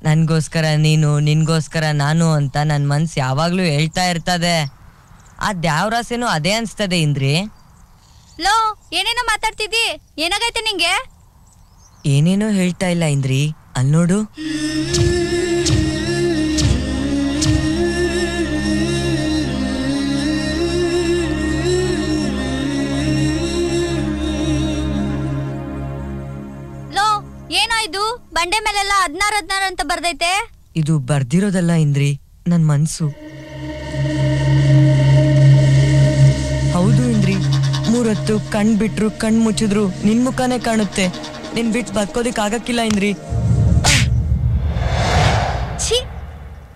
ನನ್ಗೋಸ್ಕರ ನೀನು, ನಿನ್ಗೋಸ್ಕರ ನಾನು ಅಂತ ನನ್ ಮನ್ಸ್ ಯಾವಾಗ್ಲೂ ಹೇಳ್ತಾ ಇರ್ತದೆ. ಆ ದ್ಯಾವ್ರಾಸೇನು ಅದೇ ಅನ್ಸ್ತದೆ ಇಂದ್ರಿ. ಲೋ ಏನೇನೋ ಮಾತಾಡ್ತಿದ್ದಿ, ಏನಾಗೈತೆ ನಿಂಗೆ? ಏನೇನೋ ಹೇಳ್ತಾ ಇಲ್ಲ ಇಂದ್ರಿ, ಅಲ್ ನೋಡು. ಏನೋ ಇದು ಬಂಡೆ ಮೇಲೆಲ್ಲ 16 ಅಂತ ಬರ್ದೈತೆ. ಇದು ಬರ್ದಿರೋದಲ್ಲ ಇಂದ್ರಿ, ನನ್ ಮನ್ಸು. ಹೌದು ಇಂದ್ರಿ, 3 ಹೊತ್ತು ಕಣ್ ಬಿಟ್ರು ಕಣ್ ಮುಚ್ಚಿದ್ರು ನಿನ್ ಮುಖಾನೇ ಕಾಣುತ್ತೆ. ನಿನ್ ಬಿಟ್ಟು ಬದುಕೋದಿಕ್ ಆಗಕ್ಕಿಲ್ಲ ಇಂದ್ರಿ. ಛೀ,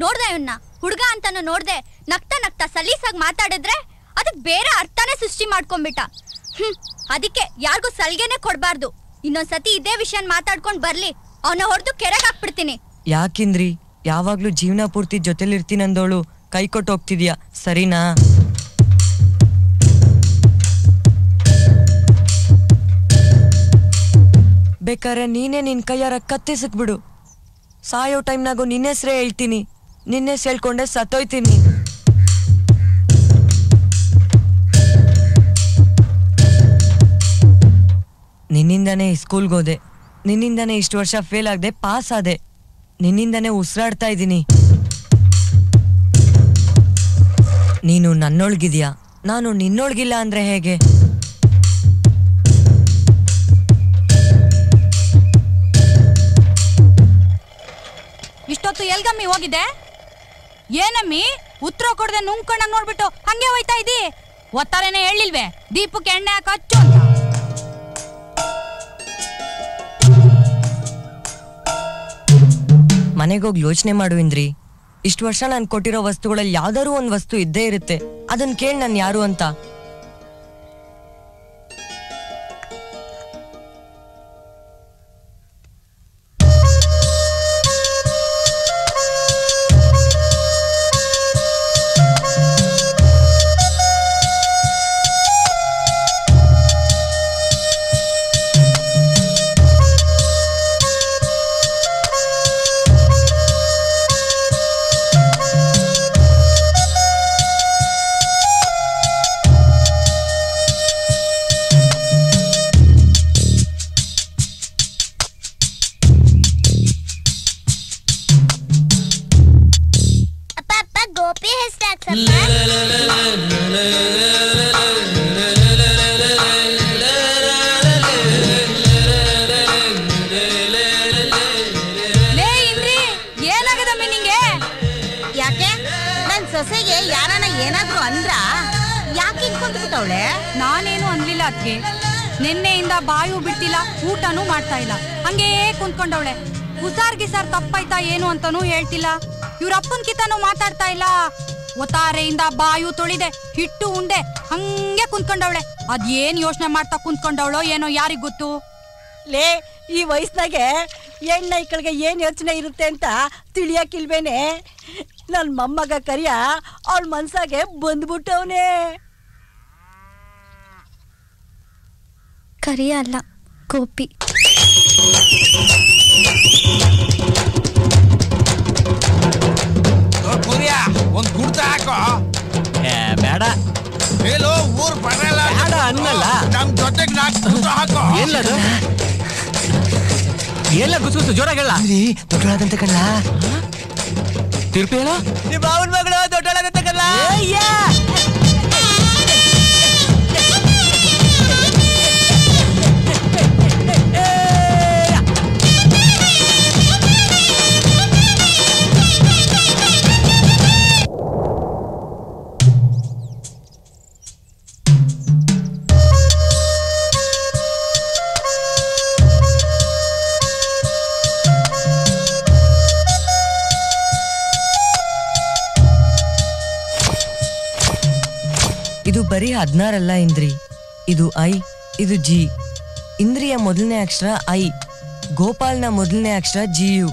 ನೋಡ್ದೆ ಇವನ್ನ ಹುಡ್ಗ ಅಂತಾನು ನೋಡ್ದೆ. ನಗ್ತಾ ನಗ್ತಾ ಸಲೀಸಾಗಿ ಮಾತಾಡಿದ್ರೆ ಅದಕ್ ಬೇರೆ ಅರ್ಥನೇ ಸೃಷ್ಟಿ ಮಾಡ್ಕೊಂಡ್ಬಿಟ್ಟ. ಅದಕ್ಕೆ ಯಾರಿಗೂ ಸಲ್ಗೆನೆ ಕೊಡ್ಬಾರ್ದು. ಇನ್ನೊಂದ್ಸತಿ ಇದೇ ವಿಷಯ ಮಾತಾಡ್ಕೊಂಡ್ ಬರ್ಲಿ, ಅವನ ಹೊಡೆದು ಕೆರೆಗೆ ಹಾಕ್ಬಿಡ್ತೀನಿ. ಯಾಕಿಂದ್ರಿ, ಯಾವಾಗ್ಲೂ ಜೀವನ ಪೂರ್ತಿ ಜೊತೆಲಿರ್ತೀನಂದೋಳು ಕೈ ಕೊಟ್ಟು ಹೋಗ್ತಿದ್ಯಾ, ಸರಿನಾ? ಬೇಕಾರೆ ನೀನೇ ನಿನ್ ಕೈಯಾರ ಕತ್ತಿಸಕ್ಬಿಡು. ಸಾಯೋ ಟೈಮ್ನಾಗೂ ನಿನ್ನ ಹೆಸ್ರೇ ಹೇಳ್ತೀನಿ. ನಿನ್ನ ಹೆಸ್ರು ಹೇಳ್ಕೊಂಡೆ ಸತ್ತೋಯ್ತೀನಿ. ನಿನ್ನಿಂದಾನೇ ಸ್ಕೂಲ್ಗೆ ಹೋದೆ, ನಿನ್ನಿಂದಾನೇ ಇಷ್ಟು ವರ್ಷ ಫೇಲ್ ಆಗದೆ ಪಾಸ್ ಆದೆ, ನಿನ್ನಿಂದಾನೇ ಉಸಿರಾಡ್ತಾ ಇದ್ದೀನಿ. ನೀನು ನನ್ನೊಳಗಿದ್ಯಾ, ನಾನು ನಿನ್ನೊಳಗಿಲ್ಲ ಅಂದ್ರೆ ಹೇಗೆ? ಇಷ್ಟೊತ್ತು ಎಲ್ಗಮ್ಮಿ ಹೋಗಿದೆ? ಏನಮ್ಮಿ ಉತ್ತರ ಕೊಡದೆ ನುಂಗ್ಕೊಂಡಂಗ್ ನೋಡ್ಬಿಟ್ಟು ಹಂಗೆ ಹೋಯ್ತಾ ಇದ್ದಿ? ಒತ್ತಾರೇನೆ ಹೇಳಿಲ್ವೇ ದೀಪಕ್ಕೆ ಎಣ್ಣೆ ಹಾಕ ಹಚ್ಚು ಅಂತ? ಮನೆಗೋಗಿ ಯೋಚನೆ ಮಾಡು ಇಂದ್ರಿ. ಇಷ್ಟು ವರ್ಷ ನಾನು ಕೊಟ್ಟಿರೋ ವಸ್ತುಗಳಲ್ಲಿ ಯಾವ್ದಾದ್ರು ಒಂದ್ ವಸ್ತು ಇದ್ದೇ ಇರುತ್ತೆ. ಅದನ್ನ ಕೇಳಿ ನಾನು ಯಾರು ಅಂತ. ನಾನೇನು ಅನ್ಲಿಲ್ಲ ಅದ್ಕೆ. ನಿನ್ನೆಯಿಂದ ಬಾಯು ಬಿಡ್ತಿಲ್ಲ, ಊಟನೂ ಮಾಡ್ತಾ ಇಲ್ಲ, ಹಂಗೇ ಕುಂತ್ಕೊಂಡವಳೆ. ಹುಸಾರ್ ಗಿಸಾರ್ ತಪ್ಪಾಯ್ತಾ ಏನು ಅಂತಾನೂ ಹೇಳ್ತಿಲ್ಲ. ಇವ್ರ ಅಪ್ಪನ್ ಕಿತಾನು ಮಾತಾಡ್ತಾ ಇಲ್ಲ. ಒತ್ತಾರೆಯಿಂದ ಬಾಯು ತೊಳಿದೆ, ಹಿಟ್ಟು ಉಂಡೆ, ಹಂಗೆ ಕುಂತ್ಕೊಂಡವಳೆ. ಅದೇನ್ ಯೋಚನೆ ಮಾಡ್ತಾ ಕುಂತ್ಕೊಂಡವಳೋ ಏನೋ ಯಾರಿಗ್ ಗೊತ್ತು. ಲೇ, ಈ ವಯಸ್ಸಿನಾಗೆ ಹೆಣ್ಣೈಕಳಿಗೆ ಏನ್ ಯೋಚನೆ ಇರುತ್ತೆ ಅಂತ ತಿಳಿಯಕ್ಕಿಲ್ವೇನೆ. ನನ್ ಮೊಮ್ಮಗ ಕರಿಯ ಅವಳ ಮನ್ಸಾಗೆ ಬಂದ್ಬಿಟ್ಟವನೇ. ಕರಿಯ ಅಲ್ಲ, ಗೋಪಿ. ಒಂದ್ ಗುಡ್ತ ಹಾಕೋ. ಬೇಡ ಹೇಳು, ಊರ್ ಬರಲ್ಲ ಅನ್ನಲ್ಲ. ನಮ್ ಜೊತೆಗೆ ನಾಲ್ಕು ಗುಡ್ತ ಹಾಕೋ. ಎಲ್ಲದು ಎಲ್ಲ ಗುಸುಗುಸು ಜೋರಾಗಲ್ಲ ದೊಡ್ಡಳಾದಂತ ಕಣ್ಣ. ತಿರುಪಿ ಹೇಳೋ, ನಿಮ್ಮ ಅವನ ಮಗಳು ದೊಡ್ಡಳಾದಂತ ಕಣ್ಣ. ಇದು ಬರೀ 16 ಅಲ್ಲ ಇಂದ್ರಿ. ಇದು ಐ, ಇದು ಜಿ. ಇಂದ್ರಿಯ ಮೊದಲನೇ ಅಕ್ಷರ ಐ, ಗೋಪಾಲ್ನ ಮೊದಲನೇ ಅಕ್ಷರ ಜಿಯು.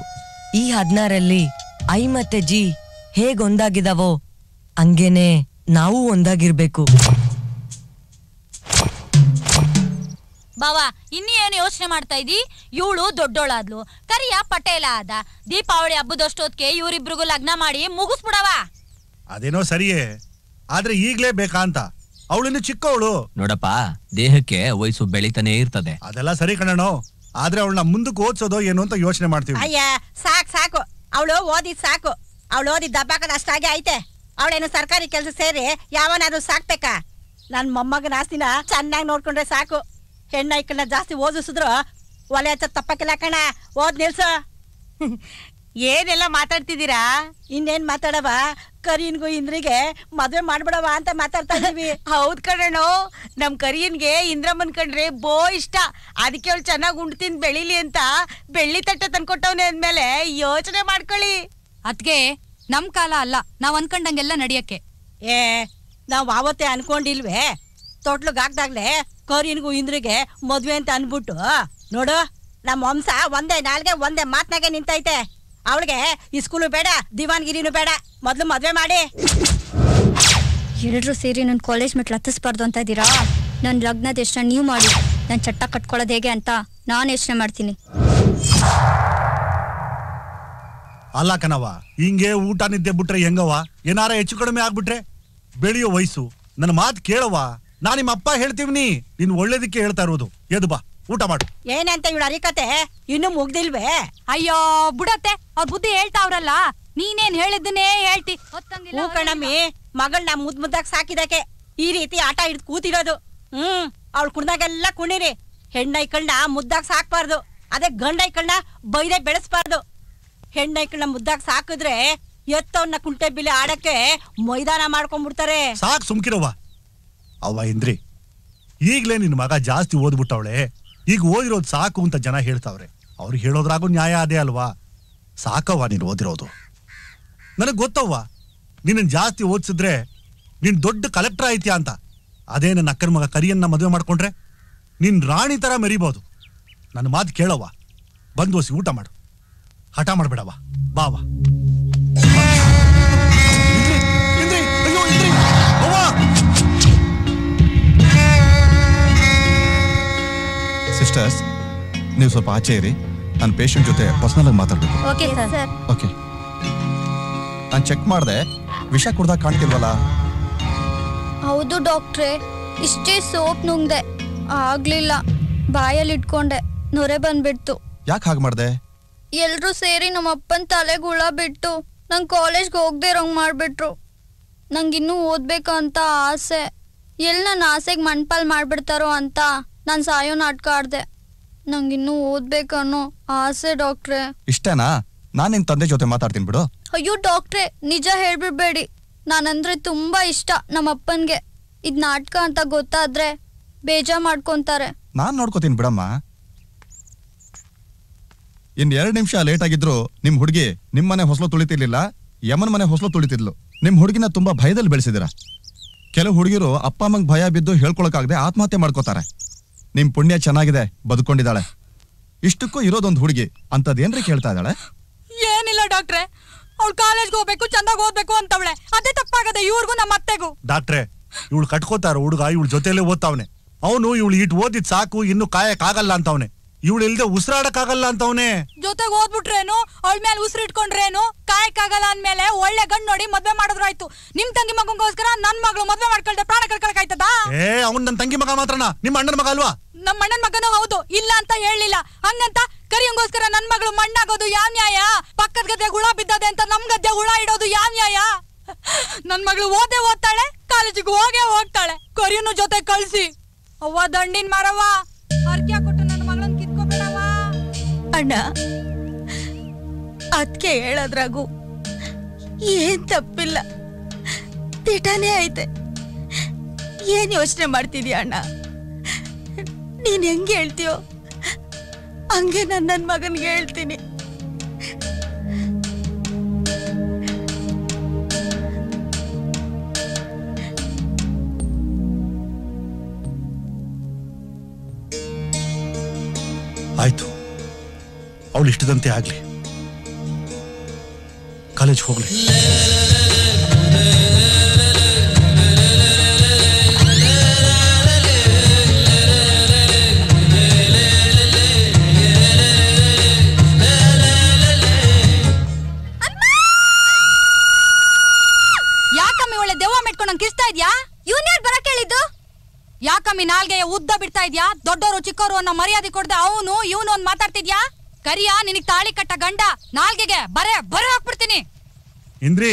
ಈ 16ರಲ್ಲಿ ಐ ಮತ್ತೆ ಜಿ ಹೇಗ್ ಒಂದಾಗಿದಾವೋ ಹಂಗೇನೆ ನಾವು ಒಂದಾಗಿರ್ಬೇಕು. ಬಾವಾ, ಇನ್ನೇನು ಯೋಚನೆ ಮಾಡ್ತಾ ಇದ್ದಿ? ಇವಳು ದೊಡ್ಡೋಳಾದ್ಲು, ಕರಿಯ ಪಟೇಲ ಆದ. ದೀಪಾವಳಿ ಹಬ್ಬದಷ್ಟೊತ್ತಿಗೆ ಇವ್ರಿಬ್ರಿಗೂ ಲಗ್ನ ಮಾಡಿ ಮುಗಿಸ್ಬಿಡವ. ಅದೇನೋ ಸರಿಯೇ, ಆದ್ರೆ ಈಗ್ಲೇ ಬೇಕಾ ಅಂತ. ಅವಳಿನ್ನು ಚಿಕ್ಕವಳು. ನೋಡಪ್ಪ, ದೇಹಕ್ಕೆ ವಯಸ್ಸು ಬೆಳಿತಾನೆ ಇರ್ತದೆ. ಅದೆಲ್ಲ ಸರಿ ಕಣೋ, ಆದ್ರೆ ಅವಳನ್ನ ಮುಂದಕ್ಕೆ ಓದ್ಸೋದೋ ಏನು ಅಂತ ಯೋಚನೆ ಮಾಡ್ತೀವಿ. ಅಯ್ಯ, ಸಾಕು. ಅವಳು ಓದಿದ್ ಸಾಕು. ಅವಳು ಓದಿದ್ ದಬ್ಬಾಕದ ಅಷ್ಟಾಗೆ ಐತೆ. ಅವಳೇನು ಸರ್ಕಾರಿ ಕೆಲಸ ಸೇರಿ ಯಾವನಾದ್ರೂ ಸಾಕ್ಬೇಕಾ? ನನ್ ಮೊಮ್ಮಗನ ಆಸ್ತಿನ ಚೆನ್ನಾಗಿ ನೋಡ್ಕೊಂಡ್ರೆ ಸಾಕು. ಹೆಣ್ಣೈಕಳನ್ನ ಜಾಸ್ತಿ ಓದಿಸಿದ್ರು ಒಲೆ ಹಚ್ಚ ತಪ್ಪಕ್ಕಿಲ್ಲ ಕಣ. ಓದ್ ನಿಲ್ಸು. ಏನೆಲ್ಲ ಮಾತಾಡ್ತಿದ್ದೀರಾ? ಇನ್ನೇನ್ ಮಾತಾಡವ, ಕರೀನ್ಗೂ ಇಂದ್ರಿಗೆ ಮದ್ವೆ ಮಾಡ್ಬಿಡವ ಅಂತ ಮಾತಾಡ್ತಾ ಇದೀವಿ. ಹೌದ್ ಕಣೋ, ನಮ್ ಕರಿಯನ್ಗೆ ಇಂದ್ರಮ್ಮನ್ ಕಂಡ್ರೆ ಬೋ ಇಷ್ಟ. ಅದಕ್ಕೆ ಅವಳು ಚೆನ್ನಾಗಿ ಉಂಡು ತಿಂದು ಬೆಳಿಲಿ ಅಂತ ಬೆಳ್ಳಿ ತಟ್ಟೆ ತಂದ್ಕೊಟ್ಟವ್ನೆ ಅಂದ್ಮೇಲೆ ಯೋಚನೆ ಮಾಡ್ಕೊಳ್ಳಿ. ಅದ್ಕೆ ನಮ್ ಕಾಲ ಅಲ್ಲ, ನಾವ್ ಅನ್ಕೊಂಡಂಗೆಲ್ಲ ನಡಿಯಕ್ಕೆ. ನಾವ್ ಆವತ್ತೇ ಅನ್ಕೊಂಡಿಲ್ವೇ? ತೊಟ್ಲುಗಾಗ್ದಾಗ್ಲೆ ಕರೀನ್ಗೂ ಇಂದ್ರಿಗೆ ಮದ್ವೆ ಅಂತ ಅನ್ಬಿಟ್ಟು ನೋಡು, ನಮ್ಮ ವಂಶ ಒಂದೇ ನಾಲ್ಗೆ ಒಂದೇ ಮಾತ್ನಾಗೆ ನಿಂತೈತೆ. ಅವಳಿಗೆ ಈ ಸ್ಕೂಲು ಬೇಡ, ದಿವಾನ್ಗಿರಿನೂ ಬೇಡ. ಮೊದ್ಲು ಮದ್ವೆ ಮಾಡಿ. ಎಲ್ಲರೂ ಸೇರಿ ನನ್ನ ಕಾಲೇಜ್ ಮೆಟ್ಲು ಹತ್ತಿಸ್ಬಾರ್ದು ಅಂತ ಇದ್ದೀರಾ? ನನ್ನ ಲಗ್ನದ ಯೋಚನೆ ನೀವು ಮಾಡಿ, ನನ್ನ ಚಟ್ಟ ಕಟ್ಕೊಳ್ಳೋದು ಹೇಗೆ ಅಂತ ನಾನು ಯೋಚನೆ ಮಾಡ್ತೀನಿ. ಅಲ್ಲ ಕಣವ, ಹಿಂಗೆ ಊಟ ನಿದ್ದೆ ಬಿಟ್ರೆ ಹೆಂಗವ? ಏನಾರ ಹೆಚ್ಚು ಕಡಿಮೆ ಆಗ್ಬಿಟ್ರೆ? ಬೆಳೆಯೋ ವಯಸ್ಸು, ನನ್ನ ಮಾತು ಕೇಳವ. ನಾ ನಿಮ್ಮ ಅಪ್ಪ ಹೇಳ್ತೀವಿ, ನೀನ್ ಒಳ್ಳೇದಕ್ಕೆ ಹೇಳ್ತಾ ಇರೋದು. ಎದು ಬಾ, ಊಟ ಮಾಡು. ಏನಂತ ಇವಳು ಅರಿಕತೆ ಇನ್ನು ಮುಗ್ದಿಲ್ವೇ? ಅಯ್ಯೋ ಬಿಡತ್ತೆ, ಅವ್ರ ಬುದ್ಧಿ ಹೇಳ್ತಾವ್ರಲ್ಲ, ನೀನೇನ್ ಹೇಳಿದ್ದನ್ನೇ ಹೇಳ್ತಿ. ಹೂ ಕಣಮ್ಮಿ, ಮಗಳನ್ನ ಮುದ್ದಾಗ್ ಸಾಕಿದಕ್ಕೆ ಈ ರೀತಿ ಆಟ ಹಿಡ್ದು ಕೂತಿರೋದು. ಅವಳು ಕುಣ್ದಾಗೆಲ್ಲ ಕುಣಿರಿ. ಹೆಣ್ಣೈಕಳನ್ನ ಮುದ್ದಾಗ್ ಸಾಕ್ಬಾರ್ದು, ಅದೇ ಗಂಡೈಕಳನ್ನ ಬೈದೆ ಬೆಳೆಸ್ಬಾರ್ದು. ಹೆಣ್ಣೈಕಳನ್ನ ಮುದ್ದಾಗ್ ಸಾಕಿದ್ರೆ ಎತ್ತವನ್ನ ಕುಂಟೆ ಬಿಲೆ ಆಡಕ್ಕೆ ಮೈದಾನ ಮಾಡ್ಕೊಂಡ್ಬಿಡ್ತಾರೆ. ಸಾಕ್ ಸುಮ್ಕಿರವ್ವ. ಅವ್ವ ಇಂದ್ರಿ, ಈಗ್ಲೇ ನಿನ್ ಮಗ ಜಾಸ್ತಿ ಓದ್ಬಿಟ್ಟವಳೆ, ಈಗ ಓದಿರೋದು ಸಾಕು ಅಂತ ಜನ ಹೇಳ್ತಾವ್ರೆ. ಅವ್ರಿಗೆ ಹೇಳೋದ್ರಾಗೂ ನ್ಯಾಯ ಅದೇ ಅಲ್ವಾ? ಸಾಕವ್ವ ನೀನು ಓದಿರೋದು. ನನಗ್ ಗೊತ್ತವ್ವ, ನಿನ್ನ ಜಾಸ್ತಿ ಓದಿಸಿದ್ರೆ ನೀನ್ ದೊಡ್ಡ ಕಲೆಕ್ಟರ್ ಆಯ್ತೀಯ ಅಂತ. ಅದೇ ನನ್ನ ಅಕ್ಕನ ಮಗ ಕರಿಯನ್ನ ಮದುವೆ ಮಾಡ್ಕೊಂಡ್ರೆ ನೀನ್ ರಾಣಿ ತರ ಮೆರಿಬಹುದು. ನನ್ನ ಮಾತು ಕೇಳವ್ವ, ಬಂದು ಓಸಿ ಊಟ ಮಾಡು, ಹಠ ಮಾಡ್ಬೇಡವ್ವ. ಬಾವ ಸಿಸ್ಟರ್ಸ್, ನೀವು ಸ್ವಲ್ಪ ಆಚೆ ಇರಿ, ನಾನು ಪೇಷಂಟ್ ಜೊತೆ ಪರ್ಸನಲ್ ಆಗಿ ಮಾತಾಡ್ಬೇಕು. Okay sir. ಓಕೆ. ನಾನು ಚೆಕ್ ಮಾಡಿದೆ, ವಿಷ ಕುಡ್ದಾಗ ಕಾಣ್ತಿಲ್ವಲ್ಲ? ಹೌದು ಡಾಕ್ಟ್ರೇ, ಇಷ್ಟೇ ಸೋಪ್ ನುಂಗ್ದೆ, ಆಗ್ಲಿಲ್ಲ. ಬಾಯಲ್ಲಿ ಇಟ್ಕೊಂಡೆ, ನೊರೆ ಬಂದ್ಬಿಡ್ತು. ಯಾಕೆ ಹಾಗೆ ಮಾಡ್ದೆ? ಎಲ್ರೂ ಸೇರಿ ನಮ್ಮ ಅಪ್ಪನ ತಲೆಗೆ ಹುಳ ಬಿಟ್ಟು ನಂಗೆ ಕಾಲೇಜ್ಗೆ ಹೋಗದೆ ಇರೋಂಗ್ ಮಾಡ್ಬಿಟ್ರು. ನಂಗಿನ್ನೂ ಓದ್ಬೇಕಂತ ಆಸೆ. ಎಲ್ಲಿ ನನ್ನ ಆಸೆಗೆ ಮಣ್ಪಾಲ್ ಮಾಡ್ಬಿಡ್ತಾರೋ ಅಂತ ನಾನು ಸಾಯೋ ನಾಟಕ ಆಡ್ದೆ. ನಂಗಿನ್ನೂ ಓದ್ಬೇಕನ್ನೋ ಆಸೆ ಡಾಕ್ಟ್ರೇ. ಇಷ್ಟೇನಾ? ನಾನು ನಿನ್ ತಂದೆ ಜೊತೆ ಮಾತಾಡ್ತೀನಿ ಬಿಡು. ಅಯ್ಯೋ ಡಾಕ್ಟ್ರೇ, ನಿಜ ಹೇಳ್ಬಿಡ್ಬೇಡಿ. ನಾನಂದ್ರೆ ತುಂಬಾ ಇಷ್ಟ ನಮ್ಮ ಅಪ್ಪನ್ಗೆ. ಇದ್ ನಾಟಕ ಅಂತ ಗೊತ್ತಾದ್ರೆ ಬೇಜಾರ್ ಮಾಡ್ಕೊಂತಾರೆ. ನಾನ್ ನೋಡ್ಕೋತೀನಿ ಬಿಡಮ್ಮ. ಇನ್ 2 ನಿಮಿಷ ಲೇಟ್ ಆಗಿದ್ರು ನಿಮ್ ಹುಡುಗಿ ನಿಮ್ಮನೆ ಹೊಸಲು ತುಳಿತಿರ್ಲಿಲ್ಲ, ಯಮನ್ ಮನೆ ಹೊಸಲು ತುಳಿತಿದ್ಲು. ನಿಮ್ ಹುಡುಗಿನ ತುಂಬಾ ಭಯದಲ್ಲಿ ಬೆಳೆಸಿದಿರ. ಕೆಲವು ಹುಡುಗಿರು ಅಪ್ಪ ಅಮ್ಮಂಗ್ ಭಯ ಬಿದ್ದು ಹೇಳ್ಕೊಳಕಾಗದೆ ಆತ್ಮಹತ್ಯೆ ಮಾಡ್ಕೋತಾರೆ. ನಿಮ್ ಪುಣ್ಯ ಚೆನ್ನಾಗಿದೆ, ಬದುಕೊಂಡಿದ್ದಾಳೆ. ಇಷ್ಟಕ್ಕೂ ಇರೋದೊಂದು ಹುಡುಗಿ ಅಂತದೇನ್ರಿ ಕೇಳ್ತಾ ಇದ್ದಾಳೆ? ಏನಿಲ್ಲ ಡಾಕ್ಟ್ರೆ, ಅವಳು ಕಾಲೇಜ್ಗೆ ಹೋಗ್ಬೇಕು, ಚಂದಾಗ ಓದ್ಬೇಕು ಅಂತವಳೆ. ಅದೇ ತಪ್ಪಾಗದೆ ಇವ್ರಿಗೂ ನಮ್ಮ ಅತ್ತೆಗೂ. ಡಾಕ್ಟ್ರೆ, ಇವಳು ಕಟ್ಕೋತಾರ ಹುಡುಗ ಇವಳು ಜೊತೆಯಲ್ಲೇ ಓದ್ತಾವನೆ. ಅವನು ಇವಳು ಇಟ್ ಓದಿದ್ ಸಾಕು, ಇನ್ನು ಕಾಯಕ್ಕಾಗಲ್ಲ ಅಂತವನೆ. ಇವಳು ಇಲ್ದೆ ಉಸಿರಾಡಕ್ಕಾಗಲ್ಲ ಅಂತವನೆ. ಜೊತೆಗೆ ಓದ್ಬಿಟ್ರೇನು, ಅವಳ ಮೇಲೆ ಉಸಿರಿಟ್ಕೊಂಡ್ರೇನು, ಕಾಯಕ್ಕಾಗಲ್ಲ ಅಂದ್ಮೇಲೆ ಒಳ್ಳೆ ಗಂಡ್ ನೋಡಿ ಮದ್ವೆ ಮಾಡಿದ್ರಾಯ್ತು. ನಿಮ್ ತಂಗಿ ಮಗಂಗೋಸ್ಕರ ನನ್ ಮಗಳು ಮದ್ವೆ ಮಾಡ್ಕೊಳ್ದೆ ಪ್ರಾಣ ಕಳ್ಕೊಳಕಾಯ್ತದ? ಅವ್ನ್ ನನ್ ತಂಗಿ ಮಗ ಮಾತ್ರನಾ? ನಿಮ್ಮ ಅಣ್ಣನ ಮಗ ಅಲ್ವಾ? ನಮ್ಮ ಅಣ್ಣನ ಮಗನೂ ಹೌದು, ಇಲ್ಲ ಅಂತ ಹೇಳಿಲ್ಲ. ಹಂಗಂತ ಕರಿಯಂಗೋಸ್ಕರ ನನ್ ಮಗಳು ಮಣ್ಣಾಗೋದು ಯಾವ ನ್ಯಾಯ? ಪಕ್ಕದ ಗದ್ದೆ ಹುಳ ಬಿದ್ದದೆ ಅಂತ ನಮ್ ಗದ್ದೆ ಹುಳ ಇಡೋದು ಯಾವ ನ್ಯಾಯ? ನನ್ ಮಗಳು ಓದ್ತಾಳೆ, ಕಾಲೇಜಿಗೆ ಹೋಗ್ತಾಳೆ. ಕರಿಯನು ಜೊತೆ ಕಳ್ಸಿ. ಅವ್ವ ದಂಡಿನ ಮಾರವ್ವ, ಅರ್ಕ್ಯಾ ಕೊಟ್ಟು ನನ್ನ ಮಗಳನ್ನ ಕಿತ್ಕೋಬೇಡವ. ಅಣ್ಣ, ಅದ್ಕೆ ಹೇಳೋದ್ರಾಗು ಏನ್ ತಪ್ಪಿಲ್ಲ, ದಿಟಾನೇ ಐತೆ. ಏನ್ ಯೋಚನೆ ಮಾಡ್ತಿದ್ಯಾ ಅಣ್ಣ? ನೀನ್ ಹೆಂಗೆ ಹೇಳ್ತೀಯೋ ಹಂಗೆ ನನ್ನ ಮಗನ್ಗೆ ಹೇಳ್ತೀನಿ. ಆಯ್ತು, ಅವಳು ಇಷ್ಟದಂತೆ ಆಗ್ಲಿ, ಕಾಲೇಜ್ ಹೋಗ್ಲಿ. ಯಾಕಮ್ಮಿ ಒಳ್ಳೆ ದೆವ್ವ ಮೆಟ್ಕೊಂಡು ನಂಗೆ ಕಿಸ್ತಾ ಇದ್ಯಾ? ಯೂನಿಯರ್ ಬರಕ್ ಹೇಳಿದ್ದು? ಯಾಕಮ್ಮಿ ನಾಲ್ಗೆಯ ಉದ್ದ ಬಿಡ್ತಾ ಇದ್ಯಾ? ದೊಡ್ಡವರು ಚಿಕ್ಕವರು ಅನ್ನೋ ಮರ್ಯಾದೆ ಕೊಡ್ದೆ ಅವನು ಇವನು ಒಂದ್ ಮಾತಾಡ್ತಿದ್ಯಾ? ಕರಿಯ ನಿನಗ್ ತಾಳಿ ಕಟ್ಟ ಗಂಡ ನಾಲ್ಗೆಗೆ ಬರೇ ಹಾಕ್ಬಿಡ್ತೀನಿ. ಇಂದ್ರಿ,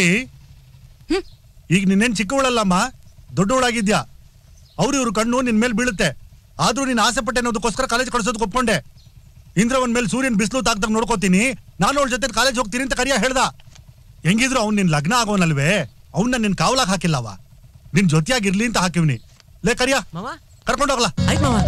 ಈಗ ನಿನ್ನೇನ್ ಚಿಕ್ಕವಳಲ್ಲಮ್ಮ, ದೊಡ್ಡವಳಾಗಿದ್ಯಾ. ಇವ್ರ ಕಣ್ಣು ನಿನ್ ಮೇಲೆ ಬೀಳುತ್ತೆ. ಆದ್ರೂ ನೀನ್ ಆಸೆ ಪಟ್ಟೆ ಅನ್ನೋದಕ್ಕೋಸ್ಕರ ಕಾಲೇಜ್ ಕಳ್ಸೋದಕ್ಕೆ ಒಪ್ಕೊಂಡೆ. ಇಂದ್ರವನ್ ಮೇಲೆ ಸೂರ್ಯನ್ ಬಿಸಿಲು ತಾಕ್ದಾಗ ನೋಡ್ಕೋತೀನಿ, ನಾನು ಅವಳ ಜೊತೆ ಕಾಲೇಜ್ ಹೋಗ್ತೀನಿ ಅಂತ ಕರಿಯ ಹೇಳ್ದ. ಹೆಂಗಿದ್ರು ಅವ್ನ್ ನಿನ್ ಲಗ್ನ ಆಗೋನಲ್ವೇ, ಅವ್ನ ನಿನ್ ಕಾವಲಾಗ್ ಹಾಕಿಲ್ಲವ, ನಿನ್ ಜೊತೆಯಾಗಿರ್ಲಿ ಅಂತ ಹಾಕಿವ್ನಿ. ಲೇ ಕರಿಯ, ಕರ್ಕೊಂಡೋಗ್ಲಾ? ಆಯ್ತು ಮಾವ.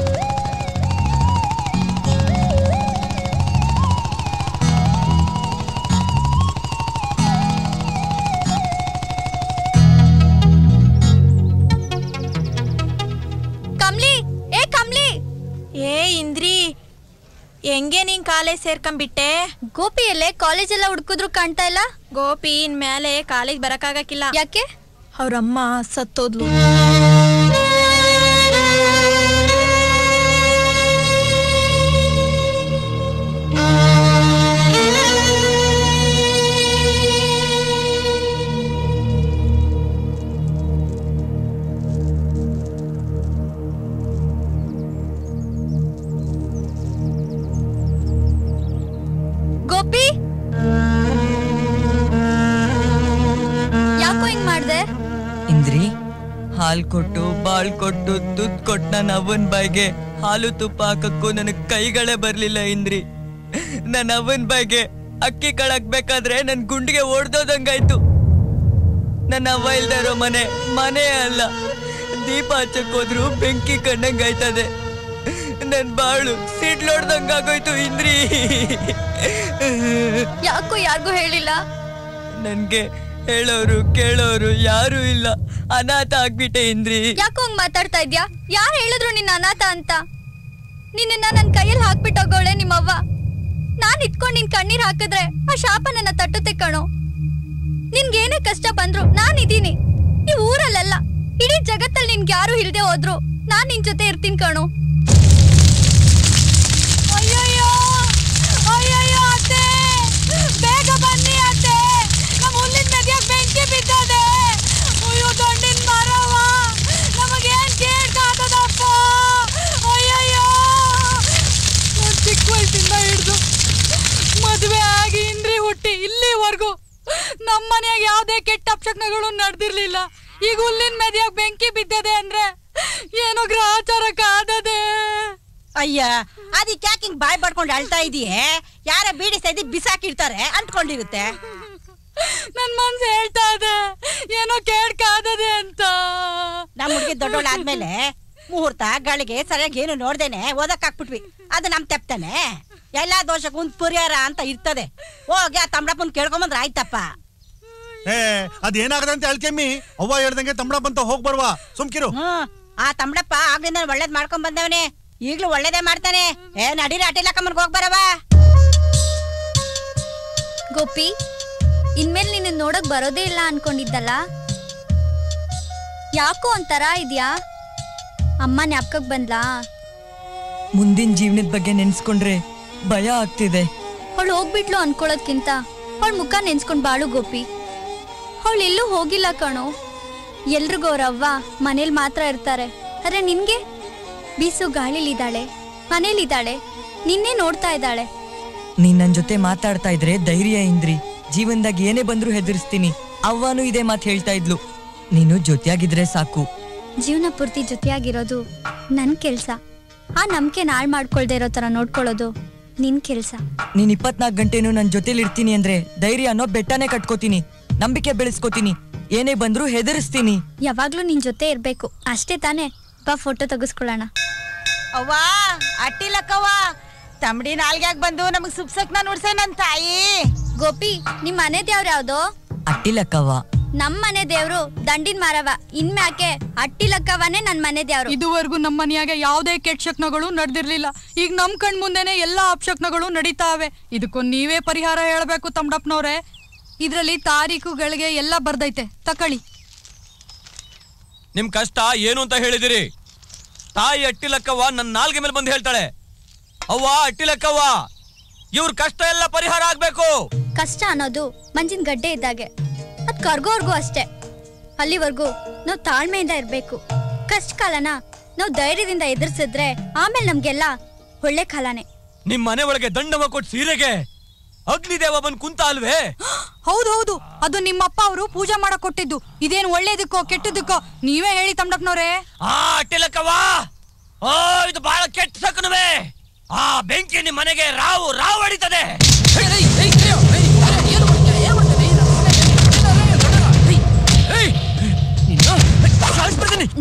ಕಮ್ಲಿ, ಏ ಕಮ್ಲಿ. ಏ ಇಂದ್ರಿ, ಹೆಂಗೆ ನೀನ್ ಕಾಲೇಜ್ ಸೇರ್ಕೊಂಡ್ಬಿಟ್ಟೆ? ಗೋಪಿ ಎಲ್ಲೇ? ಕಾಲೇಜ್ ಎಲ್ಲ ಹುಡ್ಕಿದ್ರು ಕಾಣ್ತಾ ಇಲ್ಲ. ಗೋಪಿ ಇನ್ಮೇಲೆ ಕಾಲೇಜ್ ಬರಕ್ಕಾಗಕ್ಕಿಲ್ಲ. ಯಾಕೆ? ಅವ್ರಮ್ಮ ಸತ್ತೋದ್ಲು. ಗೋಪಿ, ಯಾಕೋ ಹಿಂಗ್ ಮಾಡ್ದೆ? ಇಂದ್ರಿ, ಹಾಲ್ ಕೊಟ್ಟು ಬಾಳ್ ಕೊಟ್ಟು ತುತ್ ಕೊಟ್ಟು ನನ್ನ ಅವನ್ ಬಾಯ್ಗೆ ಹಾಲು ತುಪ್ಪ ಹಾಕಕ್ಕೂ ನನಗ್ ಕೈಗಳೇ ಬರ್ಲಿಲ್ಲ ಇಂದ್ರಿ. ನನ್ನ ಅವನ್ ಬಾಯ್ಗೆ ಅಕ್ಕಿ ಕಳಕ್ಬೇಕಾದ್ರೆ ನನ್ ಗುಂಡಿಗೆ ಓಡ್ದೋದಂಗಾಯ್ತು. ನನ್ನ ಅವ್ವ ಇಲ್ದೇ ಇರೋ ಮನೆ ಅಲ್ಲ. ದೀಪ ಹಚ್ಚಕ್ ಹೋದ್ರು ಬೆಂಕಿ ಕಂಡಂಗಾಯ್ತದೆ. ನನ್ ಬಾಳು ಸಿಡ್ಲೋಡ್ದಂಗಾಗೋಯ್ತು ಇಂದ್ರಿ. ಯಾಕೋ ಯಾರಿಗೂ ಹೇಳಿಲ್ಲ? ನನ್ಗೆ ಹೇಳೋರು ಕೇಳೋರು ಯಾರು ಇಲ್ಲ. ಅನಾಥ ಆಗ್ಬಿಟ್ಟೆ ಇಂದ್ರಿ. ಯಾಕೋ ಹಂಗ್ ಮಾತಾಡ್ತಾ ಇದ್ಯಾ? ಯಾರು ಹೇಳಿದ್ರು ನಿನ್ನ ಅನಾಥ ಅಂತ? ನಿನ್ನ ನನ್ ಕೈಯಲ್ಲಿ ಹಾಕ್ಬಿಟ್ಟೋಗೋಳೆ ನಿಮ್ಮವ್ವ. ನಾನ್ ಇಟ್ಕೊಂಡ್ ನಿನ್ ಕಣ್ಣೀರ್ ಹಾಕಿದ್ರೆ ಆ ಶಾಪ ನನ್ನ ತಟ್ಟುತ್ತೆ ಕಣೋ. ನಿನ್ಗೇನೇ ಕಷ್ಟ ಬಂದ್ರು ನಾನಿದ್ದೀನಿ. ಈ ಊರಲ್ಲ, ಇಡೀ ಜಗತ್ತಲ್ಲಿ ನಿನ್ಗೆ ಯಾರು ಇಲ್ದೆ ಹೋದ್ರು ನಾನ್ ನಿನ್ ಜೊತೆ ಇರ್ತೀನಿ ಕಣೋ. ಅಯ್ಯಯ್ಯೋ ಅಯ್ಯಯ್ಯೋ ಅತ್ತೆ, ಬೇಗ ಬನ್ನಿ ಅತ್ತೆ, ನಮ್ಮ ಹುಲ್ಲಿನ ಮೆದ್ಯಾಗ ಬೆಂಕಿ ಬಿದ್ದದೆ. ಅಯ್ಯೋ ದೊಡ್ಡಿನ ಮರವ, ನಮಗೇನ್ ಕೇಳ್ಕಾದದಪ್ಪ. ಅಯ್ಯಯ್ಯೋ, ನಾನ್ ಚಿಕ್ಕ ವಯಸ್ಸಿಂದ ಹಿಡ್ದು ಮದುವೆ ಆಗಿ ಇಂದ್ರಿ ಹುಟ್ಟಿ ಇಲ್ಲಿವರೆಗೂ ನಮ್ಮನೆಯಾಗ ಯಾವ್ದೇ ಕೆಟ್ಟ ಅಪಶಕ್ನಗಳು ನಡೆದಿರ್ಲಿಲ್ಲ. ಈಗ ಹುಲ್ಲಿನ ಮೆದ್ಯಾಗ ಬೆಂಕಿ ಬಿದ್ದದೆ ಅಂದ್ರೆ ಏನೋ ಗ್ರಹಚಾರಕ್ಕೆ ಆದದೆ. ಅಯ್ಯ, ಅದಕ್ಕೆ ಯಾಕೆ ಹಿಂಗ್ ಬಾಯ್ ಬಡ್ಕೊಂಡು ಅಳ್ತಾ ಇದೀಯೇ? ಯಾರ ಬೀಡಿ ಸೈದಿ ಬಿಸಾಕಿರ್ತಾರೆ ಅಂದ್ಕೊಂಡಿರುತ್ತೆ. ನನ್ ಮನ್ಸು ಹೇಳ್ತಾ ಇದೆ ಏನೋ ಕೇಳ್ಕಾದದೆ ಅಂತ. ನಮ್ ಹುಡುಗಿ ದೊಡ್ಡೋಳಾದ್ಮೇಲೆ ಮುಹೂರ್ತ ಗಳಿಗೆ ಸರಿಯಾಗಿ ಏನು ನೋಡ್ದೇನೆ ಓದಕ್ ಹಾಕ್ಬಿಟ್ವಿ. ಅದು ನಮ್ ತೆಪ್ತಾನೆ. ಎಲ್ಲಾ ದೋಷಕ್ಕೂ ಒಂದ್ ಪರಿಹಾರ ಅಂತ ಇರ್ತದೆ. ಹೋಗಿ ಆ ತಮ್ಮಡಪ್ಪನ್ ಕೇಳ್ಕೊಂಬಂದ್ರ ಆಯ್ತಪ್ಪ. ಅದೇನಾಗದ ಅಂತ ಹೇಳ್ಕೆಮ್ಮಿ ಅವ್ವ ಹೇಳ್ದಂಗೆ ತಮ್ಮಡಪ್ಪ ಅಂತ ಹೋಗ್ ಬರುವ ಸುಮ್ಕಿರು. ಆ ತಮ್ಮಡಪ್ಪ ಆಗ್ಲಿಂದ ಒಳ್ಳೇದ್ ಮಾಡ್ಕೊಂಡ್ ಬಂದವನೇ, ಈಗ್ಲೂ ಒಳ್ಳೇದೇ ಮಾಡ್ತಾನೆ. ನಡೀರಿ ಅಟಿಲಕ್ಕಮ್ಮನ್ಗೆ ಹೋಗ್ ಬರವ. ಗೋಪಿ, ಇನ್ಮೇಲೆ ನಿನ್ನ ನೋಡಕ್ ಬರೋದೇ ಇಲ್ಲ ಅನ್ಕೊಂಡಿದ್ದಲ್ಲ, ಯಾಕೋ ಒಂಥರ ಇದ್ಯಾ? ಅಮ್ಮ ಜ್ಞಾಪಕಕ್ ಬಂದ್ಲಾ? ಮುಂದಿನ ಜೀವನದ ಬಗ್ಗೆ ನೆನ್ಸ್ಕೊಂಡ್ರೆ ಭಯ ಆಗ್ತಿದೆ. ಅವಳು ಹೋಗ್ಬಿಟ್ಲು ಅನ್ಕೊಳ್ಳೋದ್ಕಿಂತ ಅವಳ ಮುಖ ನೆನ್ಸ್ಕೊಂಡ್ ಬಾಳು ಗೋಪಿ. ಅವಳು ಎಲ್ಲೂ ಹೋಗಿಲ್ಲ ಕಣೋ. ಎಲ್ರಿಗೂ ಅವ್ರವ್ವ ಮನೇಲಿ ಮಾತ್ರ ಇರ್ತಾರೆ. ಅರೆ ನಿನ್ಗೆ ಬೀಸು ಗಾಳಿಲಿದ್ದಾಳೆ, ಮನೇಲಿದ್ದಾಳೆ, ನಿನ್ನೆ ನೋಡ್ತಾ ಇದ್ದಾಳೆ. ನೀನ್ ನನ್ ಜೊತೆ ಮಾತಾಡ್ತಾ ಇದ್ರೆ ಧೈರ್ಯ ಇಂದ್ರಿ. ಜೀವನದಾಗ ಏನೇ ಬಂದ್ರು ಹೆದರ್ಸ್ತೀನಿ. ಅವ್ವನೂ ಇದೇ ಮಾತು ಹೇಳ್ತಾ ಇದ್ಲು. ನೀನು ಜೊತೆಯಾಗಿದ್ರೆ ಸಾಕು. ಜೀವನ ಪೂರ್ತಿ ಜೊತೆಯಾಗಿರೋದು ನನ್ ಕೆಲ್ಸ. ಆ ನಂಬಿಕೆ ನಾಳ್ ಮಾಡ್ಕೊಳ್ದೆ ಇರೋ ತರ ನೋಡ್ಕೊಳ್ಳೋದು ನಿನ್ ಕೆಲ್ಸ. ನೀನ್ 24 ಗಂಟೆನೂ ನನ್ ಜೊತೆಲಿ ಇರ್ತೀನಿ ಅಂದ್ರೆ ಧೈರ್ಯ ಅನ್ನೋ ಬೆಟ್ಟನೇ ಕಟ್ಕೋತೀನಿ, ನಂಬಿಕೆ ಬೆಳೆಸ್ಕೋತೀನಿ. ಏನೇ ಬಂದ್ರು ಹೆದರ್ಸ್ತೀನಿ. ಯಾವಾಗ್ಲೂ ನಿನ್ ಜೊತೆ ಇರ್ಬೇಕು ಅಷ್ಟೇ ತಾನೇ? ಬಾ ಫೋಟೋ ತೆಗೆಸ್ಕೊಳ್ಳೋಣ. ಅವ್ವಾ ಅಟ್ಟಿಲಕ್ಕವ್ವ, ತಮ್ಮಡಿ ನಾಲ್ಗ್ಯಾಗ ಬಂದು ನಮಗ್ ಸುಪ್ಸಕ್ನ ನುಡ್ಸೆ ನನ್ ತಾಯಿ. ಗೋಪಿ, ನಿಮ್ ಮನೆ ದೇವ್ರ ಯಾವ್ದು? ಅಟ್ಟಿಲಕ್ಕವ್ವ. ನಮ್ ಮನೆ ದೇವ್ರು ದಂಡಿನ ಮರವ. ಇನ್ಮ್ಯಾಕೆ ಅಟ್ಟಿಲಕ್ಕವನೇ ನನ್ ಮನೆ ದೇವ್ರು. ಇದುವರೆಗೂ ನಮ್ಮ ಮನೆಯಾಗ ಯಾವ್ದೇ ಕೆಟ್ಟ ಶಕ್ನಗಳು ನಡೆದಿರ್ಲಿಲ್ಲ. ಈಗ ನಮ್ ಕಣ್ ಮುಂದೆನೆ ಎಲ್ಲಾ ಅಪಶಕ್ನಗಳು ನಡೀತಾವೆ. ಇದಕ್ಕೊಂದು ನೀವೇ ಪರಿಹಾರ ಹೇಳ್ಬೇಕು ತಮ್ಮಡಪ್ಪನವ್ರೆ. ಇದ್ರಲ್ಲಿ ತಾರೀಖುಗಳಿಗೆ ಎಲ್ಲ ಬರ್ದೈತೆ, ತಕಳಿ. ನಿಮ್ ಕಷ್ಟ ಏನು ಅಂತ ಹೇಳಿದಿರಿ? ತಾಯಿ ಅಟ್ಟಿಲಕ್ಕವ್ವ ನನ್ನ ನಾಲ್ಗೆ ಮೇಲೆ ಬಂದು ಹೇಳ್ತಾಳೆ, ಅವ್ವ ಅಟ್ಟಿಲಕ್ಕವ್ವ, ಇವ್ರ ಕಷ್ಟ ಎಲ್ಲ ಪರಿಹಾರ ಆಗ್ಬೇಕು. ಕಷ್ಟ ಅನ್ನೋದು ಮಂಜಿನ ಗಡ್ಡೆ ಇದ್ದಾಗೆ, ಅದ್ ಕರ್ಗೋರ್ಗೂ ಅಷ್ಟೇ. ಅಲ್ಲಿವರೆಗೂ ನಾವು ತಾಳ್ಮೆಯಿಂದ ಇರ್ಬೇಕು. ಕಷ್ಟ ಕಾಲನ ನಾವು ಧೈರ್ಯದಿಂದ ಎದುರಿಸಿದ್ರೆ ಆಮೇಲೆ ನಮ್ಗೆಲ್ಲ ಒಳ್ಳೆ ಕಾಲನೇ. ನಿಮ್ ಮನೆ ಒಳಗೆ ದಂಡವ ಕೊಟ್ಟು ಸೀರೆಗೆ ಅಗ್ನಿದೇವ ಬಂದ್ ಕುಂತ ಅಲ್ವೇ? ಹೌದೌದು, ಅದು ನಿಮ್ಮಪ್ಪ ಅವರು ಪೂಜೆ ಮಾಡಕ್ ಕೊಟ್ಟಿದ್ದು. ಇದೇನು ಒಳ್ಳೇದಕ್ಕೋ ಕೆಟ್ಟದಕ್ಕೋ ನೀವೇ ಹೇಳಿ ತಮ್ಮಡಪ್ಪನವ್ರೆ. ಅಟ್ಟಿಲಕ್ಕವ್ವ, ಓ ಇದು ಬಹಳ ಕೆಟ್ಟ ಸಕನುವೆ. ಆ ಬೆಂಕಿ ನಿಮ್ ಮನೆಗೆ ರಾವು ಹೊಡಿತದೆ.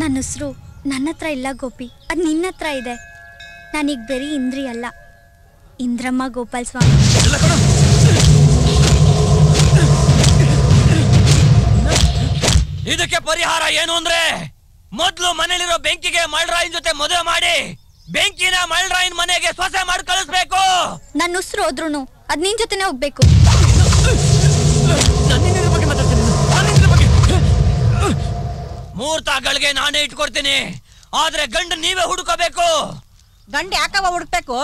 ನನ್ನ ಹೆಸರು ನನ್ನ ಹತ್ರ ಇಲ್ಲ ಗೋಪಿ, ಅದ್ ನಿನ್ನ ಹತ್ರ ಇದೆ. ನಾನೀಗ ಬರೀ ಇಂದ್ರಿ ಅಲ್ಲ, ಇಂದ್ರಮ್ಮ ಗೋಪಾಲ್ ಸ್ವಾಮಿ. ಇದಕ್ಕೆ ಪರಿಹಾರ ಏನು ಅಂದ್ರೆ, ಮೊದ್ಲು ಮನೇಲಿರೋ ಬೆಂಕಿಗೆ ಮಳ್ರಾಯನ್ ಜೊತೆ ಮದುವೆ ಮಾಡಿ ಬೆಂಕಿನ ಮಳ್ರಾಯನ್ ಮನೆಗೆ ಸೊಸೆ ಮಾಡಿ ಕಳಿಸ್ಬೇಕು. ನನ್ನ ಉಸಿರು ಹೋದ್ರುನು ಅದ್ ನಿನ್ ಜೊತೆನೆ ಹೋಗ್ಬೇಕು. ಮುಹೂರ್ತಗಳಿಗೆ ನಾನೇ ಇಟ್ಕೊಡ್ತೀನಿ, ಆದ್ರೆ ಗಂಡ ನೀವೇ ಹುಡುಕಬೇಕು. ಗಂಡ ಯಾಕವ ಹುಡುಕ್ಬೇಕು?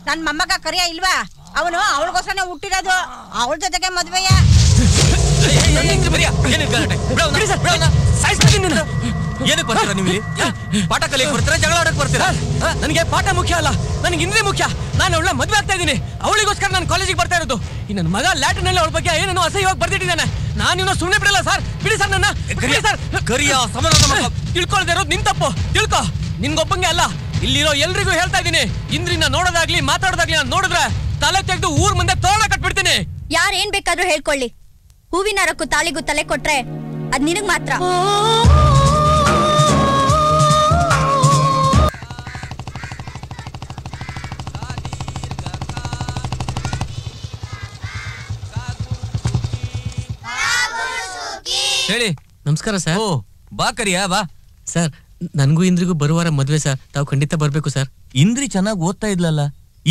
ನನ್ ಮೊಮ್ಮಗ ಕರಿಯ ಇಲ್ವಾ? ಅವನು ಅವಳಿಗೋಸ್ಕರ ಹುಟ್ಟಿರೋದು, ಅವಳ ಜೊತೆಗೆ ಮದ್ವೆಯ. ಏನಕ್ಕೆ ಬರ್ತೀರಾ ನೀವು? ಪಾಠ ಕಲಿಯಕ್ ಬರ್ತೀರಾ, ಜಗಳ ಆಡಕ್ ಬರ್ತೀರಾ? ನನಗೆ ಪಾಠ ಮುಖ್ಯ ಅಲ್ಲ, ನನಗೆ ಇಂದ್ರಿ ಮುಖ್ಯ. ನಾನು ಅವಳ ಮದ್ವೆ ಆಗ್ತಾ ಇದ್ದೀನಿ, ಅವಳಿಗೋಸ್ಕರ ನಾನು ಕಾಲೇಜಿಗೆ ಬರ್ತಾ ಇರೋದು. ಈ ನನ್ನ ಮಗ ಲ್ಯಾಟಿನ್ ನಲ್ಲಿ ಅವಳ ಬಗ್ಗೆ ಏನೇನೋ ಅಸಹ್ಯವಾಗಿ ಬರ್ದಿಟ್ಟಿದ್ದಾನೆ. ನಾನು ಇವನ್ನ ಸುಮ್ಮನೆ ಬಿಡಲ್ಲ ಸರ್. ಬಿಡಿ ಸರ್ ನನ್ನ. ತಿಳ್ಕೊಳ್ದೇ ಇರೋದು ನಿನ್ ತಪ್ಪು. ತಿಳ್ಕೊ, ನಿನ್ಗೊಬ್ಬಂಗೆ ಅಲ್ಲ, ಇಲ್ಲಿರೋ ಎಲ್ರಿಗೂ ಹೇಳ್ತಾ ಇದ್ದೀನಿ. ಇಂದ್ರಿನ ನೋಡೋದಾಗ್ಲಿ ಮಾತಾಡೋದಾಗ್ಲಿ ನಾನು ನೋಡಿದ್ರೆ ತಲೆ ತೆಗೆದು ಊರ್ ಮುಂದೆ ತೋರಣ ಕಟ್ಬಿಡ್ತೀನಿ. ಯಾರೇನ್ ಬೇಕಾದ್ರೂ ಹೇಳ್ಕೊಳ್ಳಿ, ಹೂವಿನ ರಕ್ಕು ತಾಳಿಗೂ ತಲೆ ಕೊಟ್ರೆ ಅದ್ ನಿನಗ್ ಮಾತ್ರ. ಹೇಳಿ. ನಮಸ್ಕಾರ ಸರ್. ಓ ಬಾ ಕರಿಯಾ ಬಾ. ಸರ್ ನನ್ಗೂ ಇಂದ್ರಿಗೂ ಬರುವಾರ ಮದ್ವೆ ಸರ್, ತಾವು ಖಂಡಿತ ಬರ್ಬೇಕು ಸರ್. ಇಂದ್ರಿ ಚೆನ್ನಾಗಿ ಓದ್ತಾ ಇದ್ಲಲ್ಲ,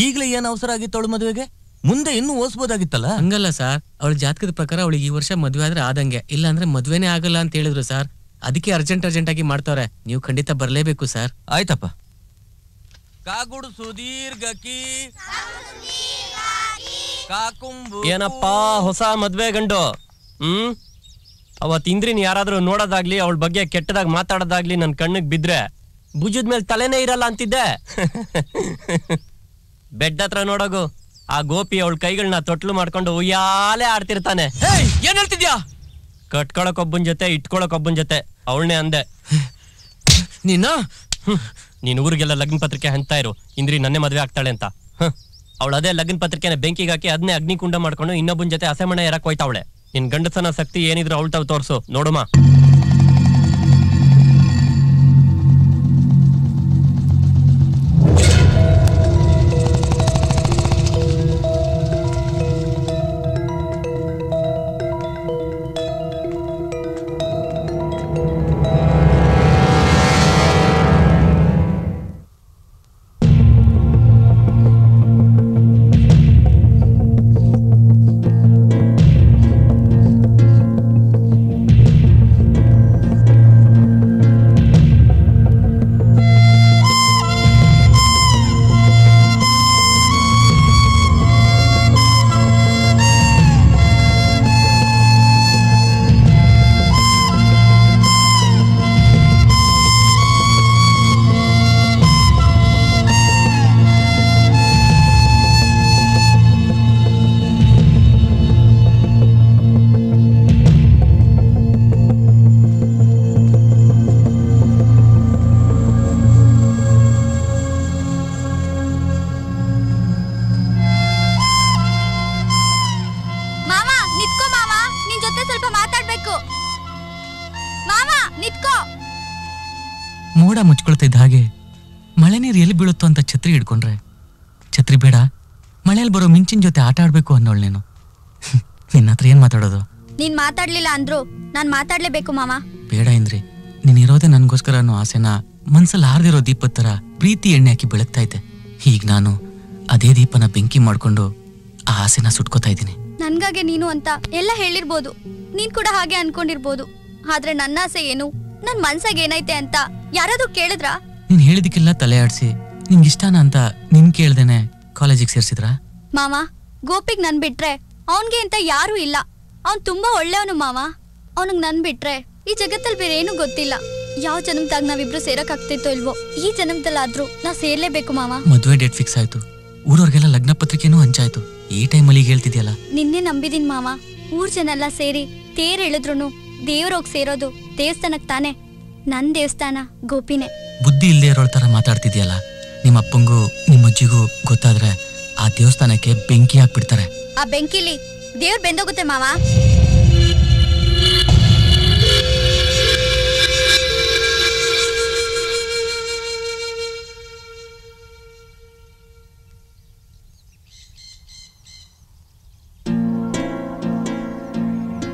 ಈಗ್ಲೇ ಏನ್ ಅವಸರ ಆಗಿತ್ತು ಅವಳು ಮದುವೆಗೆ? ಮುಂದೆ ಇನ್ನೂ ಓದಿಸಬಹುದಾಗಿತ್ತಲ್ಲ. ಹಂಗಲ್ಲ ಸರ್, ಅವಳ ಜಾತಕದ ಪ್ರಕಾರ ಅವಳಿಗೆ ಈ ವರ್ಷ ಮದ್ವೆ ಆದ್ರೆ ಆದಂಗೆ, ಇಲ್ಲ ಅಂದ್ರೆ ಮದ್ವೆನೇ ಆಗಲ್ಲ ಅಂತ ಹೇಳಿದ್ರು ಸರ್. ಅದಕ್ಕೆ ಅರ್ಜೆಂಟ್ ಆಗಿ ಮಾಡ್ತಾವ್ರೆ. ನೀವು ಖಂಡಿತ ಬರ್ಲೇಬೇಕು ಸರ್. ಆಯ್ತಪ್ಪ. ಕಾಗುಡು ಸುದೀರ್ಘಕಿ ಕಾಕುಂಬು. ಏನಪ್ಪಾ ಹೊಸ ಮದ್ವೆ ಗಂಡು? ಅವತ್ ಇಂದ್ರಿನ್ ಯಾರಾದ್ರೂ ನೋಡೋದಾಗ್ಲಿ ಅವಳ ಬಗ್ಗೆ ಕೆಟ್ಟದಾಗ ಮಾತಾಡೋದಾಗ್ಲಿ ನನ್ ಕಣ್ಣಿಗೆ ಬಿದ್ರೆ ಭುಜದ ಮೇಲೆ ತಲೆನೇ ಇರಲ್ಲ ಅಂತಿದ್ದೆ. ಬೆಡ್ ಹತ್ರ ನೋಡೋಗು, ಆ ಗೋಪಿ ಅವಳ ಕೈಗಳನ್ನ ತೊಟ್ಲು ಮಾಡ್ಕೊಂಡು ಉಯ್ಯಾಲೆ ಆಡ್ತಿರ್ತಾನೆ. ಏನ್ ಹೇಳ್ತಿದ್ಯಾ? ಕಟ್ಕೊಳಕ್ ಒಬ್ಬನ್ ಜೊತೆ ಇಟ್ಕೊಳಕ್ ಒಬ್ಬನ್ ಜೊತೆ ಅವಳನ್ನೇ ಅಂದೆ. ನೀನ್ ಊರಿಗೆಲ್ಲ ಲಗ್ನ ಪತ್ರಿಕೆ ಹಂಚ್ತಾ ಇರು, ಇಂದ್ರಿ ನನ್ನೇ ಮದ್ವೆ ಆಗ್ತಾಳೆ ಅಂತ. ಅವಳು ಅದೇ ಲಗ್ನ ಪತ್ರಿಕೆನ ಬೆಂಕಿಗೆ ಹಾಕಿ ಅದನ್ನೇ ಅಗ್ನಿಕುಂಡ ಮಾಡ್ಕೊಂಡು ಇನ್ನೊಬ್ಬನ್ ಜೊತೆ ಹಸೆಮಣೆ ಎರಕ್ ಹೋಯ್ತಾವಳೆ. ನಿನ್ ಗಂಡಸನ ಶಕ್ತಿ ಏನಿದ್ರು ಅವಳು ತಾವ್ ತೋರ್ಸು ನೋಡುಮ. ಮೋಡ ಮುಚ್ಕೊಳ್ತಿದ್ದ ಹಾಗೆ ಮಳೆ ನೀರು ಎಲ್ಲಿ ಬೀಳುತ್ತೋ ಅಂತ ಛತ್ರಿ ಹಿಡ್ಕೊಂಡ್ರೆ, ಛತ್ರಿ ಬೇಡ ಮಳೆಯಲ್ಲಿ ಬರೋ ಮಿಂಚಿನ ಜೊತೆ ಆಟ ಆಡ್ಬೇಕು ಅನ್ನೋಳು ನೀನು. ನಿನ್ನ ಹತ್ರ ಏನ್ ಮಾತಾಡೋದು? ನೀನ್ ಮಾತಾಡ್ಲಿಲ್ಲ ಅಂದ್ರು ನಾನ್ ಮಾತಾಡ್ಲೇಬೇಕು ಮಾವ. ಬೇಡ ಇಂದ್ರಿ, ನೀನ್ ಇರೋದೇ ನನ್ಗೋಸ್ಕರ ಅನ್ನೋ ಆಸೆನ ಮನ್ಸಲ್ಲಿ ಹಾರ್ದಿರೋ ದೀಪದ ತರ ಪ್ರೀತಿ ಎಣ್ಣೆ ಹಾಕಿ ಬೆಳಗ್ತಾ ಇದ್ದೆ. ಈಗ ನಾನು ಅದೇ ದೀಪನ ಬೆಂಕಿ ಮಾಡ್ಕೊಂಡು ಆ ಆಸೆನ ಸುಟ್ಕೋತಾ ಇದ್ದೀನಿ. ನನ್ಗಾಗೆ ನೀನು ಅಂತ ಎಲ್ಲ ಹೇಳಿರ್ಬೋದು, ನೀನ್ ಕೂಡ ಹಾಗೆ ಅನ್ಕೊಂಡಿರ್ಬೋದು. ಆದ್ರೆ ನನ್ನ ಆಸೆ ಏನು, ನನ್ ಮನ್ಸಾಗ ಏನೈತೆ ಅಂತ ಯಾರಾದ್ರೂ ಕೇಳಿದ್ರಾ? ನೀನ್ ಹೇಳಿದಕ್ಕೆಲ್ಲ ತಲೆ ಆಡ್ಸಿ ನಿಂಗಿಷ್ಟಾನ ಅಂತ ನಿನ್ ಕೇಳ್ದೇನೆ ಕಾಲೇಜಿಗೆ ಸೇರ್ಸಿದ್ರಾ? ಮಾವ, ಗೋಪಿಗ್ ನನ್ ಬಿಟ್ರೆ ಅವನ್ಗೆ ಅಂತ ಯಾರು ಇಲ್ಲ. ಅವ್ನ್ ತುಂಬಾ ಒಳ್ಳೆಯವನು ಮಾವ. ಅವನಿಗ್ ನನ್ ಬಿಟ್ರೆ ಈ ಜಗತ್ತಲ್ಲಿ ಬೇರೆ ಏನು ಗೊತ್ತಿಲ್ಲ. ಯಾವ ಜನ್ಮದಾಗ ನಾವಿಬ್ರು ಸೇರಕ್ ಆಗ್ತಿತ್ತೋ ಇಲ್ವೋ, ಈ ಜನ್ಮದಲ್ಲಾದ್ರೂ ನಾವ್ ಸೇರ್ಲೇಬೇಕು ಮಾವ. ಮದ್ವೆ ಡೇಟ್ ಫಿಕ್ಸ್ ಆಯ್ತು, ಊರವ್ರಿಗೆಲ್ಲ ಲಗ್ನ ಪತ್ರಿಕೆನೂ ಹಂಚಾಯ್ತು. ಈ ಟೈಮಲ್ಲಿ ಹೇಳ್ತಿದ್ಯಲ್ಲ? ನಿನ್ನೆ ನಂಬಿದೀನ್ ಮಾವ. ಊರ್ ಜನ ಎಲ್ಲ ಸೇರಿ ತೇರ್ ಎಳೆದ್ರು ದೇವ್ರೋಗ್ ಸೇರೋದು ದೇವಸ್ಥಾನಕ್ ತಾನೆ. ನನ್ ದೇವಸ್ಥಾನ ಗೋಪಿನೇ. ಬುದ್ಧಿ ಇಲ್ಲದೆ ಇರೋಳ್ ತರ ಮಾತಾಡ್ತಿದ್ಯಲ್ಲ. ನಿಮ್ಮ ಅಪ್ಪಂಗೂ ನಿಮ್ಮ ಅಜ್ಜಿಗೂ ಗೊತ್ತಾದ್ರೆ ಆ ದೇವಸ್ಥಾನಕ್ಕೆ ಬೆಂಕಿ ಹಾಕ್ಬಿಡ್ತಾರೆ. ಆ ಬೆಂಕಿಲಿ ದೇವ್ರ ಬೆಂದೋಗುತ್ತೆ ಮಾವ.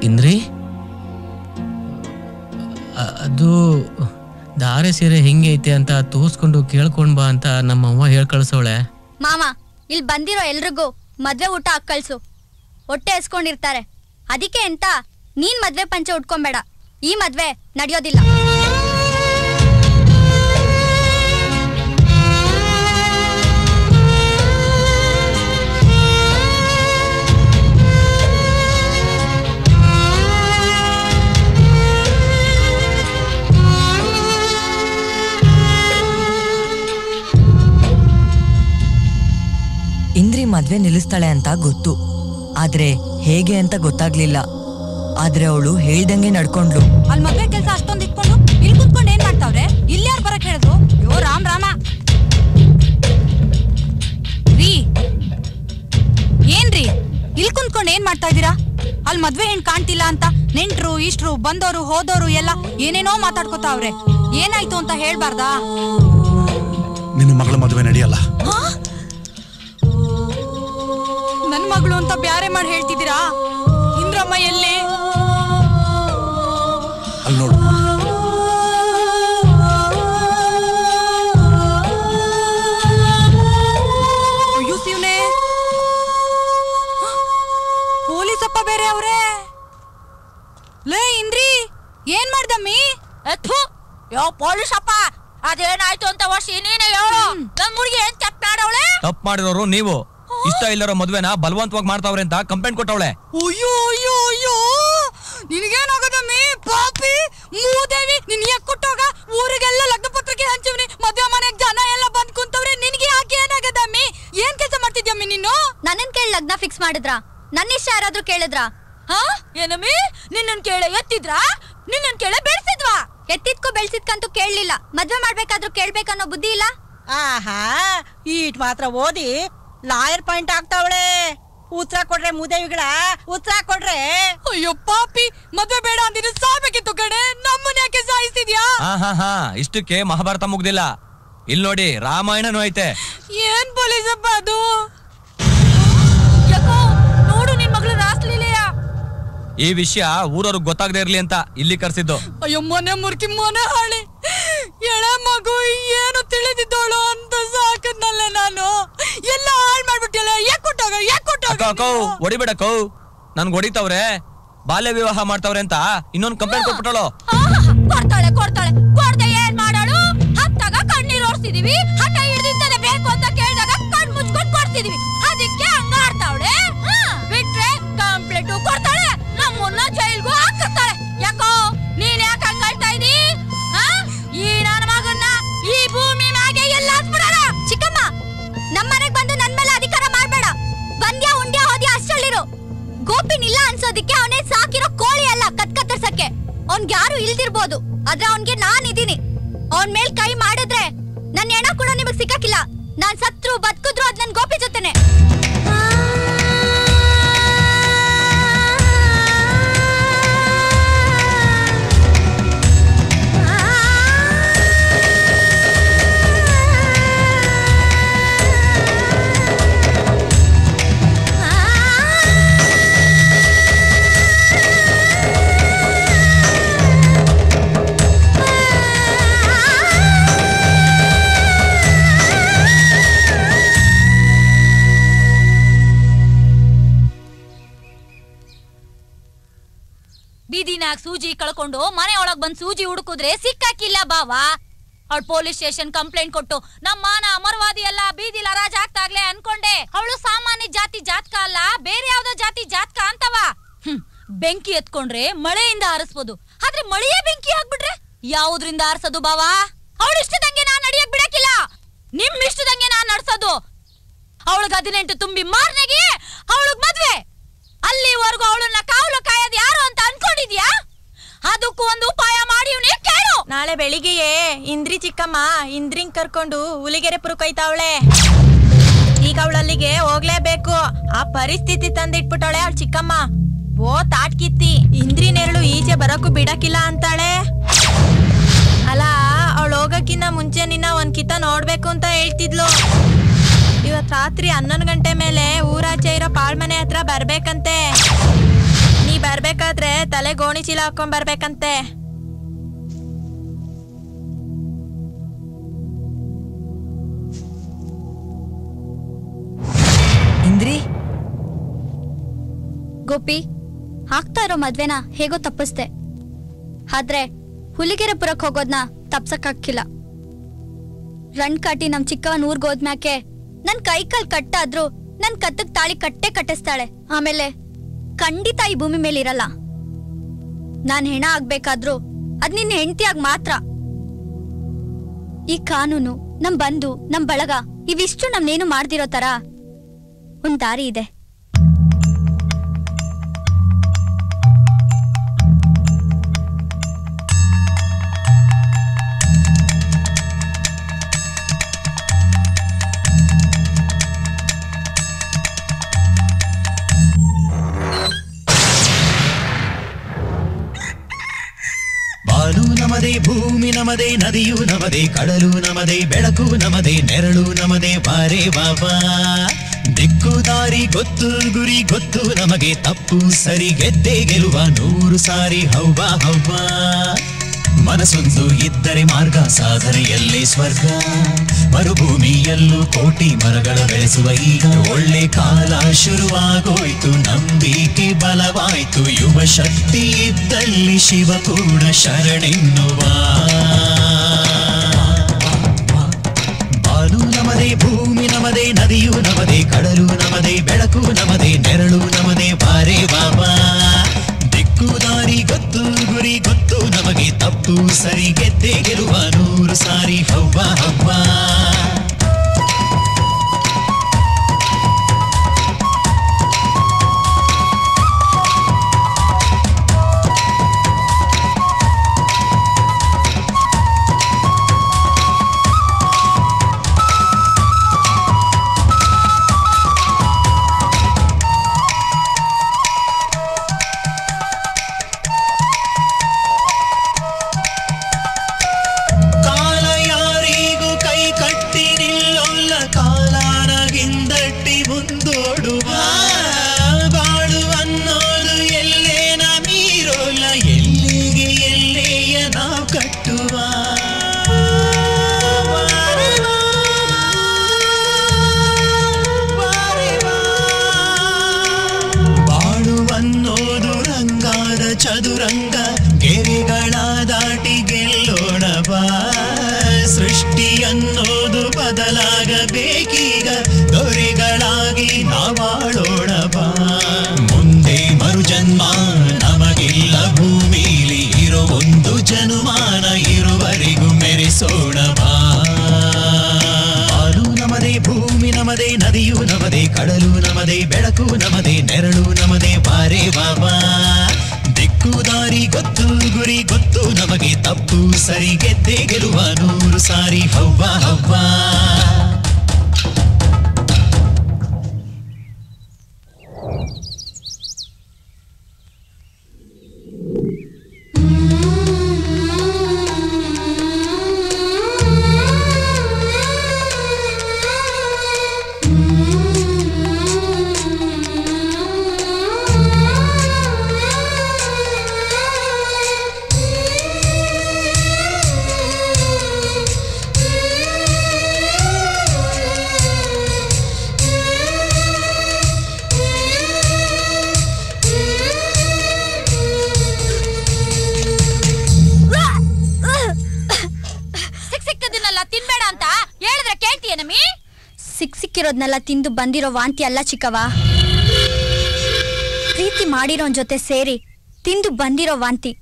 ಇಂದ್ರಿ, ಅದು ದಾರೆ ಸೀರೆ ಹೆಂಗೆ ಐತೆ ಅಂತ ತೋರ್ಸ್ಕೊಂಡು ಕೇಳ್ಕೊಂಡ್ ಬಾ ಅಂತ ನಮ್ಮವ್ವ ಹೇಳ್ ಕಳ್ಸೋಳೆ. ಮಾವ, ಇಲ್ಲಿ ಬಂದಿರೋ ಎಲ್ರಿಗೂ ಮದ್ವೆ ಊಟ ಹಾಕ್ ಕಳ್ಸು. ಹೊಟ್ಟೆ ಹಸ್ಕೊಂಡಿರ್ತಾರೆ. ಅದಕ್ಕೆ ಅಂತ ನೀನ್ ಮದ್ವೆ ಪಂಚೆ ಉಟ್ಕೊಂಬೇಡ. ಈ ಮದ್ವೆ ನಡೆಯೋದಿಲ್ಲ. ಇಂದ್ರಿ ಮದ್ವೆ ನಿಲ್ಲಿಸ್ತಾಳೆ ಅಂತ ಗೊತ್ತು, ಆದ್ರೆ ಹೇಗೆ ಅಂತ ಗೊತ್ತಾಗ್ಲಿಲ್ಲ. ಆದ್ರೆ ಅವಳು ಹೇಳ್ದಂಗೆ ನಡ್ಕೊಂಡ್ಲು. ಅಲ್ಲಿ ಮದ್ವೆ ಕೆಲ್ಸ ಅಷ್ಟೊಂದು ಇಟ್ಕೊಂಡು ಇಲ್ಲಿ ಕುಂತ್ಕೊಂಡು ಏನ್ ಮಾಡ್ತಾವ್ರೆ? ಇಲ್ಲಿ ಯಾರು ಬರಕ್ ಹೇಳಿದ್ರು? ಯೋ ರಾಮ್ ರಾಮ. ರೀ ಏನ್ರಿ ಇಲ್ಲಿ ಕುಂತ್ಕೊಂಡು ಏನ್ ಮಾಡ್ತಾ ಇದೀರಾ? ಅಲ್ಲಿ ಮದ್ವೆ ಹೆಣ್ ಕಾಣ್ತಿಲ್ಲ ಅಂತ ನೆಂಟ್ರು ಇಷ್ಟ್ರು ಬಂದವರು ಹೋದವರು ಎಲ್ಲ ಏನೇನೋ ಮಾತಾಡ್ಕೊತಾವ್ರೆ. ಏನಾಯ್ತು ಅಂತ ಹೇಳ್ಬಾರ್ದಾ? ನಿನ್ನ ಮಗಳ ಮದುವೆ ನಡೆಯಲ್ಲ. ನನ್ ಮಗಳು ಅಂತ ಬ್ಯಾರೆ ಮಾಡಿ ಹೇಳ್ತಿದ್ದೀರಾ? ಇಂದ್ರಮ್ಮ ಎಲ್ಲಿ? ಅಲ್ಲಿ ನೋಡು. ಅಯ್ಯೋ ಶಿವನೇ, ಪೊಲೀಸಪ್ಪ ಬೇರೆ ಅವ್ರೆ. ಲೇ ಇಂದ್ರಿ, ಏನ್ ಮಾಡ್ದಮ್ಮಿ? ಯೋ ಪೊಲೀಸಪ್ಪ, ಅದೇನಾಯ್ತು ಅಂತ ವರ್ಷಿ ನೀನೇ ಹೇಳು. ನಮ್ ಹುಡುಗಿ ಏನ್ ತಪ್ಪು ಮಾಡವಳೆ? ತಪ್ಪು ಮಾಡಿರೋರು ನೀವು. ಇಷ್ಟ ಇಲ್ಲರೋ ಮದ್ವೆನ ಬಲವಂತವಾಗಿ ಮಾಡ್ತಾವ್ರೆ ಅಂತ ಕಂಪ್ಲೇಂಟ್ ಕೊಟ್ಟವಳೆ. ಅಯ್ಯೋ ಅಯ್ಯೋ ಅಯ್ಯೋ, ನಿನಗೇನಾಗದಮ್ಮಿ ಪಾಪಿ ಮೂದೇವಿ? ನಿನ್ ಕೊಟ್ಟೋಗ ಊರಿಗೆಲ್ಲ ಲಗ್ನ ಪತ್ರಿಕೆ ಹಂಚಿವ್ನಿ, ಮದ್ವೆ ಮನೆಗ್ ಜನ ಎಲ್ಲ ಬಂದ್ ಕುಂತವ್ರೆ, ನಿನ್ಗೆ ಯಾಕೆ ಏನಾಗದಮ್ಮಿ? ಏನ್ ಕೆಲಸ ಮಾಡ್ತಿದ್ಯಮ್ಮಿ ನೀನು? ನನ್ನನ್ ಕೇಳಿ ಲಗ್ನ ಫಿಕ್ಸ್ ಮಾಡಿದ್ರಾ? ನನ್ನ ಇಷ್ಟ ಯಾರಾದ್ರೂ ಕೇಳಿದ್ರಾ? ಏನಮ್ಮಿ, ನಿನ್ನನ್ ಕೇಳ ಎತ್ತಿದ್ರಾ? ನಿನ್ನನ್ ಕೇಳ ಬೆಳ್ಸಿದ್ವಾ? ಎತ್ತಿದ್ಕೋ ಬೆಳ್ಸಿದ್ಕಂತೂ ಕೇಳಲಿಲ್ಲ. ಮದ್ವೆ ಮಾಡ್ಬೇಕಾದ್ರೂ ಕೇಳ್ಬೇಕನ್ನೋ ಬುದ್ಧಿ ಇಲ್ಲ. ಆಹಾ, ಈಟ್ ಮಾತ್ರ ಓದಿ ಲಾಯರ್ ಪಾಯಿಂಟ್ ಆಗ್ತಾವಳೆ. ಉತ್ತರ ಕೊಡ್ರೆ ಮೂದೇವಿಗಳ, ಉತ್ತರ ಕೊಡ್ರೆ. ಅಯ್ಯೋ ಪಾಪಿ, ಮದ್ವೆ ಬೇಡ ಅಂದಿನ ಸಾಯ್ಬೇಕಿತ್ತು ಕಡೆ, ನಮ್ಮನ್ನ ಯಾಕೆ ಸಾಯಿಸ್ತಿದ್ಯಾ? ಹಾ ಇಷ್ಟಕ್ಕೆ ಮಹಾಭಾರತ ಮುಗ್ದಿಲ್ಲ. ಇಲ್ಲಿ ನೋಡಿ, ರಾಮಾಯಣನೂ ಐತೆ. ಏನ್ ಪೊಲೀಸಪ್ಪ ಅದು? ಯಾಕೋ ನೋಡು ನಿನ್ ಮಗಳು ರಾಸ್ಲಿಲೆಯ. ಈ ವಿಷಯ ಊರವ್ರಿಗೆ ಗೊತ್ತಾಗದೆ ಇರ್ಲಿ ಅಂತ ಇಲ್ಲಿ ಕರ್ಸಿದ್ದು. ಅಯ್ಯೋ ಮನೆ ಮುರ್ಕಿ ಮನೆ ಹಾಳಿ, ಎಳೆ ಮಗು ಏನು ತಿಳಿದಿದ್ದೋಳು ಅಂತ ಸಾಕದ್ನಲ್ಲ ನಾನು. ಎಲ್ಲ ಹಾಳು ಮಾಡ್ಬಿಟ್ಟಿಲ್ಲ. ಅಕ್ಕ ಹೊಡಿಬೇಡಕ್ಕೋ, ನನ್ಗೆ ಹೊಡಿತಾವ್ರೆ, ಬಾಲ್ಯ ವಿವಾಹ ಮಾಡ್ತಾವ್ರೆ ಅಂತ ಇನ್ನೊಂದು ಕಂಪ್ಲೇಂಟ್ ಕೊಟ್ಬಿಟ್ಟಳು. ಕೊಡ್ತಾಳೆ ಕೊಡ್ದೆ ಏನ್ ಮಾಡೋಳು? ಹತ್ತಾಗ ಕಣ್ಣೀರ್ ಓಡಿಸಿದೀವಿ, ಹಠ ಹಿಡ್ದಿಂದಲೇ ಬೇಕು ಅಂತ ಕೇಳಿದಾಗ ಕಣ್ ಮುಚ್ಕೊಂಡ್ ಕೊಡ್ತಿದೀವಿ. ಅದಕ್ಕೆ ಹಂಗ ಆಡ್ತಾವಳೆ. ಬಿಟ್ರೆ ಕಂಪ್ಲೇಂಟ್ ಕೊಡ್ತಾಳೆ, ನಮ್ಮನ್ನ ಜೈಲ್ಗೂ ಹಾಕ್ತಾಳೆ. ಯಾಕೋ ನೀನ್ ಯಾಕೆ ಹಂಗ ಆಡ್ತಾ ಇದೀ? ಈ ನನ್ನ ಮಗನ್ನ ಈ ಭೂಮಿ ಮ್ಯಾಗೆ ಎಲ್ಲ ಹಾಕ್ಬಿಡೋಣ. ಚಿಕ್ಕಮ್ಮ, ನಮ್ಮನೆಗ್ ಬಂದು ನನ್ ಮೇಲೆ ಅಧಿಕಾರ ಮಾಡ್ಬೇಡ. ಬಂದ್ಯಾ ಉಂಡ್ಯಾ ಹೋದ್ಯಾ ಅಷ್ಟಲ್ಲಿರು. ಗೋಪಿನಿಲ್ಲ ಅನ್ಸೋದಿಕ್ಕೆ ಅವನೇ ಸಾಕಿರೋ ಕೋಳಿ ಅಲ್ಲ ಕತ್ತರ್ಸಕ್ಕೆ. ಅವ್ನ್ಗೆ ಯಾರು ಇಲ್ದಿರ್ಬೋದು, ಆದ್ರೆ ಅವ್ನ್ಗೆ ನಾನ್ ಇದೀನಿ. ಅವನ್ ಮೇಲ್ ಕೈ ಮಾಡಿದ್ರೆ ನನ್ನ ಹೆಣ ಕೂಡ ನಿಮಗ್ ಸಿಕ್ಕಾಕಿಲ್ಲ. ನಾನ್ ಸತ್ರು ಬದುಕಿದ್ರು ಅದ್ ನನ್ ಗೋಪಿ ಜೊತೆನೆ. ಬೀದಿನಾಗ ಸೂಜಿ ಕಳ್ಕೊಂಡು ಮನೆ ಒಳಗ್ ಬಂದ್ ಸೂಜಿ ಹುಡುಕುದ್ರೆ ಸಿಕ್ಕಾಕಿಲ್ಲ ಬಾವಾ. ಅವಳು ಪೊಲೀಸ್ ಸ್ಟೇಷನ್ ಕಂಪ್ಲೇಂಟ್ ಕೊಟ್ಟು ನಮ್ಮ ಮಾನ ಅಮರವಾದಿ ಎಲ್ಲ ಬೀದಿಲ ರಾಜ ಆಗ್ತಾಗ್ಲೇ ಅನ್ಕೊಂಡೆ. ಅವಳು ಸಾಮಾನ್ಯ ಜಾತಿ ಜಾತಕ ಅಲ್ಲ, ಬೇರೆ ಯಾವ್ದೋ ಜಾತಿ ಜಾತಕ ಅಂತವ. ಬೆಂಕಿ ಎತ್ಕೊಂಡ್ರೆ ಮಳೆಯಿಂದ ಹಾರಿಸ್ಬೋದು, ಆದ್ರೆ ಮಳೆಯೇ ಬೆಂಕಿ ಆಗ್ಬಿಟ್ರೆ ಯಾವುದ್ರಿಂದ ಹಾರಿಸೋದು ಬಾವಾ? ಅವಳು ಇಷ್ಟದಂಗೆ ನಾನ್ ನಡಿಯಕ್ ಬಿಡಕ್ಕಿಲ್ಲ, ನಿಮ್ ಇಷ್ಟದಂಗೆ ನಾನ್ ನಡ್ಸೋದು. ಅವಳಿಗೆ 18 ತುಂಬಿ ಮಾರ್ನೆಗೆ ಅವಳಿಗೆ ಮದ್ವೆ. ಅಲ್ಲಿವರೆಗೂ ಅವಳನ್ನ ಕಾವಲು ಕಾಯೋದು ಯಾರು ಅಂತ ಅನ್ಕೊಂಡಿದ್ಯಾ? ಅದಕ್ಕೂ ಒಂದು ಉಪಾಯ ಮಾಡಿ ಕೇಳು. ನಾಳೆ ಬೆಳಿಗ್ಗೆಯೇ ಇಂದ್ರಿ ಚಿಕ್ಕಮ್ಮ ಇಂದ್ರಿಂಗ್ ಕರ್ಕೊಂಡು ಹುಲಿಗೆರೆಪುರ ಕೈತಾವಳೆ. ಈಗ ಅವಳಲ್ಲಿಗೆ ಹೋಗ್ಲೇಬೇಕು. ಆ ಪರಿಸ್ಥಿತಿ ತಂದಿಟ್ಬಿಟ್ಟವಳೆ ಅವಳ ಚಿಕ್ಕಮ್ಮ. ಓ ತಾಟ್ಕಿತ್ತಿ, ಇಂದ್ರಿ ನೆರಳು ಈಚೆ ಬರಕ್ಕೂ ಬಿಡಕ್ಕಿಲ್ಲ ಅಂತಾಳೆ. ಅಲ್ಲ, ಅವಳು ಹೋಗಕ್ಕಿನ್ನ ಮುಂಚೆ ನಿನ್ನ ಒಂದ್ ಕಿತ ನೋಡ್ಬೇಕು ಅಂತ ಹೇಳ್ತಿದ್ಲು. ಇವತ್ ರಾತ್ರಿ 11 ಗಂಟೆ ಮೇಲೆ ಊರಾಚೆ ಇರೋ ಪಾಳ್ಮನೆ ಹತ್ರ ಬರ್ಬೇಕಂತೆ. ನೀ ಬರ್ಬೇಕಾದ್ರೆ ತಲೆ ಗೋಣಿ ಚೀಲ ಹಾಕೊಂಡ್ ಬರ್ಬೇಕಂತೆ. ಇಂದ್ರಿ, ಗೋಪಿ, ಆಗ್ತಾ ಇರೋ ಮದ್ವೆನ ಹೇಗೋ ತಪ್ಪಿಸ್ದೆ. ಆದ್ರೆ ಹುಲಿಗೆರೆಪುರಕ್ ಹೋಗೋದ್ನ ತಪ್ಸಕ್ಕಾಗಿಲ್ಲ. ರಣ್ ಕಾಟಿ ನಮ್ ಚಿಕ್ಕವನ್ ಊರ್ಗ್ ಹೋದ್ಮ್ಯಾಕೆ ನನ್ ಕೈಕಾಲ್ ಕಟ್ಟಾದ್ರು ನನ್ ಕತ್ತಕ್ ತಾಳಿ ಕಟ್ಟಿಸ್ತಾಳೆ. ಆಮೇಲೆ ಖಂಡಿತ ಈ ಭೂಮಿ ಮೇಲೆ ಇರಲ್ಲ. ನಾನ್ ಹೆಣ ಆಗ್ಬೇಕಾದ್ರು ಅದ್ ನಿನ್ನ ಹೆಂಡತಿಯಾಗ್ ಮಾತ್ರ. ಈ ಕಾನೂನು, ನಮ್ ಬಂಧು, ನಮ್ ಬಳಗ ಇವಿಷ್ಟು ನಮ್ನೇನು ಮಾಡ್ದಿರೋ ತರ ಒಂದ್ ದಾರಿ ಇದೆ. ನಮದೇ ಭೂಮಿ ನಮದೇ ನದಿಯು ನಮದೇ ಕಡಲು ನಮದೇ ಬೆಳಕು ನಮದೇ ನೆರಳು ನಮದೇ ಬಾರೆ ಬಾಬಾ ದಿಕ್ಕು ದಾರಿ ಗೊತ್ತು ಗುರಿ ಗೊತ್ತು ನಮಗೆ ತಪ್ಪು ಸರಿ ಗೆದ್ದೆ ಗೆಲುವ 100 ಸಾರಿ ಹವ್ವಾ ಹವ್ವಾ ಮನಸ್ಸೊಂದು ಇದ್ದರೆ ಮಾರ್ಗ ಸಾಧನೆಯಲ್ಲೇ ಸ್ವರ್ಗ ಮರುಭೂಮಿಯಲ್ಲೂ ಕೋಟಿ ಮರಗಳ ಬೆಳೆಸುವ ಈಗ ಒಳ್ಳೆ ಕಾಲ ಶುರುವಾಗೋಯ್ತು ನಂಬಿಕೆ ಬಲವಾಯ್ತು ಯುವ ಶಕ್ತಿ ಇದ್ದಲ್ಲಿ ಶಿವ ಕೂಡ ಶರಣೆನ್ನುವ ಬಾನು ನಮದೇ ಭೂಮಿ ನಮದೇ ನದಿಯು ನಮದೇ ಕಡಲು ನಮದೇ ಬೆಳಕು ನಮದೇ ನೆರಳು ನಮದೇ ಬಾರೆ ಬಾಬಾ ದಿಕ್ಕು ದಾರಿ ಗೊತ್ತು ಗುರಿ ಗೊತ್ತು ನಮಗೆ ತಪ್ಪು ಸರಿ ಗೆದ್ದೆ ಗೆಲುವ 100 ಸಾರಿ ಹವ್ವಾ ಹವ್ವಾ ಚದುರಂಗ ಗೆರೆಗಳ ದಾಟಿ ಗೆಲ್ಲೋಣ ಬಾ ಸೃಷ್ಟಿ ಅನ್ನೋದು ಬದಲಾಗಬೇಕೀಗ ದೊರೆಗಳಾಗಿ ನಾವಾಳೋಣ ಬಾ ಮುಂದೆ ಮರುಜನ್ಮ ನಮಗಿಲ್ಲ ಭೂಮಿಲಿ ಇರೋ ಒಂದು ಜನುಮಾನ ಇರುವರೆಗೂ ಮೆರೆಸೋಣ ಬಾ ಬಾನು ನಮದೇ ಭೂಮಿ ನಮದೇ ನದಿಯು ನಮದೇ ಕಡಲು ನಮದೇ ಬೆಳಕು ನಮದೇ ನೆರಳು ನಮದೇ ಬಾರೆ ಬಾಬಾ ದಿಕ್ಕು ದಾರಿ ಗೊತ್ತು ಗುರಿ ಗೊತ್ತು ನಮಗೆ ತಪ್ಪು ಸರಿ ಗೆದ್ದೆ ಗೆಲುವ 100 ಸಾರಿ ಹವ್ವಾ ಹವ್ವಾ ಸಿಕ್ಕಿರೋದ್ನೆಲ್ಲ ತಿಂದು ಬಂದಿರೋ ವಾಂತಿ ಅಲ್ಲ ಚಿಕ್ಕವ ಪ್ರೀತಿ ಮಾಡಿರೋನ್ ಜೊತೆ ಸೇರಿ ತಿಂದು ಬಂದಿರೋ ವಾಂತಿ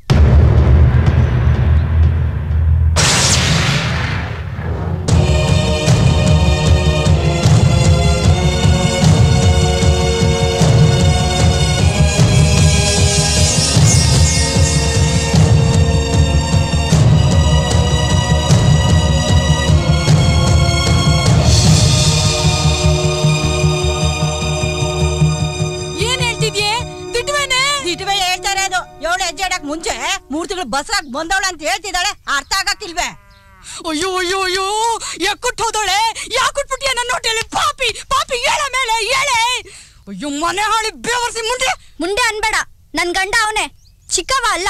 ಮುಂಚೆ 3 ತಿಂಗಳು ಬಸ್ರಾಗ್ ಬಂದವಳ ಅಂತ ಹೇಳ್ತಿದ್ದಾಳೆ ಅರ್ಥ ಆಗಕ್ಕಿಲ್ವೇ ಅಯ್ಯೋ ಅಯ್ಯೋ ಅಯ್ಯೋ ಯಾಕುಟ್ ಹೋದವಳೆ ಯಾಕುಟ್ಬಿಟ್ಟಿಯ ನನ್ನ ಹೊಟ್ಟೆಲಿ ಪಾಪಿ ಪಾಪಿ ಏಳ ಮೇಲೆ ಏಳೆ ಅಯ್ಯೋ ಮನೆ ಹಾಳಿ ಬೇವರ್ಸಿ ಮುಂಡೆ ಅನ್ಬೇಡ ನನ್ ಗಂಡ ಅವನೇ ಚಿಕ್ಕವ ಅಲ್ಲ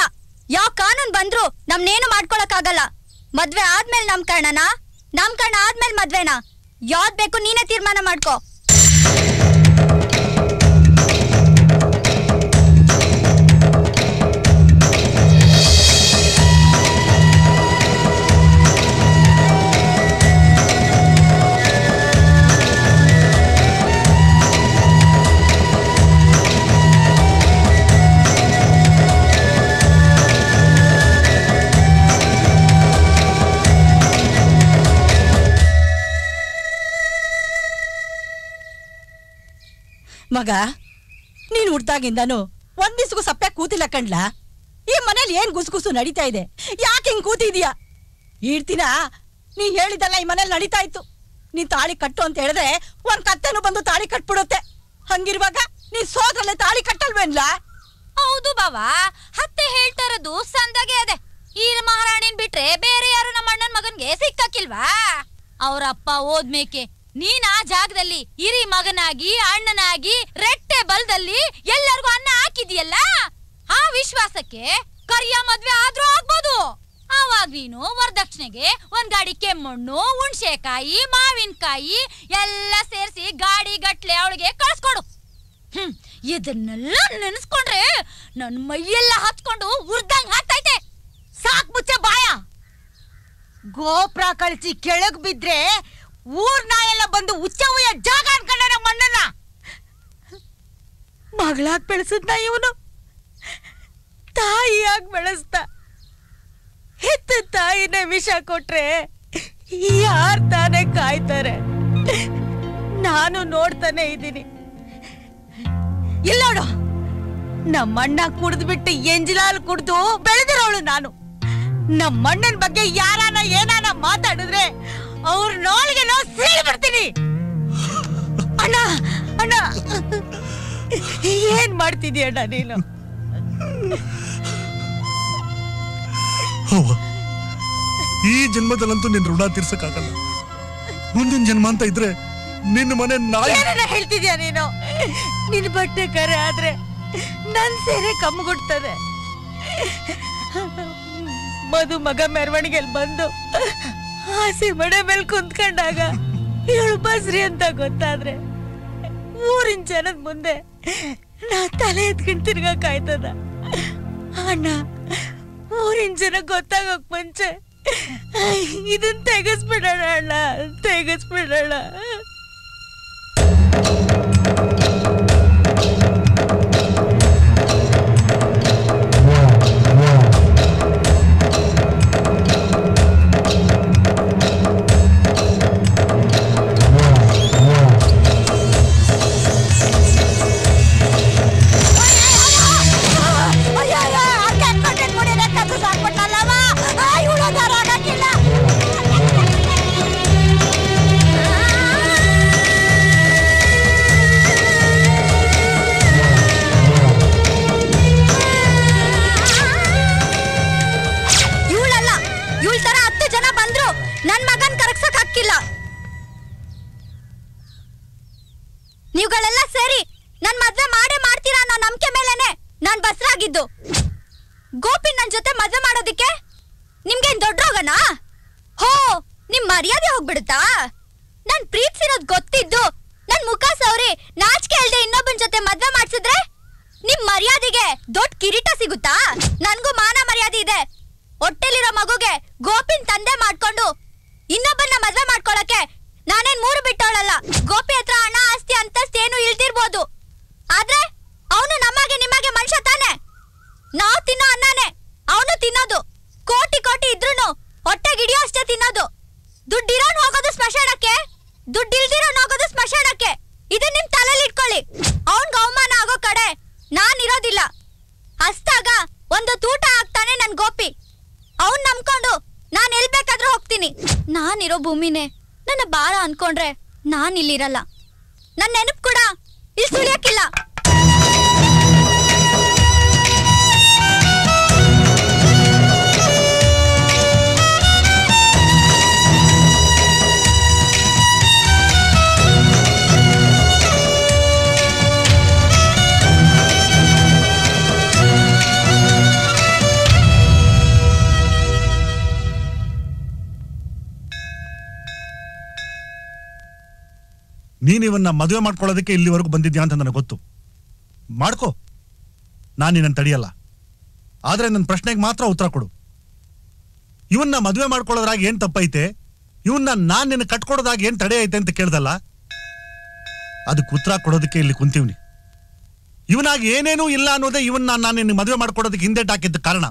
ಯಾವ ಕಾನೂನ್ ಬಂದ್ರು ನಮ್ನೇನು ಮಾಡ್ಕೊಳಕ್ಕಾಗಲ್ಲ ಮದ್ವೆ ಆದ್ಮೇಲೆ ನಾಮಕರಣ ಆದ್ಮೇಲೆ ಮದ್ವೆನಾ ಯಾವ್ದ್ ಬೇಕು ನೀನೇ ತೀರ್ಮಾನ ಮಾಡ್ಕೋ ಮಗ ನೀನ್ ಹುಡ್ದಾಗಿಂದಾನು ಒಂದ್ ದಿವ್ಸಕ್ಕೂ ಸಪ್ಪೆ ಕೂತಿಲ್ಲ ಕಣ್ಲಾ ಈ ಮನೇಲಿ ಏನ್ ಗುಸುಗುಸು ನಡೀತಾ ಇದೆ ಯಾಕೆ ಹಿಂಗ್ ಕೂತಿದ್ಯಾ ಈಡ್ತಿನ ನೀ ಹೇಳಿದಲ್ಲ ಈ ಮನೇಲಿ ನಡೀತಾ ಇತ್ತು ನೀನ್ ತಾಳಿ ಕಟ್ಟು ಅಂತ ಹೇಳಿದ್ರೆ ಒಂದ್ ಕತ್ತೆನು ಬಂದು ತಾಳಿ ಕಟ್ಬಿಡುತ್ತೆ ಹಂಗಿರುವಾಗ ನೀನ್ ಸೋದ್ರಲ್ಲೇ ತಾಳಿ ಕಟ್ಟಲ್ವೇನ್ಲಾ ಹೌದು ಬಾವಾ ಹತ್ತೆ ಹೇಳ್ತಾ ಇರೋದು ಸಂದಾಗೆ ಅದೆ ಈ ಮಹಾರಾಣಿನ್ ಅವ್ರಪ್ಪ ಹೋದ್ಮೇಕೆ ನೀನ್ ಆ ಜಾಗದಲ್ಲಿ ಹಿರಿ ಮಗನಾಗಿ ಅಣ್ಣನಾಗಿ ರೆಟ್ಟೆ ಬಲದಲ್ಲಿ ಎಲ್ಲರಿಗೂ ಅನ್ನ ಹಾಕಿದ್ಯಲ್ಲ, ಆ ವಿಶ್ವಾಸಕ್ಕೆ ಕರಿಯ ಮದ್ವೆ ಆದ್ರೂ ಆಗ್ಬೋದು. ಆವಾಗ ನೀನು ವರದಕ್ಷಿಣೆಗೆ ಒಂದ್ ಗಾಡಿ ಕೆಮ್ಮಣ್ಣು, ಹುಣ್ಸೆಕಾಯಿ, ಮಾವಿನಕಾಯಿ ಎಲ್ಲ ಸೇರಿಸಿ ಗಾಡಿ ಗಟ್ಲೆ ಅವಳಿಗೆ ಕಳ್ಸ್ಕೊಡು. ಇದನ್ನೆಲ್ಲ ನೆನೆಸ್ಕೊಂಡ್ರೆ ನನ್ ಮೈಯೆಲ್ಲ ಹತ್ಕೊಂಡು ಉರ್ದಂಗ್ ಹಾಕ್ತೈತೆ. ಸಾಕ್ ಮುಚ್ಚ ಬಾಯ. ಗೋಪ್ರ ಕಳಿಸಿ ಕೆಳಗ್ ಬಿದ್ರೆ ಊರ್ ನಾಯೆಲ್ಲ ಬಂದು ಉಚ್ಚವಯ್ಯ ಜಾಗ ಅನ್ಕೊಂಡ ನಮ್ಮ ಅಣ್ಣನ. ಮಗಳಾಗ್ ಬೆಳೆಸದ್ನ ಇವನು ತಾಯಿಯಾಗಿ ಬೆಳೆಸ್ದ. ಹೆತ್ತ ತಾಯಿನ ವಿಷ ಕೊಟ್ರೆ ಯಾರ್ ತಾನೇ ಕಾಯ್ತಾರೆ? ನಾನು ನೋಡ್ತಾನೆ ಇದ್ದೀನಿ. ಇಲ್ಲೋಡು, ನಮ್ಮಣ್ಣ ಕುಡ್ದ್ಬಿಟ್ಟು ಎಂಜಿಲಾಲ್ ಕುಡ್ದು ಬೆಳೆದಿರೋಳು ನಾನು. ನಮ್ಮಣ್ಣನ ಬಗ್ಗೆ ಯಾರಾನ ಏನಾನ ಮಾತಾಡಿದ್ರೆ ಅವ್ರ ನೋಳಿಗೆ ನಾವು ಸೀಳಿ ಬಿಡ್ತೀನಿ. ಅಣ್ಣ ಅಣ್ಣ ಏನ್ ಮಾಡ್ತಿದೀಯ ಅಣ್ಣ ನೀನು? ಈ ಜನ್ಮದಲ್ಲಂತೂ ನಿನ್ ಋಣ ತೀರ್ಸಕ್ಕಾಗಲ್ಲ. ಮುಂದಿನ ಜನ್ಮ ಅಂತ ಇದ್ರೆ ನಿನ್ನ ಮನೆ ನಾಯಿ. ಏನನ್ನ ಹೇಳ್ತಿದ್ಯಾ ನೀನು? ನಿನ್ ಬಟ್ಟೆ ಕರೆ ಆದ್ರೆ ನನ್ ಸೇರೆ ಕಮ್ಮಗುಡ್ತದೆ. ಮಧು ಮಗ ಮೆರವಣಿಗೆಲ್ ಬಂದು ಆಸೆ ಮಡೆ ಮೇಲೆ ಕುಂತ್ಕೊಂಡಾಗ ಇವಳು ಬಸ್ರಿ ಅಂತ ಗೊತ್ತಾದ್ರೆ ಊರಿನ ಜನದ ಮುಂದೆ ನಾ ತಲೆ ಎತ್ಕೊಂಡು ತಿರ್ಗಾಕಾಯ್ತದ. ಅಣ್ಣ, ಊರಿನ ಜನ ಗೊತ್ತಾಗಕ್ ಮುಂಚೆ ಇದನ್ ತೆಗೆಸ್ಬಿಡೋಣ ಅಣ್ಣ, ತೆಗೆಸ್ಬಿಡೋಣ. ನೀವುಗಳೆಲ್ಲ ಸೇರಿ ನನ್ ಮದ್ವೆ ಮಾಡೇ ಮಾಡ್ತೀರಾ ಅನ್ನೋ ನಂಬಿಕೆ ಮೇಲೆನೆ ನಾನ್ ಬಸ್ರಾಗಿದ್ದು. ಗೋಪಿ ನನ್ ಜೊತೆ ಮದ್ವೆ ಮಾಡೋದಿಕ್ಕೆ ನಿಮ್ಗೇನ್ ದೊಡ್ಡೋಗನಾ? ಹೋ, ನಿಮ್ ಮರ್ಯಾದೆ ಹೋಗ್ಬಿಡುತ್ತಾ? ನಾನ್ ಪ್ರೀತಿಸಿರೋದ್ ಗೊತ್ತಿದ್ದು ನನ್ ಮುಖ ಸೌರಿ ನಾಚಿಕೆ ಇಲ್ದೆ ಇನ್ನೊಬ್ಬನ್ ಜೊತೆ ಮದ್ವೆ ಮಾಡ್ಸಿದ್ರೆ ನಿಮ್ ಮರ್ಯಾದೆಗೆ ದೊಡ್ಡ ಕಿರೀಟ ಸಿಗುತ್ತಾ? ನನ್ಗೂ ಮಾನ ಮರ್ಯಾದೆ ಇದೆ. ಹೊಟ್ಟೆಲಿರೋ ಮಗುಗೆ ಗೋಪಿನ್ ತಂದೆ ಮಾಡ್ಕೊಂಡು ಇನ್ನೊಬ್ಬನ್ನ ಮದ್ವೆ ಮಾಡ್ಕೊಳಕ್ಕೆ ನಾನೇನ್ ಮೂರು ಬಿಟ್ಟವಳಲ್ಲ. ಗೋಪಿ ಹತ್ರ ಹಣ ಆಸ್ತಿ ಅಂತಸ್ತಿ ಏನು ಇಲ್ದಿರ್ಬೋದು, ಆದ್ರೆ ಅವನು ನಮಗೆ ನಿಮಗೆ ಮನುಷ್ಯ ತಾನೆ. ನಾವು ತಿನ್ನೋ ಅನ್ನನೇ ಅವನು ತಿನ್ನೋದು. ಕೋಟಿ ಕೋಟಿ ಇದ್ರೂನು ಹೊಟ್ಟೆಗಿಡಿಯೋ ಅಷ್ಟೇ ತಿನ್ನೋದು. ದುಡ್ಡಿರೋನ್ ಹೋಗೋದು ಸ್ಮಶಾನಕ್ಕೆ, ದುಡ್ಡಿಲ್ದಿರೋನ್ ಹೋಗೋದು ಸ್ಮಶಾನಕ್ಕೆ. ಇದನ್ನ ನಿಮ್ ತಲೆಯಲ್ಲಿ ಇಟ್ಕೊಳ್ಳಿ. ಅವನ್ಗೆ ಅವಮಾನ ಆಗೋ ಕಡೆ ನಾನಿರೋದಿಲ್ಲ. ಹಸ್ತಾಗ ಒಂದು ತೂಟ ಆಗ್ತಾನೆ ನನ್ ಗೋಪಿ. ಅವನ್ ನಂಬ್ಕೊಂಡು ನಾನ್ ಎಲ್ ಬೇಕಾದ್ರೂ ಹೋಗ್ತೀನಿ. ನಾನಿರೋ ಭೂಮಿನೇ ನನ್ನ ಭಾರ ಅನ್ಕೊಂಡ್ರೆ ನಾನ್ ಇಲ್ಲಿರಲ್ಲ. ನನ್ನ ನೆನಪು ಕೂಡ ಇಲ್ಲಿ ಸುಳಿಯಕ್ಕಿಲ್ಲ. ನೀನಿವನ್ನ ಮದುವೆ ಮಾಡ್ಕೊಳ್ಳೋದಕ್ಕೆ ಇಲ್ಲಿವರೆಗೂ ಬಂದಿದ್ಯಾ ಅಂತ ನನಗೆ ಗೊತ್ತು. ಮಾಡ್ಕೋ, ನಾನು ನಿನ್ನನ್ನು ತಡೆಯಲ್ಲ. ಆದ್ರೆ ನನ್ನ ಪ್ರಶ್ನೆಗೆ ಮಾತ್ರ ಉತ್ತರ ಕೊಡು. ಇವನ್ನ ಮದುವೆ ಮಾಡ್ಕೊಳ್ಳೋದ್ರಾಗ ಏನ್ ತಪ್ಪೈತೆ, ಇವನ್ನ ನಾನ್ ನಿನ್ನ ಕಟ್ಕೊಡೋದಾಗ ಏನ್ ತಡೆ ಐತೆ ಅಂತ ಕೇಳ್ದಲ್ಲ, ಅದಕ್ಕೆ ಉತ್ತರ ಕೊಡೋದಕ್ಕೆ ಇಲ್ಲಿ ಕುಂತೀವ್ನಿ. ಇವನಾಗಿ ಏನೇನೂ ಇಲ್ಲ ಅನ್ನೋದೇ ಇವನ್ನ ನಾನು ನಿನ್ನ ಮದುವೆ ಮಾಡ್ಕೊಡೋದಕ್ಕೆ ಹಿಂದೆಟ್ ಹಾಕಿದ್ದ ಕಾರಣ.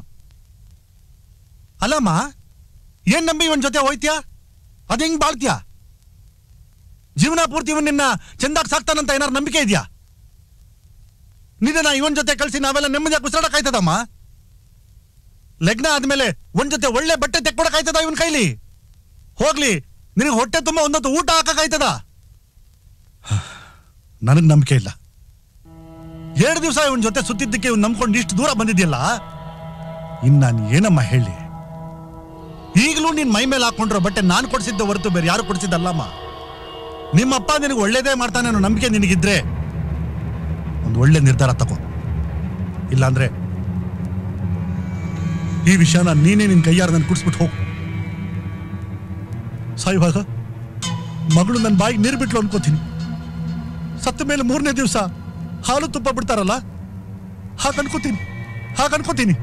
ಅಲ್ಲಮ್ಮ, ಏನ್ ನಂಬಿ ಇವನ್ ಜೊತೆ ಹೋಯ್ತ್ಯಾ? ಅದ್ ಹೆಂಗ್ ಬಾಳ್ತ್ಯಾ? ಜೀವನ ಪೂರ್ತಿ ಇವನ್ ನಿನ್ನ ಚಂದಾಗ್ ಸಾಕ್ತಾನಂತ ಏನಾರು ನಂಬಿಕೆ ಇದೆಯಾ? ನಿನ್ನ ಇವನ್ ಜೊತೆ ಕಳ್ಸಿ ನಾವೆಲ್ಲ ನೆಮ್ಮದಿಯಾಗಿ ಉಸಿರಾಡಕ್ಕಾಯ್ತದಮ್ಮ? ಲಗ್ನ ಆದ್ಮೇಲೆ ಒಂದ್ ಜೊತೆ ಒಳ್ಳೆ ಬಟ್ಟೆ ತೆಕ್ಕೊಡಕ್ಕಾಯ್ತದ ಇವನ್ ಕೈಲಿ? ಹೋಗ್ಲಿ, ನಿನಗೆ ಹೊಟ್ಟೆ ತುಂಬ ಒಂದೊತ್ತು ಊಟ ಹಾಕಕ್ಕಾಯ್ತದ? ನನಗ್ ನಂಬಿಕೆ ಇಲ್ಲ. 2 ದಿವಸ ಇವನ್ ಜೊತೆ ಸುತ್ತಿದ್ದಕ್ಕೆ ಇವ್ನು ನಂಬ್ಕೊಂಡು ಇಷ್ಟು ದೂರ ಬಂದಿದ್ಯಲ್ಲ, ಇನ್ ನಾನು ಏನಮ್ಮ ಹೇಳಿ? ಈಗಲೂ ನೀನ್ ಮೈ ಮೇಲೆ ಹಾಕೊಂಡ್ರೋ ಬಟ್ಟೆ ನಾನು ಕೊಡ್ಸಿದ್ದೆ ಹೊರತು ಬೇರೆ ಯಾರು ಕೊಡ್ಸಿದ್ದಲ್ಲಮ್ಮ. ನಿಮ್ಮಪ್ಪ ನಿನಗೆ ಒಳ್ಳೇದೇ ಮಾಡ್ತಾನೆ ಅನ್ನೋ ನಂಬಿಕೆ ನಿನಗಿದ್ರೆ ಒಂದು ಒಳ್ಳೆ ನಿರ್ಧಾರ ತಗೋ. ಇಲ್ಲಾಂದ್ರೆ ಈ ವಿಷಯನ ನೀನೇ ನಿನ್ ಕೈಯಾರ ನನ್ ಕುಡಿಸ್ಬಿಟ್ಟು ಹೋಗು. ಸಾಯುವಾಗ ಮಗಳು ನನ್ನ ಬಾಯಿಗೆ ನೀರು ಬಿಟ್ಲು ಅನ್ಕೋತೀನಿ. ಸತ್ತ ಮೇಲೆ 3ನೇ ದಿವಸ ಹಾಲು ತುಪ್ಪ ಬಿಡ್ತಾರಲ್ಲ ಹಾಗನ್ಕೋತೀನಿ.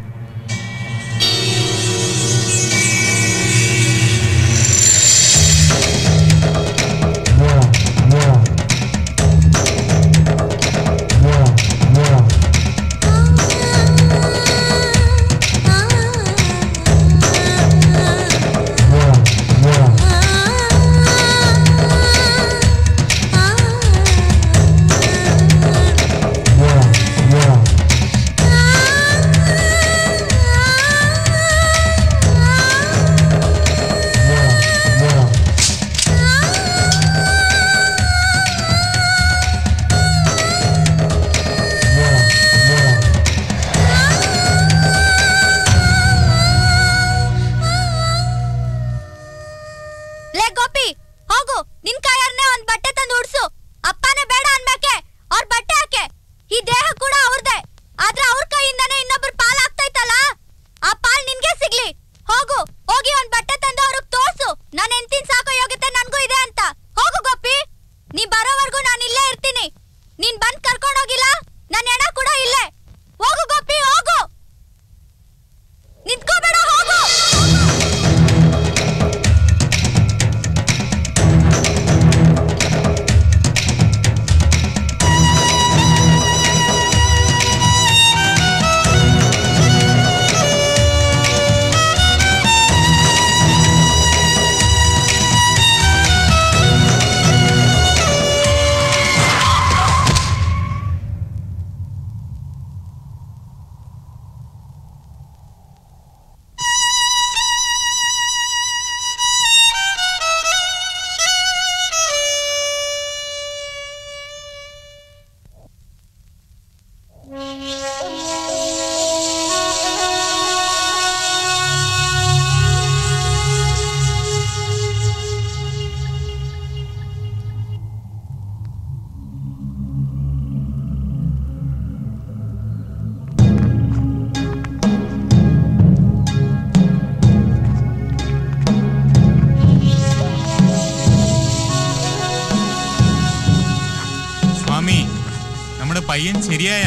പയ്യൻ ശരിയായ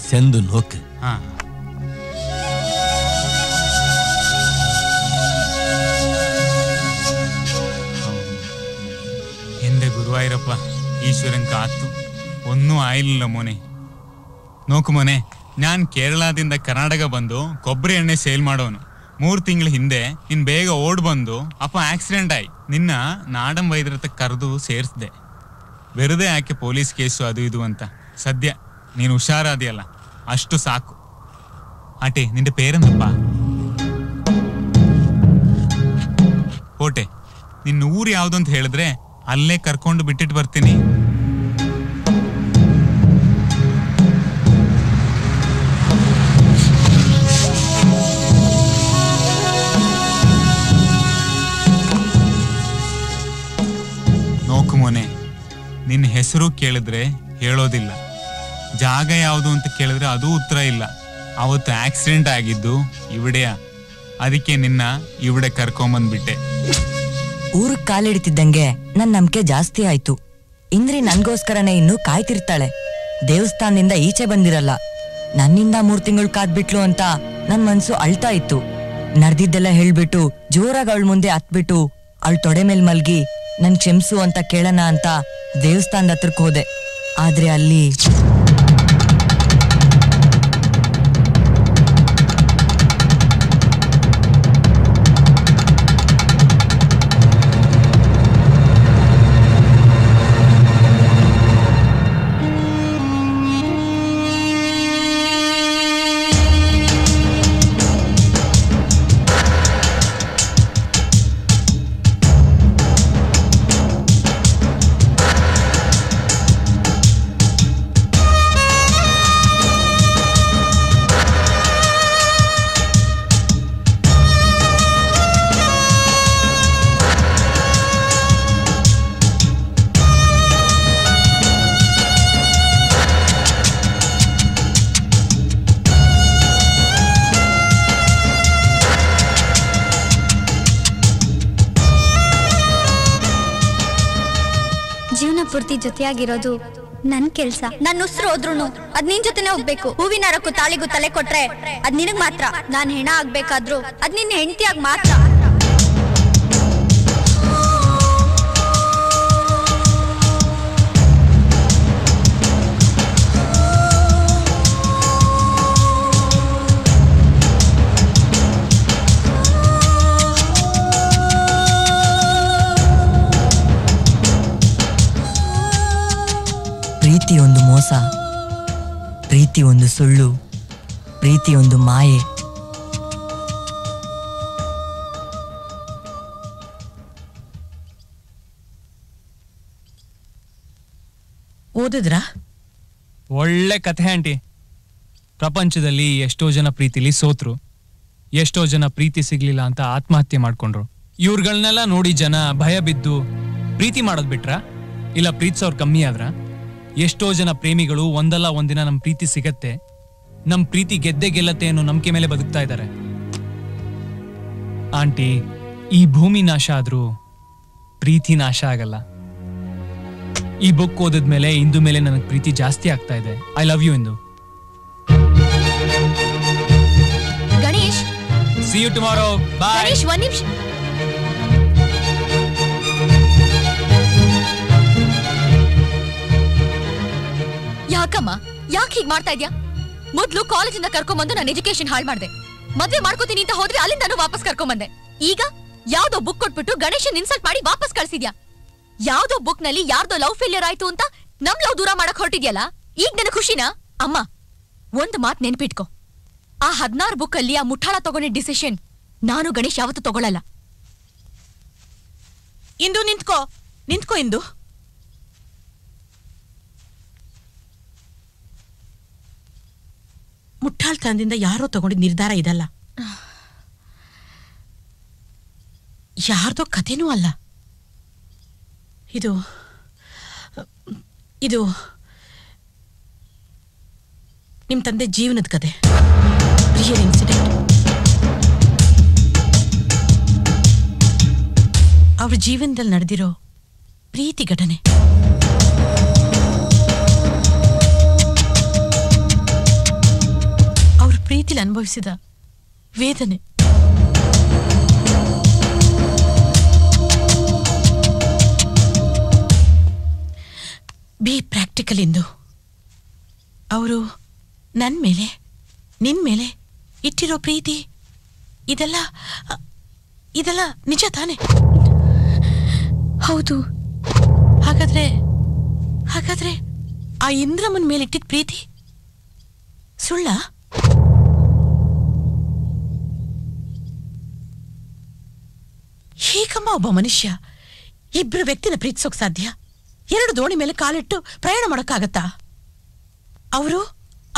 ചെന്തു നോക്ക്. എന്റെ ഗുരുവായൂരപ്പ, ഈശ്വരൻ കാത്തു. ഒന്നും ആയില്ലല്ലോ മോനെ. നോക്ക് മോനെ, ഞാൻ ಕೇರಳದಿಂದ ಕರ್ನಾಟಕ ಬಂದು ಕೊಬ್ಬರಿ ಎಣ್ಣೆ ಸೇಲ್ ಮಾಡೋನು. 3 ತಿಂಗಳ ಹಿಂದೆ ನಿನ್ ಬೇಗ ಓಡ್ ಬಂದು ಅಪ್ಪ ಆಕ್ಸಿಡೆಂಟ್ ಆಯಿ ನಿನ್ನ ನಾಡಂ ವೈದ್ಯರತ್ತ ಕರೆದು ಸೇರಿಸ್ದೆ. ಬೆರದೆ ಯಾಕೆ ಪೊಲೀಸ್ ಕೇಸು ಅದು ಇದು ಅಂತ. ಸದ್ಯ ನೀನು ಹುಷಾರಾದಿಯಲ್ಲ, ಅಷ್ಟು ಸಾಕು. ಆಟೆ, ನಿಂದೆ ಪೇರೆಂದಪ್ಪ? ಕೋಟೆ, ನಿನ್ನ ಊರು ಯಾವ್ದು ಅಂತ ಹೇಳಿದ್ರೆ ಅಲ್ಲೇ ಕರ್ಕೊಂಡು ಬಿಟ್ಟಿಟ್ಟು ಬರ್ತೀನಿ. ನೋಕು ಮೊನೆ, ನಿನ್ನ ಹೆಸರು ಕೇಳಿದ್ರೆ ಹೇಳೋದಿಲ್ಲ, ಜಾಗ ಯಾವುದು ಅಂತ ಕೇಳಿದ್ರೆ ಅದು ಉತ್ತರ ಇಲ್ಲ. ಅವತ್ತು ಆಕ್ಸಿಡೆಂಟ್ ಆಗಿದ್ದು ಇವಿಡೆಯ, ಅದಕ್ಕೆ ನಿನ್ನ ಇವಿಡೆ ಕರ್ಕೊಂಬಂದ್ಬಿಟ್ಟೆ. ಊರಿಗೆ ಕಾಲಿಡ್ತಿದ್ದಂಗೆ ನನ್ ನಂಬಿಕೆ ಜಾಸ್ತಿ ಆಯ್ತು. ಇಂದ್ರಿ ನನ್ಗೋಸ್ಕರನೇ ಇನ್ನು ಕಾಯ್ತಿರ್ತಾಳೆ. ದೇವಸ್ಥಾನದಿಂದ ಈಚೆ ಬಂದಿರಲ್ಲ. ನನ್ನಿಂದ 3 ತಿಂಗಳು ಕಾದ್ಬಿಟ್ಲು ಅಂತ ನನ್ ಮನ್ಸು ಅಳ್ತಾ ಇತ್ತು. ನಡ್ದಿದ್ದೆಲ್ಲ ಹೇಳ್ಬಿಟ್ಟು ಜೋರಾಗಿ ಅವಳ ಮುಂದೆ ಹತ್ಬಿಟ್ಟು ಅವಳ ತೊಡೆ ಮೇಲ್ ಮಲ್ಗಿ ನನ್ ಕ್ಷಮಿಸು ಅಂತ ಕೇಳೋಣ ಅಂತ ದೇವಸ್ಥಾನದ ಹತ್ರಕ್ಕೆ ಹೋದೆ. ಆದ್ರೆ ಅಲ್ಲಿ ಪೂರ್ತಿ ಜೊತೆಯಾಗಿರೋದು ನನ್ ಕೆಲ್ಸ. ನನ್ ಉಸಿರು ಹೋದ್ರುನು ಅದ್ ನಿನ್ ಜೊತೆನೆ ಹೋಗ್ಬೇಕು. ಹೂವಿನ ರಕ್ಕು ತಾಳಿಗೂ ತಲೆ ಕೊಟ್ರೆ ಅದ್ ನಿನಗ್ ಮಾತ್ರ. ನಾನ್ ಹೆಣ ಆಗ್ಬೇಕಾದ್ರು ಅದ್ ನಿನ್ನ ಹೆಂಡತಿಯಾಗಿ ಮಾತ್ರ. ಪ್ರೀತಿ ಒಂದು ಮೋಸ, ಪ್ರೀತಿ ಒಂದು ಸುಳ್ಳು, ಪ್ರೀತಿ ಒಂದು ಮಾಯೆ. ಓದಿದ್ರಾ? ಒಳ್ಳೆ ಕಥೆ ಆಂಟಿ. ಪ್ರಪಂಚದಲ್ಲಿ ಎಷ್ಟೋ ಜನ ಪ್ರೀತಿಲಿ ಸೋತ್ರು, ಎಷ್ಟೋ ಜನ ಪ್ರೀತಿ ಸಿಗ್ಲಿಲ್ಲ ಅಂತ ಆತ್ಮಹತ್ಯೆ ಮಾಡ್ಕೊಂಡ್ರು. ಇವ್ರುಗಳನ್ನೆಲ್ಲ ನೋಡಿ ಜನ ಭಯ ಬಿದ್ದು ಪ್ರೀತಿ ಮಾಡೋದ್ ಬಿಟ್ರ, ಇಲ್ಲ ಪ್ರೀತಿಸೋರ್ ಕಮ್ಮಿ ಆದ್ರ? ಎಷ್ಟೋ ಜನ ಪ್ರೇಮಿಗಳು ಒಂದಲ್ಲ ಒಂದಿನ ನಮ್ ಪ್ರೀತಿ ಸಿಗತ್ತೆ, ನಮ್ ಪ್ರೀತಿ ಗೆದ್ದೆ ಗೆಲ್ಲತ್ತೆ ಅನ್ನೋ ನಂಬಿಕೆ ಮೇಲೆ ಬದುಕ್ತಾ ಇದ್ದಾರೆ. ಆಂಟಿ, ಈ ಭೂಮಿ ನಾಶ ಆದ್ರೂ ಪ್ರೀತಿ ನಾಶ ಆಗಲ್ಲ. ಈ ಬುಕ್ ಓದಿದ್ಮೇಲೆ ಇಂದು ಮೇಲೆ ನನಗೆ ಪ್ರೀತಿ ಜಾಸ್ತಿ ಆಗ್ತಾ ಇದೆ. I love you Indu. Ganesh, See you tomorrow. Bye. Ganesh, ಒಂದ್ ನಿಮಿಷ. ಯಾಕಮ್ಮ, ಯಾಕೆ ಹೀಗ್ ಮಾಡ್ತಾ ಇದ್ಯಾ? ಮೊದ್ಲು ಕಾಲೇಜಿಂದ ಕರ್ಕೊಂಬಂದು ನಾನು ಎಜುಕೇಶನ್ ಹಾಳು ಮಾಡ್ದೆ. ಮದ್ವೆ ಮಾಡ್ಕೋತೀನಿ ಅಂತ ಹೋದ್ರೆ ಅಲ್ಲಿಂದಾನು ವಾಪಸ್ ಕರ್ಕೊಂಬಂದೆ. ಈಗ ಯಾವ್ದೋ ಬುಕ್ ಕೊಟ್ಬಿಟ್ಟು ಗಣೇಶನ್ ಇನ್ಸಲ್ಟ್ ಮಾಡಿ ವಾಪಸ್ ಕಳ್ಸಿದ್ಯಾ. ಯಾವ್ದೋ ಬುಕ್ ನಲ್ಲಿ ಯಾರ್ದೋ ಲವ್ ಫೇಲಿಯರ್ ಆಯ್ತು ಅಂತ ನಮ್ ಲವ್ ದೂರ ಮಾಡಕ್ ಹೊರಟಿದ್ಯಲ್ಲ, ಈಗ ನನಗೆ ಖುಷಿನಾ? ಅಮ್ಮ, ಒಂದ್ ಮಾತ್ ನೆನ್ಪಿಟ್ಕೋ, ಆ 16 ಬುಕ್ ಅಲ್ಲಿ ಆ ಮುಠಾಳ ತಗೊಂಡಿದ್ದ ಡಿಸಿಷನ್ ನಾನು ಗಣೇಶ್ ಯಾವತ್ತೂ ತಗೊಳ್ಳಲ್ಲ. ಇಂದು ನಿಂತ್ಕೋ, ನಿಂತ್ಕೋ ಇಂದು. ಮುಟ್ಟಾಳ್ತನದಿಂದ ಯಾರೋ ತಗೊಂಡಿದ್ದ ನಿರ್ಧಾರ ಇದಲ್ಲ, ಯಾರ್ದೋ ಕಥೆನೂ ಅಲ್ಲ. ಇದು ಇದು ನಿಮ್ ತಂದೆ ಜೀವನದ ಕತೆ, ರಿಯಲ್ ಇನ್ಸಿಡೆಂಟ್. ಅವ್ರ ಜೀವನದಲ್ಲಿ ನಡೆದಿರೋ ಪ್ರೀತಿ ಘಟನೆ. ಅವ್ರ ಪ್ರೀತಿಲಿ ಅನುಭವಿಸಿದ ವೇದನೆ. ಬಿ ಪ್ರಾಕ್ಟಿಕಲ್ ಇಂದು. ಅವರು ನನ್ ಮೇಲೆ, ನಿನ್ ಮೇಲೆ ಇಟ್ಟಿರೋ ಪ್ರೀತಿ ಇದೆಲ್ಲ ಇದೆಲ್ಲ ನಿಜ ತಾನೆ? ಹೌದು. ಹಾಗಾದ್ರೆ ಹಾಗಾದ್ರೆ ಆ ಇಂದ್ರಮ್ಮನ ಮೇಲೆ ಇಟ್ಟಿದ್ದ ಪ್ರೀತಿ ಸುಳ್ಳ? ಹೀಗಮ್ಮ ಒಬ್ಬ ಮನುಷ್ಯ ಇಬ್ರು ವ್ಯಕ್ತಿನ ಪ್ರೀತಿಸೋಕ್ ಸಾಧ್ಯ? 2 ದೋಣಿ ಮೇಲೆ ಕಾಲಿಟ್ಟು ಪ್ರಯಾಣ ಮಾಡೋಕ್ಕಾಗತ್ತಾ?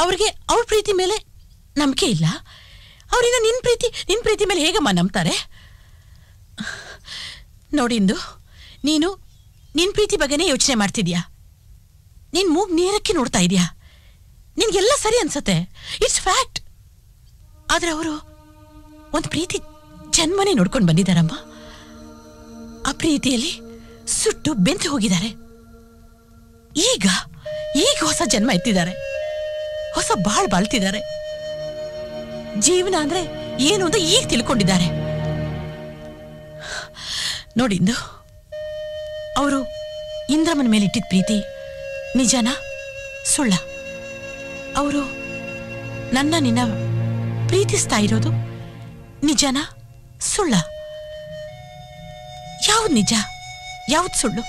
ಅವ್ರಿಗೆ ಅವ್ರ ಪ್ರೀತಿ ಮೇಲೆ ನಂಬಿಕೆ ಇಲ್ಲ, ಅವ್ರಿಂದ ನಿನ್ ಪ್ರೀತಿ ಮೇಲೆ ಹೇಗಮ್ಮ ನಂಬ್ತಾರೆ? ನೋಡಿಂದು, ನೀನು ನಿನ್ ಪ್ರೀತಿ ಬಗ್ಗೆನೇ ಯೋಚನೆ ಮಾಡ್ತಿದ್ಯಾ. ನೀನ್ ಮೂಗ್ ನೇರಕ್ಕೆ ನೋಡ್ತಾ ಇದೀಯಾ. ನಿನ್ಗೆಲ್ಲ ಸರಿ ಅನ್ಸತ್ತೆ, ಇಟ್ಸ್ ಫ್ಯಾಕ್ಟ್. ಆದ್ರೆ ಅವರು ಒಂದು ಪ್ರೀತಿ ಜನ್ಮನೇ ನೋಡ್ಕೊಂಡು ಬಂದಿದ್ದಾರಮ್ಮ. ಆ ಪ್ರೀತಿಯಲ್ಲಿ ಸುಟ್ಟು ಬೆಂದು ಹೋಗಿದ್ದಾರೆ. ಈಗ ಹೊಸ ಜನ್ಮ ಎತ್ತಿದ್ದಾರೆ, ಹೊಸ ಬಾಳ್ತಿದ್ದಾರೆ. ಜೀವನ ಅಂದ್ರೆ ಏನು ಅಂತ ಈಗ ತಿಳ್ಕೊಂಡಿದ್ದಾರೆ. ನೋಡಿಂದು, ಅವರು ಇಂದ್ರಮ್ಮನ ಮೇಲೆ ಇಟ್ಟಿದ್ದ ಪ್ರೀತಿ ನಿಜನಾ ಸುಳ್ಳ? ಅವರು ನಿನ್ನ ಪ್ರೀತಿಸ್ತಾ ಇರೋದು ನಿಜನಾ ಸುಳ್ಳ? ಯಾವ್ದು ನಿಜ, ಯಾವ್ದು ಸುಳ್ಳು?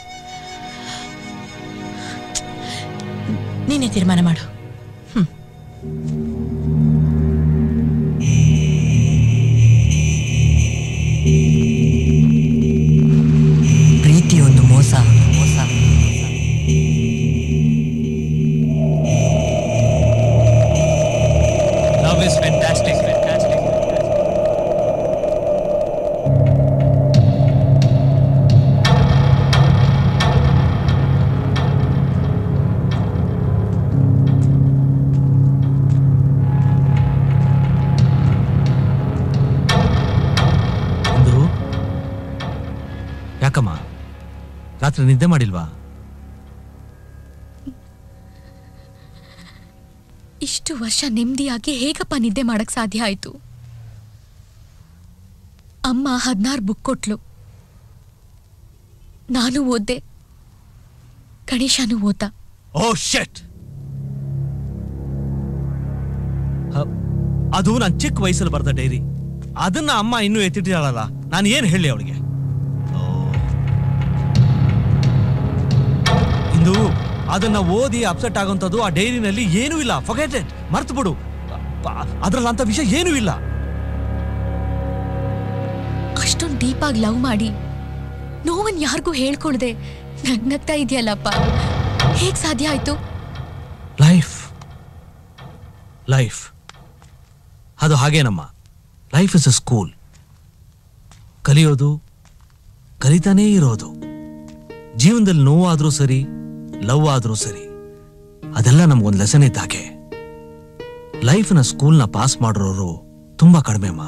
ನೀನೇ ತೀರ್ಮಾನ ಮಾಡು. ಪ್ರೀತಿ ಒಂದು ಮೋಸ. Love is fantastic. ಯಾಕಮ್ಮ ರಾತ್ರಿ ನಿದ್ದೆ ಮಾಡಿಲ್ವಾ? ಇಷ್ಟು ವರ್ಷ ನೆಮ್ಮದಿಯಾಗಿ ಹೇಗಪ್ಪ ನಿದ್ದೆ ಮಾಡಕ್ ಸಾಧ್ಯ ಆಯ್ತು? ಅಮ್ಮ 16 ಬುಕ್ ಕೊಟ್ಲು, ನಾನು ಓದ್ದೆ, ಗಣೇಶನು ಓದ್ದ. ಓ ಶೆಟ್! ಅದು ನಾನು ಚಿಕ್ಕ ವಯಸ್ಸಲ್ಲಿ ಬರ್ದ ಡೈರಿ. ಅದನ್ನ ಅಮ್ಮ ಇನ್ನೂ ಎತ್ತಿಟ್ಟಿದ್ದಾಳಲ್ಲ, ನಾನು ಏನ್ ಹೇಳಿ ಅವಳಿಗೆ? ಇಂದು ಅದನ್ನ ಓದಿ ಅಪ್ಸೆಟ್ ಆಗೋಂಥದ್ದು ಆ ಡೈರಿನಲ್ಲಿ ಏನೂ ಇಲ್ಲ. ಫರ್ಗೆಟ್ ಇಟ್, ಮರ್ತು ಬಿಡು. ಅದ್ರಲ್ಲಿ ಅಂತ ವಿಷಯ ಏನೂ ಇಲ್ಲ. ಅಷ್ಟೊಂದು ಡೀಪ್ ಆಗಿ ಲವ್ ಮಾಡಿ ನೋವನ್ ಯಾರಿಗೂ ಹೇಳ್ಕೊಳ್ದೆ ನಗ್ನಗ್ತಾ ಇದೆಯಲ್ಲಪ್ಪ, ಹೇಗ್ ಸಾಧ್ಯ ಆಯ್ತು? ಲೈಫ್ ಲೈಫ್ ಅದು ಹಾಗೇನಮ್ಮ. Life is a school. ಕಲಿಯೋದು, ಕಲಿತಾನೇ ಇರೋದು. ಜೀವನದಲ್ಲಿ ನೋವಾದ್ರೂ ಸರಿ, ಲವ್ ಆದ್ರೂ ಸರಿ, ಅದೆಲ್ಲ ನಮ್ಗೊಂದು ಲೆಸನ್ ಇದ್ದಾಗೆ. ಲೈಫ್ನ ಸ್ಕೂಲ್ನ ಪಾಸ್ ಮಾಡಿರೋರು ತುಂಬಾ ಕಡಿಮೆಮ್ಮ.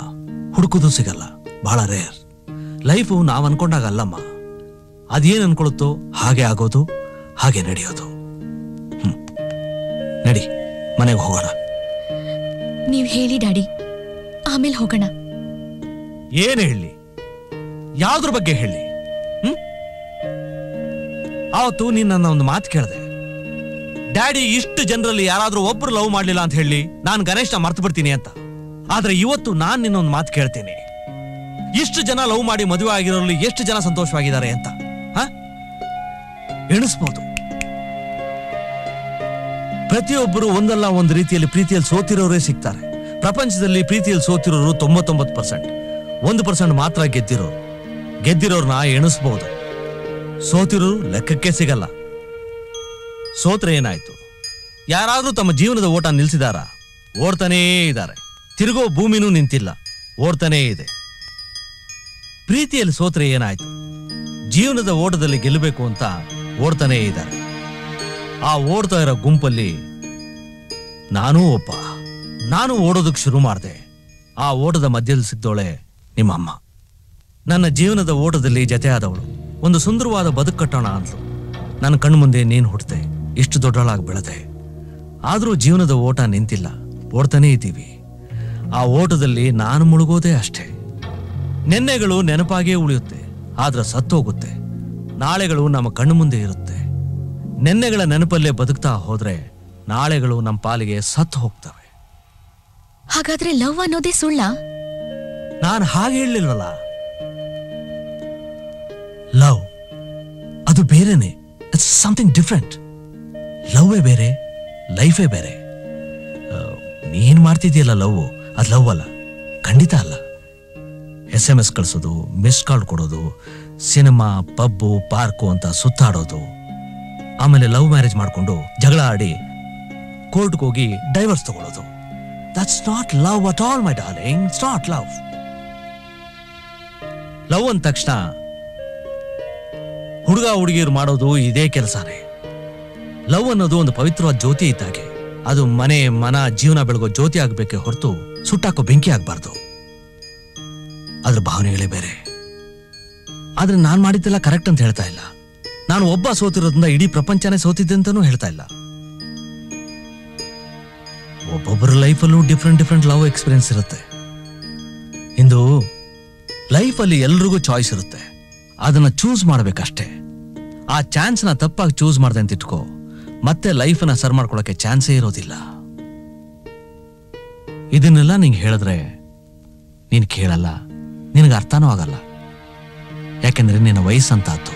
ಹುಡುಕೋದು ಸಿಗಲ್ಲ, ಬಹಳ ರೇರ್. ಲೈಫು ನಾವ್ ಅನ್ಕೊಂಡಾಗ ಅಲ್ಲಮ್ಮ. ಅದೇನ್ ಅನ್ಕೊಳುತ್ತೋ ಹಾಗೆ ಆಗೋದು, ಹಾಗೆ ನಡೆಯೋದು. ನಡಿ, ಮನೆಗೆ ಹೋಗೋಣ. ನೀವ್ ಹೇಳಿ ಡ್ಯಾಡಿ, ಆಮೇಲೆ ಹೋಗೋಣ. ಏನ್ ಹೇಳಿ? ಯಾವ್ದ್ರ ಬಗ್ಗೆ ಹೇಳಿ? ಆವತ್ತು ನೀನ್ ನನ್ನ ಒಂದು ಮಾತು ಕೇಳಿದೆ. ಡ್ಯಾಡಿ, ಇಷ್ಟು ಜನರಲ್ಲಿ ಯಾರಾದ್ರೂ ಒಬ್ರು ಲವ್ ಮಾಡ್ಲಿಲ್ಲ ಅಂತ ಹೇಳಿ ನಾನು ಗಣೇಶ್ನ ಮರ್ತು ಬಿಡ್ತೀನಿ ಅಂತ. ಆದ್ರೆ ಇವತ್ತು ನಾನ್ ನಿನ್ನೊಂದು ಮಾತು ಕೇಳ್ತೀನಿ. ಇಷ್ಟು ಜನ ಲವ್ ಮಾಡಿ ಮದುವೆ ಆಗಿರೋರಲ್ಲಿ ಎಷ್ಟು ಜನ ಸಂತೋಷವಾಗಿದ್ದಾರೆ ಅಂತ ಎಣಿಸ್ಬೋದು. ಪ್ರತಿಯೊಬ್ಬರು ಒಂದಲ್ಲ ಒಂದು ರೀತಿಯಲ್ಲಿ ಪ್ರೀತಿಯಲ್ಲಿ ಸೋತಿರೋರೇ ಸಿಗ್ತಾರೆ. ಪ್ರಪಂಚದಲ್ಲಿ ಪ್ರೀತಿಯಲ್ಲಿ ಸೋತಿರೋರು 99%. 1% ಮಾತ್ರ ಗೆದ್ದಿರೋರು. ಗೆದ್ದಿರೋರ್ನ ಎಣಿಸ್ಬೋದು. ಸೋತಿರೋರು ಲೆಕ್ಕಕ್ಕೆ ಸಿಗಲ್ಲ. ಸೋತ್ರೆ ಏನಾಯ್ತು? ಯಾರಾದ್ರೂ ತಮ್ಮ ಜೀವನದ ಓಟ ನಿಲ್ಸಿದಾರ? ಓಡ್ತಾನೇ ಇದ್ದಾರೆ. ತಿರುಗೋ ಭೂಮಿನೂ ನಿಂತಿಲ್ಲ, ಓಡ್ತಾನೇ ಇದೆ. ಪ್ರೀತಿಯಲ್ಲಿ ಸೋತ್ರೆ ಏನಾಯ್ತು? ಜೀವನದ ಓಟದಲ್ಲಿ ಗೆಲ್ಲಬೇಕು ಅಂತ ಓಡ್ತಾನೇ ಇದ್ದಾರೆ. ಆ ಓಡ್ತಾ ಇರೋ ಗುಂಪಲ್ಲಿ ನಾನೂ ಒಬ್ಬ. ನಾನು ಓಡೋದಕ್ಕೆ ಶುರು ಮಾಡಿದೆ. ಆ ಓಟದ ಮಧ್ಯದಲ್ಲಿ ಸಿಕ್ದೋಳೆ ನಿಮ್ಮಮ್ಮ. ನನ್ನ ಜೀವನದ ಓಟದಲ್ಲಿ ಜತೆ ಆದವಳು. ಒಂದು ಸುಂದರವಾದ ಬದುಕು ಕಟ್ಟೋಣ ಅಂದ್ಲು. ನನ್ನ ಕಣ್ಣು ಮುಂದೆ ನೀನು ಹುಟ್ಟದೆ, ಇಷ್ಟು ದೊಡ್ಡಳಾಗಿ ಬೆಳೆದೆ. ಆದರೂ ಜೀವನದ ಓಟ ನಿಂತಿಲ್ಲ, ಓಡ್ತಾನೇ ಇದ್ದೀವಿ. ಆ ಓಟದಲ್ಲಿ ನಾನು ಮುಳುಗೋದೇ ಅಷ್ಟೇ. ನೆನ್ನೆಗಳು ನೆನಪಾಗೇ ಉಳಿಯುತ್ತೆ, ಆದ್ರೆ ಸತ್ತೋಗುತ್ತೆ. ನಾಳೆಗಳು ನಮ್ಮ ಕಣ್ಣು ಮುಂದೆ ಇರುತ್ತೆ. ನೆನ್ನೆಗಳ ನೆನಪಲ್ಲೇ ಬದುಕ್ತಾ ಹೋದ್ರೆ ನಾಳೆಗಳು ನಮ್ಮ ಪಾಲಿಗೆ ಸತ್ತು ಹೋಗ್ತವೆ. ಹಾಗಾದ್ರೆ ಲವ್ ಅನ್ನೋದೇ ಸುಳ್ಳ? ನಾನು ಹಾಗೆ ಹೇಳಲಿಲ್ವಲ್ಲ. ಲವ್ ಅದು ಬೇರೆನೆ. It's something different. ಲವ್ವೇ ಬೇರೆ, ಲೈಫೇ ಬೇರೆ. ನೀನ್ ಮಾಡ್ತಿದ್ಯಲ್ಲ ಲವ್, ಅದು ಲವ್ ಅಲ್ಲ, ಖಂಡಿತ ಅಲ್ಲ. SMS ಕಳಿಸೋದು, ಮಿಸ್ ಕಾಲ್ ಕೊಡೋದು, ಸಿನಿಮಾ, ಪಬ್ಬು, ಪಾರ್ಕು ಅಂತ ಸುತ್ತಾಡೋದು, ಆಮೇಲೆ ಲವ್ ಮ್ಯಾರೇಜ್ ಮಾಡ್ಕೊಂಡು ಜಗಳ ಆಡಿ ಕೋರ್ಟ್ಗೆ ಹೋಗಿ ಡೈವರ್ಸ್ ತಗೊಳ್ಳೋದು. That's not love at all my darling. It's not love. Love ಅಂದ ತಕ್ಷಣ ಹುಡುಗ ಹುಡುಗಿರು ಮಾಡೋದು ಇದೇ ಕೆಲಸನೇ. ಲವ್ ಅನ್ನೋದು ಒಂದು ಪವಿತ್ರವಾದ ಜ್ಯೋತಿ ಇದ್ದಾಗೆ. ಅದು ಮನೆ, ಮನ, ಜೀವನ ಬೆಳಗೋ ಜ್ಯೋತಿ ಆಗ್ಬೇಕೆ ಹೊರತು ಸುಟ್ಟಾಕೋ ಬೆಂಕಿ ಆಗ್ಬಾರ್ದು. ಅದ್ರ ಭಾವನೆಗಳೇ ಬೇರೆ. ಆದ್ರೆ ನಾನ್ ಮಾಡಿದ್ದೆಲ್ಲ ಕರೆಕ್ಟ್ ಅಂತ ಹೇಳ್ತಾ ಇಲ್ಲ. ನಾನು ಒಬ್ಬ ಸೋತಿರೋದ್ರಿಂದ ಇಡೀ ಪ್ರಪಂಚನೇ ಸೋತಿದ್ದೆ ಅಂತಾನೂ ಹೇಳ್ತಾ ಇಲ್ಲ. ಒಬ್ಬೊಬ್ಬರ ಲೈಫಲ್ಲೂ ಡಿಫ್ರೆಂಟ್ ಲವ್ ಎಕ್ಸ್ಪೀರಿಯನ್ಸ್ ಇರುತ್ತೆ. ಇಂದು ಲೈಫಲ್ಲಿ ಎಲ್ರಿಗೂ ಚಾಯ್ಸ್ ಇರುತ್ತೆ, ಅದನ್ನ ಚೂಸ್ ಮಾಡ್ಬೇಕಷ್ಟೇ. ಆ ಚಾನ್ಸ್ನ ತಪ್ಪಾಗಿ ಚೂಸ್ ಮಾಡ್ದೆ ಅಂತ ಇಟ್ಕೋ, ಮತ್ತೆ ಲೈಫನ್ನ ಸರ್ ಮಾಡ್ಕೊಳಕ್ಕೆ ಚಾನ್ಸೇ ಇರೋದಿಲ್ಲ. ಇದನ್ನೆಲ್ಲ ನಿಂಗೆ ಹೇಳಿದ್ರೆ ನೀನ್ ಕೇಳಲ್ಲ, ನಿನಗೆ ಅರ್ಥನೂ ಆಗಲ್ಲ. ಯಾಕೆಂದ್ರೆ ನಿನ್ನ ವಯಸ್ಸಂತಾತು.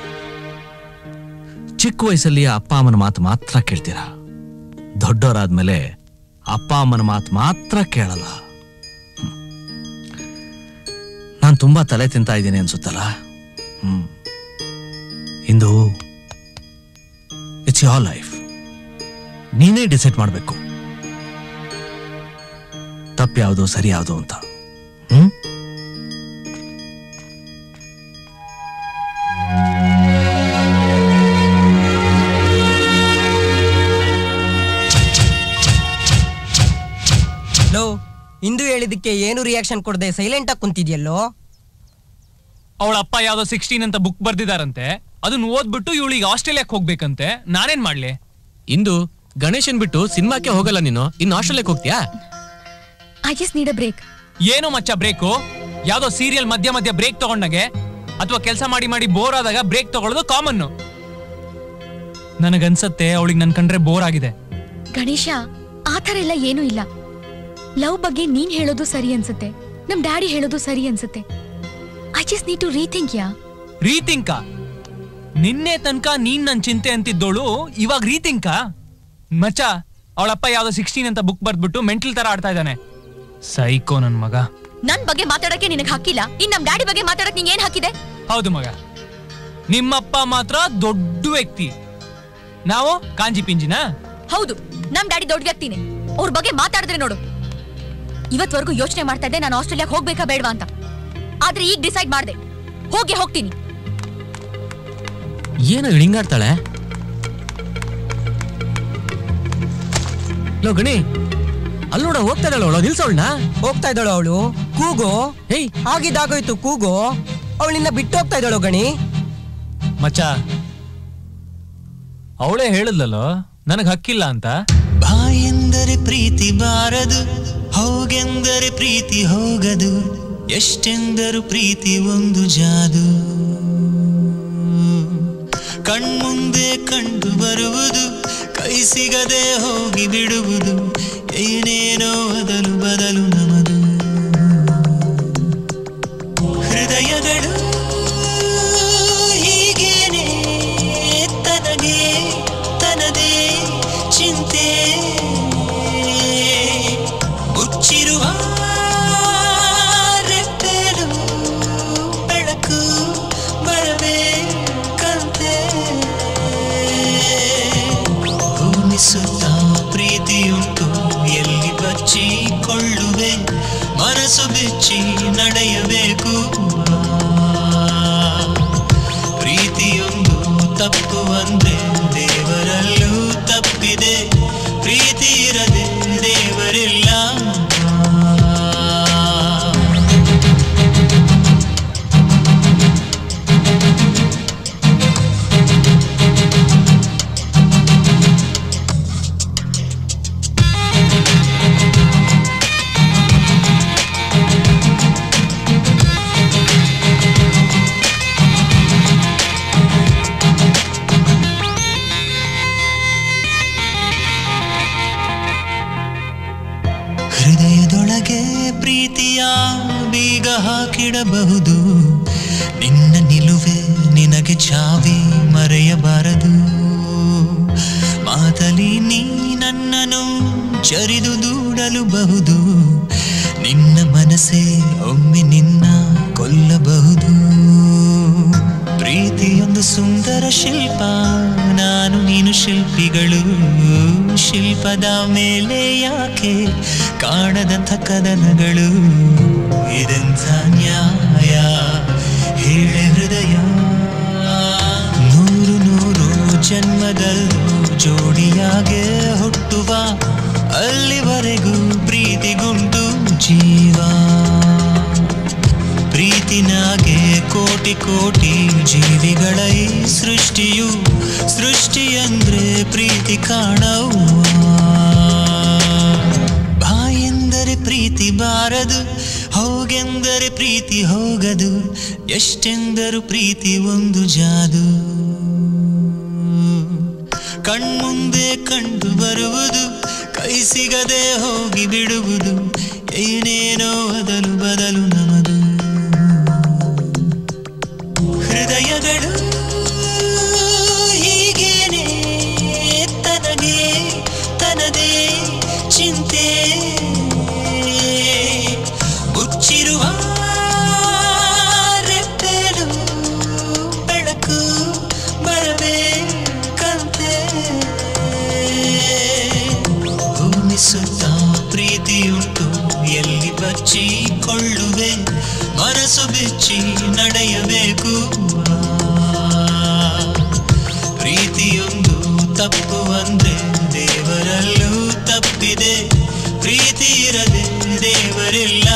ಚಿಕ್ಕ ವಯಸ್ಸಲ್ಲಿ ಅಪ್ಪ ಅಮ್ಮನ ಮಾತು ಮಾತ್ರ ಕೇಳ್ತೀರಾ. ದೊಡ್ಡವರಾದ್ಮೇಲೆ ಅಪ್ಪ ಅಮ್ಮನ ಮಾತು ಮಾತ್ರ ಕೇಳಲ್ಲ. ನಾನು ತುಂಬಾ ತಲೆ ತಿಂತಾ ಇದ್ದೀನಿ ಅನ್ಸುತ್ತಲ್ಲ. ಇಂದು ಇಟ್ಸ್ ಯೋರ್ ಲೈಫ್. ನೀನೇ ಡಿಸೈಡ್ ಮಾಡ್ಬೇಕು ತಪ್ಪು ಯಾವುದು ಸರಿ ಯಾವುದು ಅಂತ. ಇಂದು ಹೇಳಿದಕ್ಕೆ ಏನು ರಿಯಾಕ್ಷನ್ ಕೊಡದೆ ಸೈಲೆಂಟ್ ಆಗಿ ಕುಂತಿದ್ಯಲ್ಲೋ. ಅವಳ ಅಪ್ಪ ಯಾವ್ದೋ 16 ಅಂತ ಬುಕ್ ಬರ್ದಿದಾರಂತೆ, ಅದನ್ನ ಓದ್ಬಿಟ್ಟು ಇವಳಿಗೆ ಆಸ್ಟ್ರೇಲಿಯಾಕ್ ಹೋಗ್ಬೇಕಂತೆ. ನಾನೇನ್ ಮಾಡ್ಲಿ? ಇಂದು ಗಣೇಶನ್ ಬಿಟ್ಟು ಸಿನಿಮಾಕ್ಕೆ ಹೋಗಲ್ಲ ನೀನು, ಇನ್ನು ಆಸ್ಟ್ರೇಲಿಯಾಕ್ಕೆ ಹೋಗ್ತೀಯಾ? I just need a break. ಏನು ಮಚ್ಚ ಬ್ರೇಕು? ಯಾವ್ದೋ ಸೀರಿಯಲ್ ಮಧ್ಯ ಮಧ್ಯ ಬ್ರೇಕ್ ತಗೊಂಡಾಗೆ ಅಥವಾ ಕೆಲಸ ಮಾಡಿ ಮಾಡಿ ಬೋರ್ ಆದಾಗ ಬ್ರೇಕ್ ತಗೊಳ್ಳೋದು ಕಾಮನ್ನು. ನನಗನ್ಸತ್ತೆ ಅವಳಿಗೆ ನನ್ ಕಂಡ್ರೆ ಬೋರ್ ಆಗಿದೆ. ಗಣೇಶ, ಆ ಥರ ಎಲ್ಲ ಏನೂ ಇಲ್ಲ. ಲವ್ ಬಗ್ಗೆ ನೀನ್ ಹೇಳೋದು ಸರಿ ಅನ್ಸುತ್ತೆ, ನಮ್ ಡ್ಯಾಡಿ ಹೇಳೋದು ಸರಿ ಅನ್ಸುತ್ತೆ. I just need to rethink. ರೀಥಿಂಕ? ನಿನ್ನೆ ತನಕ ನೀನ್ ನನ್ ಚಿಂತೆ ಅಂತಿದ್ದೋಳು ಇವಾಗ ರೀಥಿಂಕ? ಮಚ್ಚ, ಅವಳಪ್ಪ ಯಾವ್ದೋ 16 ಅಂತ ಬುಕ್ ಬರ್ದ್ಬಿಟ್ಟು ಮೆಂಟಲ್ ತರ ಆಡ್ತಾ ಇದ್ದಾನೆ. ಸೈಕೋ ನನ್ ಮಗ. ನನ್ ಬಗ್ಗೆ ಮಾತಾಡಕ್ಕೆ ನಿನಗೆ ಹಕ್ಕಿಲ್ಲ, ಇನ್ ನಮ್ ಡ್ಯಾಡಿ ಬಗ್ಗೆ ಮಾತಾಡಕ್ ನಿಂಗೆ ಏನ್ ಹಾಕಿದೆ? ಹೌದು ಮಗ, ನಿಮ್ಮಪ್ಪ ಮಾತ್ರ ದೊಡ್ಡ ವ್ಯಕ್ತಿ, ನಾವು ಕಾಂಜಿ ಪಿಂಜಿನ. ಹೌದು, ನಮ್ ಡ್ಯಾಡಿ ದೊಡ್ಡ ವ್ಯಕ್ತಿನೇ. ಅವ್ರ ಬಗ್ಗೆ ಮಾತಾಡಿದ್ರೆ ನೋಡು, ಇವತ್ವರೆಗೂ ಯೋಚನೆ ಮಾಡ್ತಾ ಇದ್ದೆ ನಾನು ಆಸ್ಟ್ರೇಲಿಯಾಕ್ ಹೋಗ್ಬೇಕಾ ಬೇಡವಾ ಅಂತ. ಆದ್ರೆ ಈಗ ಡಿಸೈಡ್ ಮಾಡ್ದೆ, ಹೋಗ್ತೀನಿ. ಏನು ಹಿಂಗಾಡ್ತಾಳೆ? ಲೋ ಗಣಿ, ಅಲ್ಲಿ ನೋಡ ಹೋಗ್ತಾ ಇದ್ದಾಳು ಅವಳು, ನಿಲ್ಸೋಳ್ನ. ಹೋಗ್ತಾ ಇದ್ದಾಳು ಅವಳು. ಕೂಗು. ಹೇಯ್, ಆಗಿದ್ದಾಗೋಯ್ತು ಕೂಗು. ಅವಳಿಂದ ಬಿಟ್ಟು ಹೋಗ್ತಾ ಇದ್ದಾಳು ಗಣಿ. ಮಚ್ಚ, ಅವಳೇ ಹೇಳಿದ್ಲಲ್ಲೋ ನನಗ್ ಹಕ್ಕಿಲ್ಲ ಅಂತ. ಬಾ ಎಂದರೆ ಪ್ರೀತಿ ಬಾರದು, ಹೋಗೆಂದರೆ ಪ್ರೀತಿ ಹೋಗದು, ಎಷ್ಟೆಂದರು ಪ್ರೀತಿ ಒಂದು ಜಾದು. ಕಣ್ಮುಂದೆ ಕಂಡು ಬರುವುದು, ಕೈ ಸಿಗದೆ ಹೋಗಿ ಬಿಡುವುದು, ಏನೇನೋ ಅದಲು ಬದಲು ನಮದು. ಹೃದಯಗಳು ಹೀಗೇನೆ ತನಗೆ ತನದೇ ಚಿಂತೆ, ಮುಚ್ಚಿರುವ ರೆಪ್ಪೆಲು ಬೆಳಕು ಬರಬೇಕಂತೆ. ಭೂಮಿ ಸುತ್ತ ಪ್ರೀತಿಯುಂಟು, ಎಲ್ಲಿ ಬಚ್ಚಿಕೊಳ್ಳುವೆ, ಮನಸ್ಸು ಬಿಚ್ಚಿ ನಡೆಯಬೇಕು. ಪ್ರೀತಿಯೊಂದು ತಪ್ಪು ಅಂದ್ರೆ ದೇವರಲ್ಲೂ ತಪ್ಪಿದೆ, ಪ್ರೀತಿ ಇರದೆ ದೇವರಿಲ್ಲ. ಹೃದಯದೊಳಗೆ ಪ್ರೀತಿಯ ಬೀಗ ಹಾಕಿಡಬಹುದು, ನಿನ್ನ ನಿಲುವೆ ನಿನಗೆ ಚಾವಿ ಮರೆಯಬಾರದು. ಮಾತಲಿ ನೀ ನನ್ನನ್ನು ಚರಿದು ದೂಡಲುಬಹುದು, ನಿನ್ನ ಮನಸ್ಸೇ ಒಮ್ಮೆ ನಿನ್ನ ಕೊಲ್ಲಬಹುದು. ಪ್ರೀತಿಯೊಂದು ಸುಂದರ ಶಿಲ್ಪ, ನಾನು ನೀನು ಶಿಲ್ಪಿಗಳು. ಶಿಲ್ಪದ ಮೇಲೆ ಯಾಕೆ ಕಾಣದಂಥ ಕದನಗಳು, ಇದೆಂಥ ನ್ಯಾಯ ಹೇಳೆ ಹೃದಯ. 100 ಜನ್ಮದಲ್ಲೂ ಜೋಡಿಯಾಗೆ ಹುಟ್ಟುವ, ಅಲ್ಲಿವರೆಗೂ ಪ್ರೀತಿಗುಂಟು ಜೀವ. ಪ್ರೀತಿನಾಗೆ ಕೋಟಿ ಕೋಟಿ ಜೀವಿಗಳ ಈ ಸೃಷ್ಟಿಯು, ಸೃಷ್ಟಿಯಂದ್ರೆ ಪ್ರೀತಿ ಕಾಣವ್ವ. ಬಾ ಎಂದರೆ ಪ್ರೀತಿ ಬಾರದು, ಹೋಗೆಂದರೆ ಪ್ರೀತಿ ಹೋಗದು, ಎಷ್ಟೆಂದರು ಪ್ರೀತಿ ಒಂದು ಜಾದು. ಕಣ್ಮುಂದೆ ಕಂಡು ಬರುವುದು, ಕೈ ಸಿಗದೆ ಹೋಗಿ ಬಿಡುವುದು, ಏನೇನೋ ಅದಲು ಬದಲು ನಮದು. ಹೃದಯಗಳು ಹೀಗೇನೆ ತನಗೆ ತನದೇ ಚಿಂತೆ, ಮುಚ್ಚಿರುವ ರೆಪ್ಪೆಲು ಬೆಳಕು ಬರಬೇಕಂತೆ. ಭೂಮಿ ಸುತ್ತ ಪ್ರೀತಿಯುಂಟು, ಎಲ್ಲಿ ಬಚ್ಚಿಕೊಳ್ಳುವೆ, ಮನಸ್ಸು ಬಿಚ್ಚಿ ನಡೆಯಬೇಕು. ಪ್ರೀತಿಯೊಂದು ತಪ್ಪು ಅಂದ್ರೆ ದೇವರಲ್ಲೂ ತಪ್ಪಿದೆ, ಪ್ರೀತಿ ಇರದೆ ದೇವರಿಲ್ಲ.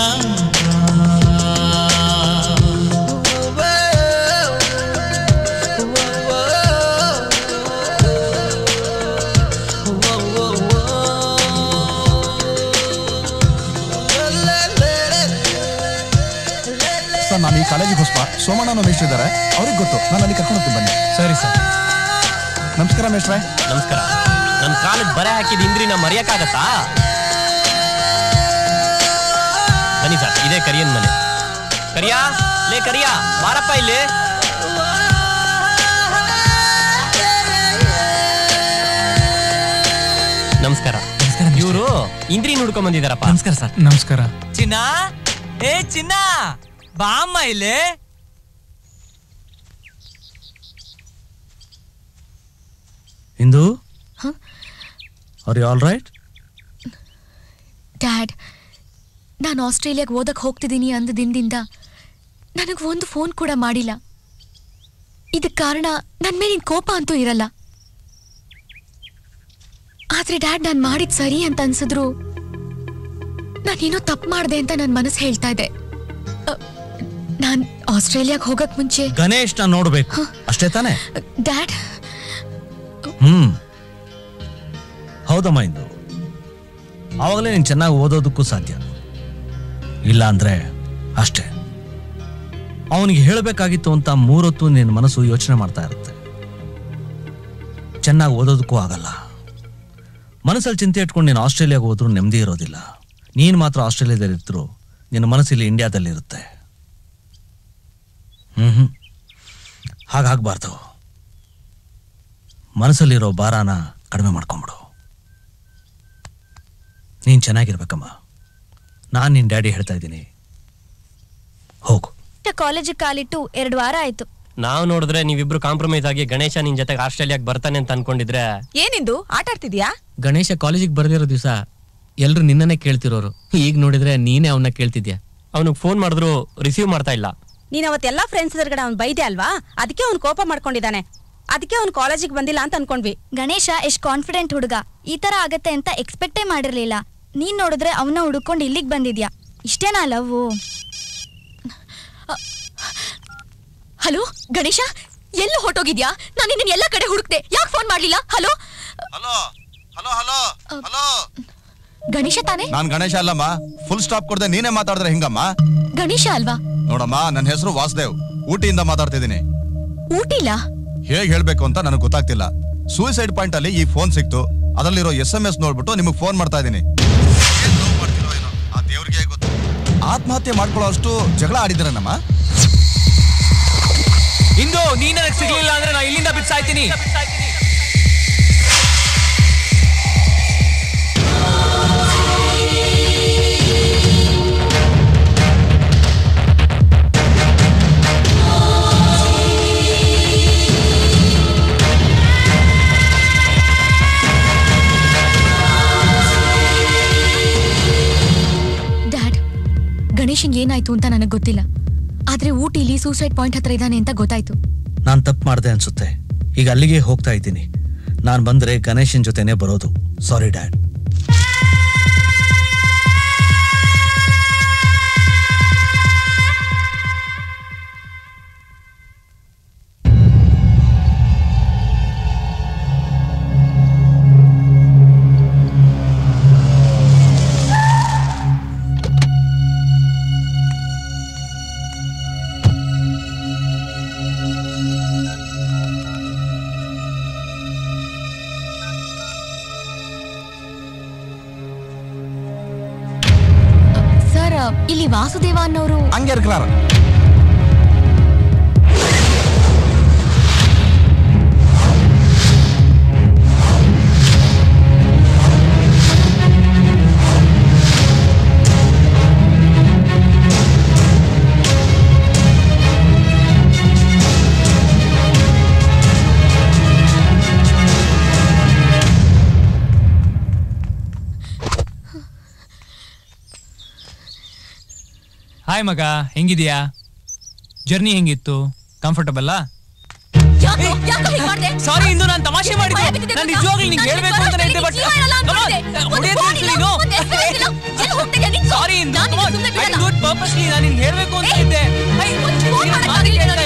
ನಾನು ಈ ಕಾಲೇಜಿಗೆ ಹೊಸಪ, ಸೋಮಣ್ಣನೋ ಮೇಷ್ಟ್ರು ಇದ್ದಾರೆ, ಅವ್ರಿಗೆ ಗೊತ್ತು, ನಾನು ಅಲ್ಲಿ ಕರ್ಕೊಂಡು ಹೋಗ್ತೀನಿ ಬನ್ನಿ. ಸರಿ ಸರ್. ನಮಸ್ಕಾರ ಮೇಷ್ಟ್ರೆ. ನಮಸ್ಕಾರ. ನಮ್ ಕಾಲಕ್ಕೆ ಬರೆ ಹಾಕಿದ ಇಂದ್ರಿನ ಮರೆಯಕ್ಕಾಗತ್ತಾ? ಬನ್ನಿ ಸರ್, ಇದೇ ಕರಿಯನ್ ಮನೆ. ಕರಿಯಾ, ಲೇ ಕರಿಯಾ, ಬಾರಪ್ಪ ಇಲ್ಲಿ. ನಮಸ್ಕಾರ. ಇವರು ಇಂದ್ರಿ ನೋಡ್ಕೊಂಡ್ ಬಂದಿದಾರಪ್ಪ. ನಮಸ್ಕಾರ ಸರ್. ನಮಸ್ಕಾರ. ಚಿನ್ನ, ಏ ಚಿನ್ನ, ಬಾ ಅಮ್ಮ ಇಲ್ಲಿ. Indu, are you all right? Dad, ನಾನು ಆಸ್ಟ್ರೇಲಿಯಾಗೆ ಓದಕ್ಕೆ ಹೋಗ್ತಿದ್ದೀನಿ ಅಂದ ದಿನದಿಂದ ನನಗೆ ಒಂದು ಫೋನ್ ಕೂಡ ಮಾಡಿಲ್ಲ. ಇದಕ್ಕೆ ಕಾರಣ ನನ್ನ ಮೇಲಿನ ಕೋಪ ಅಂತೂ ಇರಲ್ಲ. ಆದ್ರೆ ಡ್ಯಾಡ್, ನಾನು ಮಾಡಿದ್ ಸರಿ ಅಂತ ಅನ್ಸಿದ್ರು ನಾನೇನೋ ತಪ್ಪು ಮಾಡಿದೆ ಅಂತ ನನ್ನ ಮನಸ್ಸು ಹೇಳ್ತಾ ಇದೆ. ನಾನು ಆಸ್ಟ್ರೇಲಿಯಾಗೆ ಹೋಗಕ್ ಮುಂಚೆ ಗಣೇಶ್ ನಾನು ನೋಡ್ಬೇಕು ಅಷ್ಟೇ ತಾನೆ? ಡ್ಯಾಡ್, ಹೌದಮ್ಮ. ಇಂದು ಆವಾಗಲೇ ನೀನು ಚೆನ್ನಾಗಿ ಓದೋದಕ್ಕೂ ಸಾಧ್ಯ. ಇಲ್ಲ ಅಂದ್ರೆ ಅಷ್ಟೇ. ಅವನಿಗೆ ಹೇಳಬೇಕಾಗಿತ್ತು ಅಂತ ಮೂರೊತ್ತು ನಿನ್ನ ಮನಸ್ಸು ಯೋಚನೆ ಮಾಡ್ತಾ ಇರುತ್ತೆ. ಚೆನ್ನಾಗಿ ಓದೋದಕ್ಕೂ ಆಗಲ್ಲ. ಮನಸ್ಸಲ್ಲಿ ಚಿಂತೆ ಇಟ್ಕೊಂಡು ನೀನು ಆಸ್ಟ್ರೇಲಿಯಾಗೆ ಹೋದ್ರೂ ನೆಮ್ಮದಿ ಇರೋದಿಲ್ಲ. ನೀನು ಮಾತ್ರ ಆಸ್ಟ್ರೇಲಿಯಾದಲ್ಲಿ ಇರ್ತರು, ನಿನ್ನ ಮನಸ್ಸಲ್ಲಿ ಇಂಡಿಯಾದಲ್ಲಿ ಇರುತ್ತೆ. ಹಾಗಾಗಬಾರ್ದು. ಮನಸ್ಸಲ್ಲಿರೋ ಭಾರಾನ ಕಡಿಮೆ ಮಾಡ್ಕೊಂಬಿಡು. ನೀನು ಚೆನ್ನಾಗಿರ್ಬೇಕಮ್ಮ. ನಾನು ನಿನ್ನ ಡ್ಯಾಡಿ ಹೇಳ್ತಾ ಇದ್ದೀನಿ, ಹೋಗು. ಕಾಲೇಜಿಗೆ ಕಾಲಿಟ್ಟು 2 ವಾರ ಆಯ್ತು. ನಾವು ನೋಡಿದ್ರೆ ನೀವಿಬ್ರು ಕಾಂಪ್ರಮೈಸ್ ಆಗಿ ಗಣೇಶ ನಿನ್ ಜೊತೆಗೆ ಆಸ್ಟ್ರೇಲಿಯಾಗೆ ಬರ್ತಾನೆ ಅಂತ ಅನ್ಕೊಂಡಿದ್ರೆ. ಏನಿಂದು ಆಟ ಆಡ್ತಿದ್ಯಾ? ಗಣೇಶ ಕಾಲೇಜಿಗೆ ಬರ್ದಿರೋ ದಿವಸ ಎಲ್ರು ನಿನ್ನನ್ನೇ ಕೇಳ್ತಿರೋರು. ಈಗ ನೋಡಿದ್ರೆ ನೀನೇ ಅವನ್ನ ಕೇಳ್ತಿದ್ಯಾ. ಅವನಿಗೆ ಫೋನ್ ಮಾಡಿದ್ರು ರಿಸೀವ್ ಮಾಡ್ತಾ ಇಲ್ಲ. ನೀನ್ ಅವತ್ತೆಲ್ಲಾ ಫ್ರೆಂಡ್ಸ್ ಎದುರುಗಡೆ ಅವ್ನು ಬೈದೆ ಅಲ್ವಾ? ಅದಕ್ಕೆ ಅವ್ನು ಕೋಪ ಮಾಡ್ಕೊಂಡಿದ್ದಾನೆ. ಅದಕ್ಕೆ ಅವ್ನು ಕಾಲೇಜಿಗೆ ಬಂದಿಲ್ಲ ಅಂತ ಅನ್ಕೊಂಡ್ವಿ. ಗಣೇಶ ಎಷ್ಟ್ ಕಾನ್ಫಿಡೆಂಟ್ ಹುಡುಗ, ಈ ತರ ಆಗತ್ತೆ ಅಂತ ಎಕ್ಸ್ಪೆಕ್ಟೇ ಮಾಡಿರ್ಲಿಲ್ಲ. ನೀನ್ ನೋಡಿದ್ರೆ ಅವನ್ನ ಹುಡುಕೊಂಡು ಇಲ್ಲಿಗೆ ಬಂದಿದ್ಯಾ. ಇಷ್ಟೇನಾ ಲವ್? ಹಲೋ ಗಣೇಶ, ಎಲ್ಲ ಹೊರಟೋಗಿದ್ಯಾ? ನಾನು ನಿನ್ನ ಎಲ್ಲ ಕಡೆ ಹುಡುಕ್ತೆ, ಯಾಕೆ ಫೋನ್ ಮಾಡ್ಲಿಲ್ಲ? Hello hello hello hello hello. Ganesha ತಾನೇ? ನಾನ್ ಗಣೇಶ ಅಲ್ಲಮ್ಮ. ಫುಲ್ ಸ್ಟಾಪ್ ಕೊಡದೆ ನೀನೇ ಮಾತಾಡಿದ್ರೆ ಹಿಂಗಮ್ಮ? ಗಣೇಶ ಅಲ್ವಾ? ನೋಡಮ್ಮ, ನನ್ನ ಹೆಸರು ವಾಸುದೇವ್, ಊಟಿಯಿಂದ ಮಾತಾಡ್ತಿದ್ದೀನಿ. ಊಟಿಲ್ಲ? ಹೇಗ್ ಹೇಳ್ಬೇಕು ಅಂತ ನನಗೆ ಗೊತ್ತಾಗ್ತಿಲ್ಲ. ಸೂಸೈಡ್ ಪಾಯಿಂಟ್ ಅಲ್ಲಿ ಈ ಫೋನ್ ಸಿಕ್ತು, ಅದರಲ್ಲಿರೋ SMS ನೋಡ್ಬಿಟ್ಟು ನಿಮಗೆ ಫೋನ್ ಮಾಡ್ತಾ ಇದ್ದೀನಿ. ಆ ದೇವ್ರಿಗೆ ಗೊತ್ತು. ಆತ್ಮಹತ್ಯೆ ಮಾಡ್ಕೊಳ್ಳೋ ಅಷ್ಟು ಜಗಳ ಆಡಿದ್ರನಮ್ಮ? ಇಂದು ನೀನ್ ನನಗೆ ಸಿಗ್ಲಿಲ್ಲ ಅಂದ್ರೆ ನಾ ಇಲ್ಲಿಂದ ಬಿಟ್ಸಾಯ್ತೀನಿ. ಡ್ಯಾಡ್, ಗಣೇಶಂಗೆ ಏನಾಯ್ತು ಅಂತ ನನಗೆ ಗೊತ್ತಿಲ್ಲ. ಆದ್ರೆ ಊಟಿಲಿ ಸೂಸೈಡ್ ಪಾಯಿಂಟ್ ಹತ್ರ ಇದ್ದಾನೆ ಅಂತ ಗೊತ್ತಾಯ್ತು. ನಾನು ತಪ್ಪು ಮಾಡಿದೆ ಅನ್ಸುತ್ತೆ. ಈಗ ಅಲ್ಲಿಗೆ ಹೋಗ್ತಾ ಇದ್ದೀನಿ. ನಾನು ಬಂದ್ರೆ ಗಣೇಶನ್ ಜೊತೆನೆ ಬರೋದು. ಸಾರಿ ಡ್ಯಾಡ್. ಇಲ್ಲಿ ವಾಸುದೇವ ಅನ್ನೋರು ಹಂಗೆ ಇರ್ಕ್ರಾರ. ಹಾಯ್ ಮಗ, ಹೆಂಗಿದ್ಯಾ? ಜರ್ನಿ ಹೆಂಗಿತ್ತು? ಕಂಫರ್ಟಬಲ್? ಸಾರಿ ಇಂದು, ನಾನು ತಮಾಷೆ ಮಾಡಿದ್ದೆ. ನಾನು ನಿಜವಾಗ್ಲೂ ನಿಂಗೆ ಹೇಳ್ಬೇಕು ಅಂತ ಇದ್ದೆ, but sorry Indu, I do it purposely. ನಾನು ನಿಂಗೆ ಹೇಳ್ಬೇಕು ಅಂತ ಇದ್ದೆ.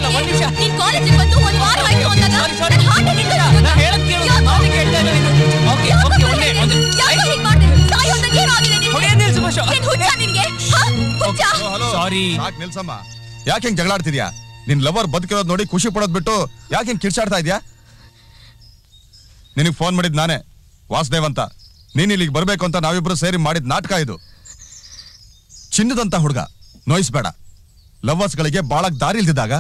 ಒಂದು ನಿಮಿಷ. ನಾನು ಹೇಳಕ್ ಕೇಳು, ಮಾತು ಕೇಳ್ತಾ ಇಲ್ಲ ನೀನು. ಓಕೆ ಓಕೆ, ಸಾರಿ. ಯಾಕೆ ಹಿಂಗ್ ಜಗಳಾಡ್ತಿದ್ಯಾ? ನಿನ್ ಲವರ್ ಬದುಕಿರೋದ್ ನೋಡಿ ಖುಷಿ ಪಡೋದ್ ಬಿಟ್ಟು ಯಾಕೆ ಹಿಂಗ್ ಕಿರ್ಚಾಡ್ತಾ ಇದ್ಯಾ? ನಿನಗ್ ಫೋನ್ ಮಾಡಿದ್ ನಾನೇ, ವಾಸುದೇವ್ ಅಂತ. ನೀನ್ ಇಲ್ಲಿಗೆ ಬರ್ಬೇಕು ಅಂತ ನಾವಿಬ್ರು ಸೇರಿ ಮಾಡಿದ್ ನಾಟಕ ಇದು. ಚಿನ್ನದಂತ ಹುಡುಗ, ನೋಯಿಸ್ಬೇಡ. ಲವರ್ಸ್ಗಳಿಗೆ ಬಾಳಕ್ ದಾರಿ ಇಲ್ದಿದ್ದಾಗ,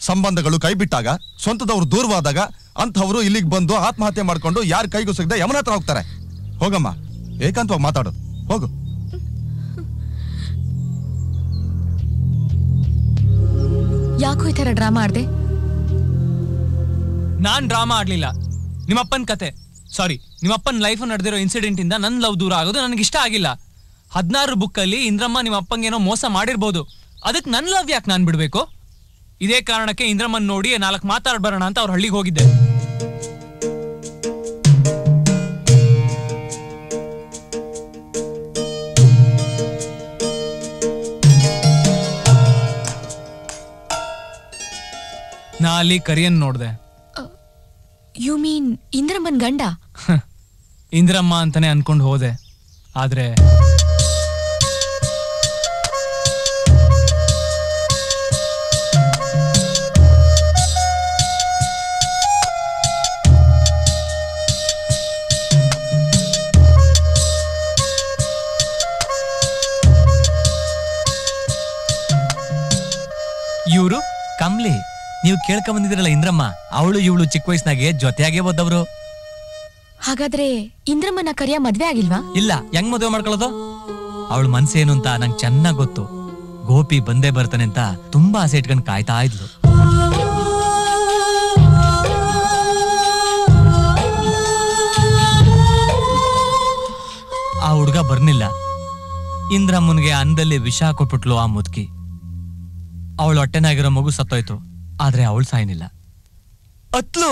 ಸಂಬಂಧಗಳು ಕೈ ಬಿಟ್ಟಾಗ, ಸ್ವಂತದವ್ರು ದೂರವಾದಾಗ ಅಂಥವ್ರು ಇಲ್ಲಿಗೆ ಬಂದು ಆತ್ಮಹತ್ಯೆ ಮಾಡ್ಕೊಂಡು ಯಾರ ಕೈಗೂ ಸಿಗದೆ ಯಮನ ಹತ್ರ ಹೋಗ್ತಾರೆ. ಹೋಗಮ್ಮ, ಏಕಾಂತವಾಗಿ ಮಾತಾಡು, ಹೋಗು. ಯಾಕೋ ಈ ತರ ಡ್ರಾಮಾ ಆಡ್ದೆ? ನಾನ್ ಡ್ರಾಮಾ ಆಡ್ಲಿಲ್ಲ. ನಿಮ್ಮಪ್ಪನ್ ಕತೆ, ಸಾರಿ, ನಿಮ್ಮಪ್ಪನ್ ಲೈಫ್ ನಡೆದಿರೋ ಇನ್ಸಿಡೆಂಟ್ ಇಂದ ನನ್ ಲವ್ ದೂರ ಆಗೋದು ನನಗೆ ಇಷ್ಟ ಆಗಿಲ್ಲ. 16 ಬುಕ್ಕಲ್ಲಿ ಇಂದ್ರಮ್ಮ ನಿಮ್ಮ ಅಪ್ಪಂಗೇನೋ ಮೋಸ ಮಾಡಿರ್ಬೋದು, ಅದಕ್ಕೆ ನನ್ ಲವ್ ಯಾಕೆ ನಾನ್ ಬಿಡ್ಬೇಕು? ಇದೇ ಕಾರಣಕ್ಕೆ ಇಂದ್ರಮ್ಮನ್ ನೋಡಿ 4 ಮಾತಾಡ್ ಬರೋಣ ಅಂತ ಅವ್ರ ಹಳ್ಳಿಗೆ ಹೋಗಿದ್ದೆ. ನಾ ಅಲ್ಲಿ ಕರಿಯನ್ ನೋಡ್ದೆ. ಯು ಮೀನ್ ಇಂದ್ರಮ್ಮನ್ ಗಂಡ? ಇಂದ್ರಮ್ಮ ಅಂತಾನೆ ಅನ್ಕೊಂಡು ಹೋದೆ, ಆದ್ರೆ ಇವ್ರು ಕಮ್ಲಿ. ನೀವು ಕೇಳ್ಕೊಂಡ್ ಬಂದಿದ್ರಲ್ಲ ಇಂದ್ರಮ್ಮ, ಅವಳು ಇವಳು ಚಿಕ್ಕ ವಯಸ್ಸಿನಾಗೆ ಜೊತೆಯಾಗೆ ಓದವ್ರು. ಹಾಗಾದ್ರೆ ಇಂದ್ರಮ್ಮನ ಕರಿಯ ಮದ್ವೆ ಆಗಿಲ್ವಾ? ಇಲ್ಲ, ಹೆಂಗ್ ಮದುವೆ ಮಾಡ್ಕೊಳ್ಳೋದು? ಅವಳ ಮನ್ಸೇನು ಅಂತ ನಂಗೆ ಚೆನ್ನಾಗ್ ಗೊತ್ತು. ಗೋಪಿ ಬಂದೇ ಬರ್ತಾನೆ ಅಂತ ತುಂಬಾ ಆಸೆ ಇಟ್ಕೊಂಡು ಕಾಯ್ತಾ ಇದ್ಲು. ಆ ಹುಡ್ಗ ಬರ್ನಿಲ್ಲ. ಇಂದ್ರಮ್ಮನ್ಗೆ ಅನ್ನದಲ್ಲಿ ವಿಷ ಕೊಟ್ಬಿಟ್ಲು ಆ ಮುದುಕಿ. ಅವಳು ಹೊಟ್ಟೆನಾಗಿರೋ ಮಗು ಸತ್ತೋಯ್ತು, ಆದ್ರೆ ಅವಳು ಸಾಯ್ನಿಲ್ಲ. ಅತ್ಲು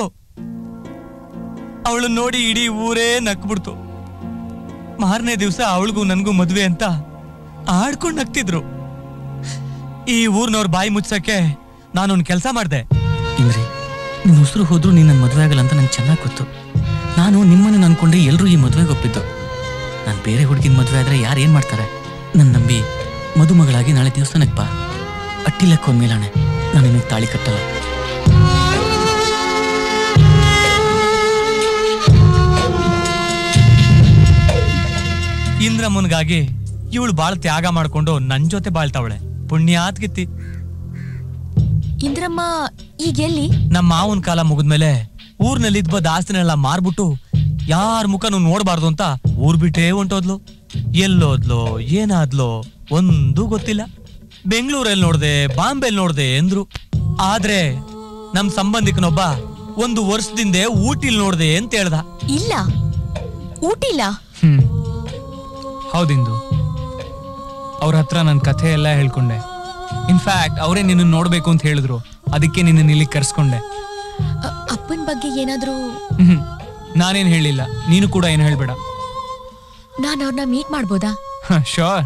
ಅವಳು ನೋಡಿ ಇಡೀ ಊರೇ ನಕ್ಬಿಡ್ತು. ಮಾರನೇ ದಿವ್ಸ ಅವಳಿಗೂ ನನ್ಗೂ ಮದ್ವೆ ಅಂತ ಆಡ್ಕೊಂಡು ನಗ್ತಿದ್ರು. ಈ ಊರ್ನವ್ರ ಬಾಯಿ ಮುಚ್ಚಕ್ಕೆ ನಾನೊಂದು ಕೆಲಸ ಮಾಡ್ದೆ. ಇಂದ್ರಿ, ನಿನ್ ಉಸಿರು ಹೋದ್ರು ನೀನ್ ನನ್ ಮದ್ವೆ ಆಗಲ್ಲ ಅಂತ ನಂಗೆ ಚೆನ್ನಾಗಿ ಗೊತ್ತು. ನಾನು ನಿಮ್ಮನ್ನ ಅನ್ಕೊಂಡೆ ಎಲ್ರು ಈ ಮದ್ವೆಗೆ ಒಪ್ಪಿದ್ದು. ನಾನು ಬೇರೆ ಹುಡುಗಿನ ಮದ್ವೆ ಆದ್ರೆ ಯಾರು ಏನ್ ಮಾಡ್ತಾರೆ? ನನ್ ನಂಬಿ ಮದುಮಗಳಾಗಿ ನಾಳೆ ದೇವಸ್ಥಾನಕ್ಕೆ ಬಾ. ಅಟ್ಟಿಲಕ್ಕೊಂದ್ ಮೇಲಾಣೆ, ನಾನು ನಿನಗೆ ತಾಳಿ ಕಟ್ಟಲ್ಲ. ಇಂದ್ರಮ್ಮನ್ಗಾಗಿ ಇವಳು ಬಾಳ್ ತ್ಯಾಗ ಮಾಡ್ಕೊಂಡು ನನ್ ಜೊತೆ ಬಾಳ್ತಾವಳೆ. ಪುಣ್ಯಾತ್ಗಿತ್ತಿ. ಇಂದ್ರಮ್ಮ ಈಗ ಎಲ್ಲಿ? ನಮ್ಮ ಮಾವನ್ ಕಾಲ ಮುಗಿದ್ಮೇಲೆ ಊರ್ನಲ್ಲಿ ಇದ್ಬದ್ ಆಸ್ತಿನೆಲ್ಲ ಮಾರ್ಬಿಟ್ಟು ಯಾರ ಮುಖನೂ ನೋಡ್ಬಾರ್ದು ಅಂತ ಊರ್ ಬಿಟ್ಟೇ ಹೊಂಟೋದ್ಲು. ಎಲ್ಲೋದ್ಲೋ ಏನಾದ್ಲೋ ಒಂದೂ ಗೊತ್ತಿಲ್ಲ. ಬೆಂಗಳೂರಲ್ಲಿ ನೋಡ್ದೆ, ಬಾಂಬೆಲ್ ನೋಡ್ದೆ ಎಂದ್ರು. ಆದ್ರೆ ನಮ್ ಸಂಬಂಧಿಕನೊಬ್ಬ 1 ವರ್ಷದಿಂದೆ ಊಟಿಲ್ ನೋಡ್ದೆ ಅಂತ ಹೇಳ್ದ. ಇಲ್ಲ, ಊಟಿಲ್ಲ. ಹೌದಿಂದು, ಅವ್ರ ಹತ್ರ ನನ್ ಕಥೆ ಎಲ್ಲ ಹೇಳ್ಕೊಂಡೆ. ಇನ್ಫ್ಯಾಕ್ಟ್ ಅವರೇ ನಿನ್ನ ನೋಡ್ಬೇಕು ಅಂತ ಹೇಳಿದ್ರು, ಅದಕ್ಕೆ ನಿನ್ನ ಇಲ್ಲಿ ಕರ್ಸ್ಕೊಂಡೆ. ಅಪ್ಪನ ಬಗ್ಗೆ ಏನಾದ್ರೂ? ನಾನೇನ್ ಹೇಳಿಲ್ಲ, ನೀನು ಕೂಡ ಏನು ಹೇಳ್ಬೇಡ. ನಾನು ಅವ್ರನ್ನ ಮೀಟ್ ಮಾಡ್ಬೋದಾ? ಶೋರ್.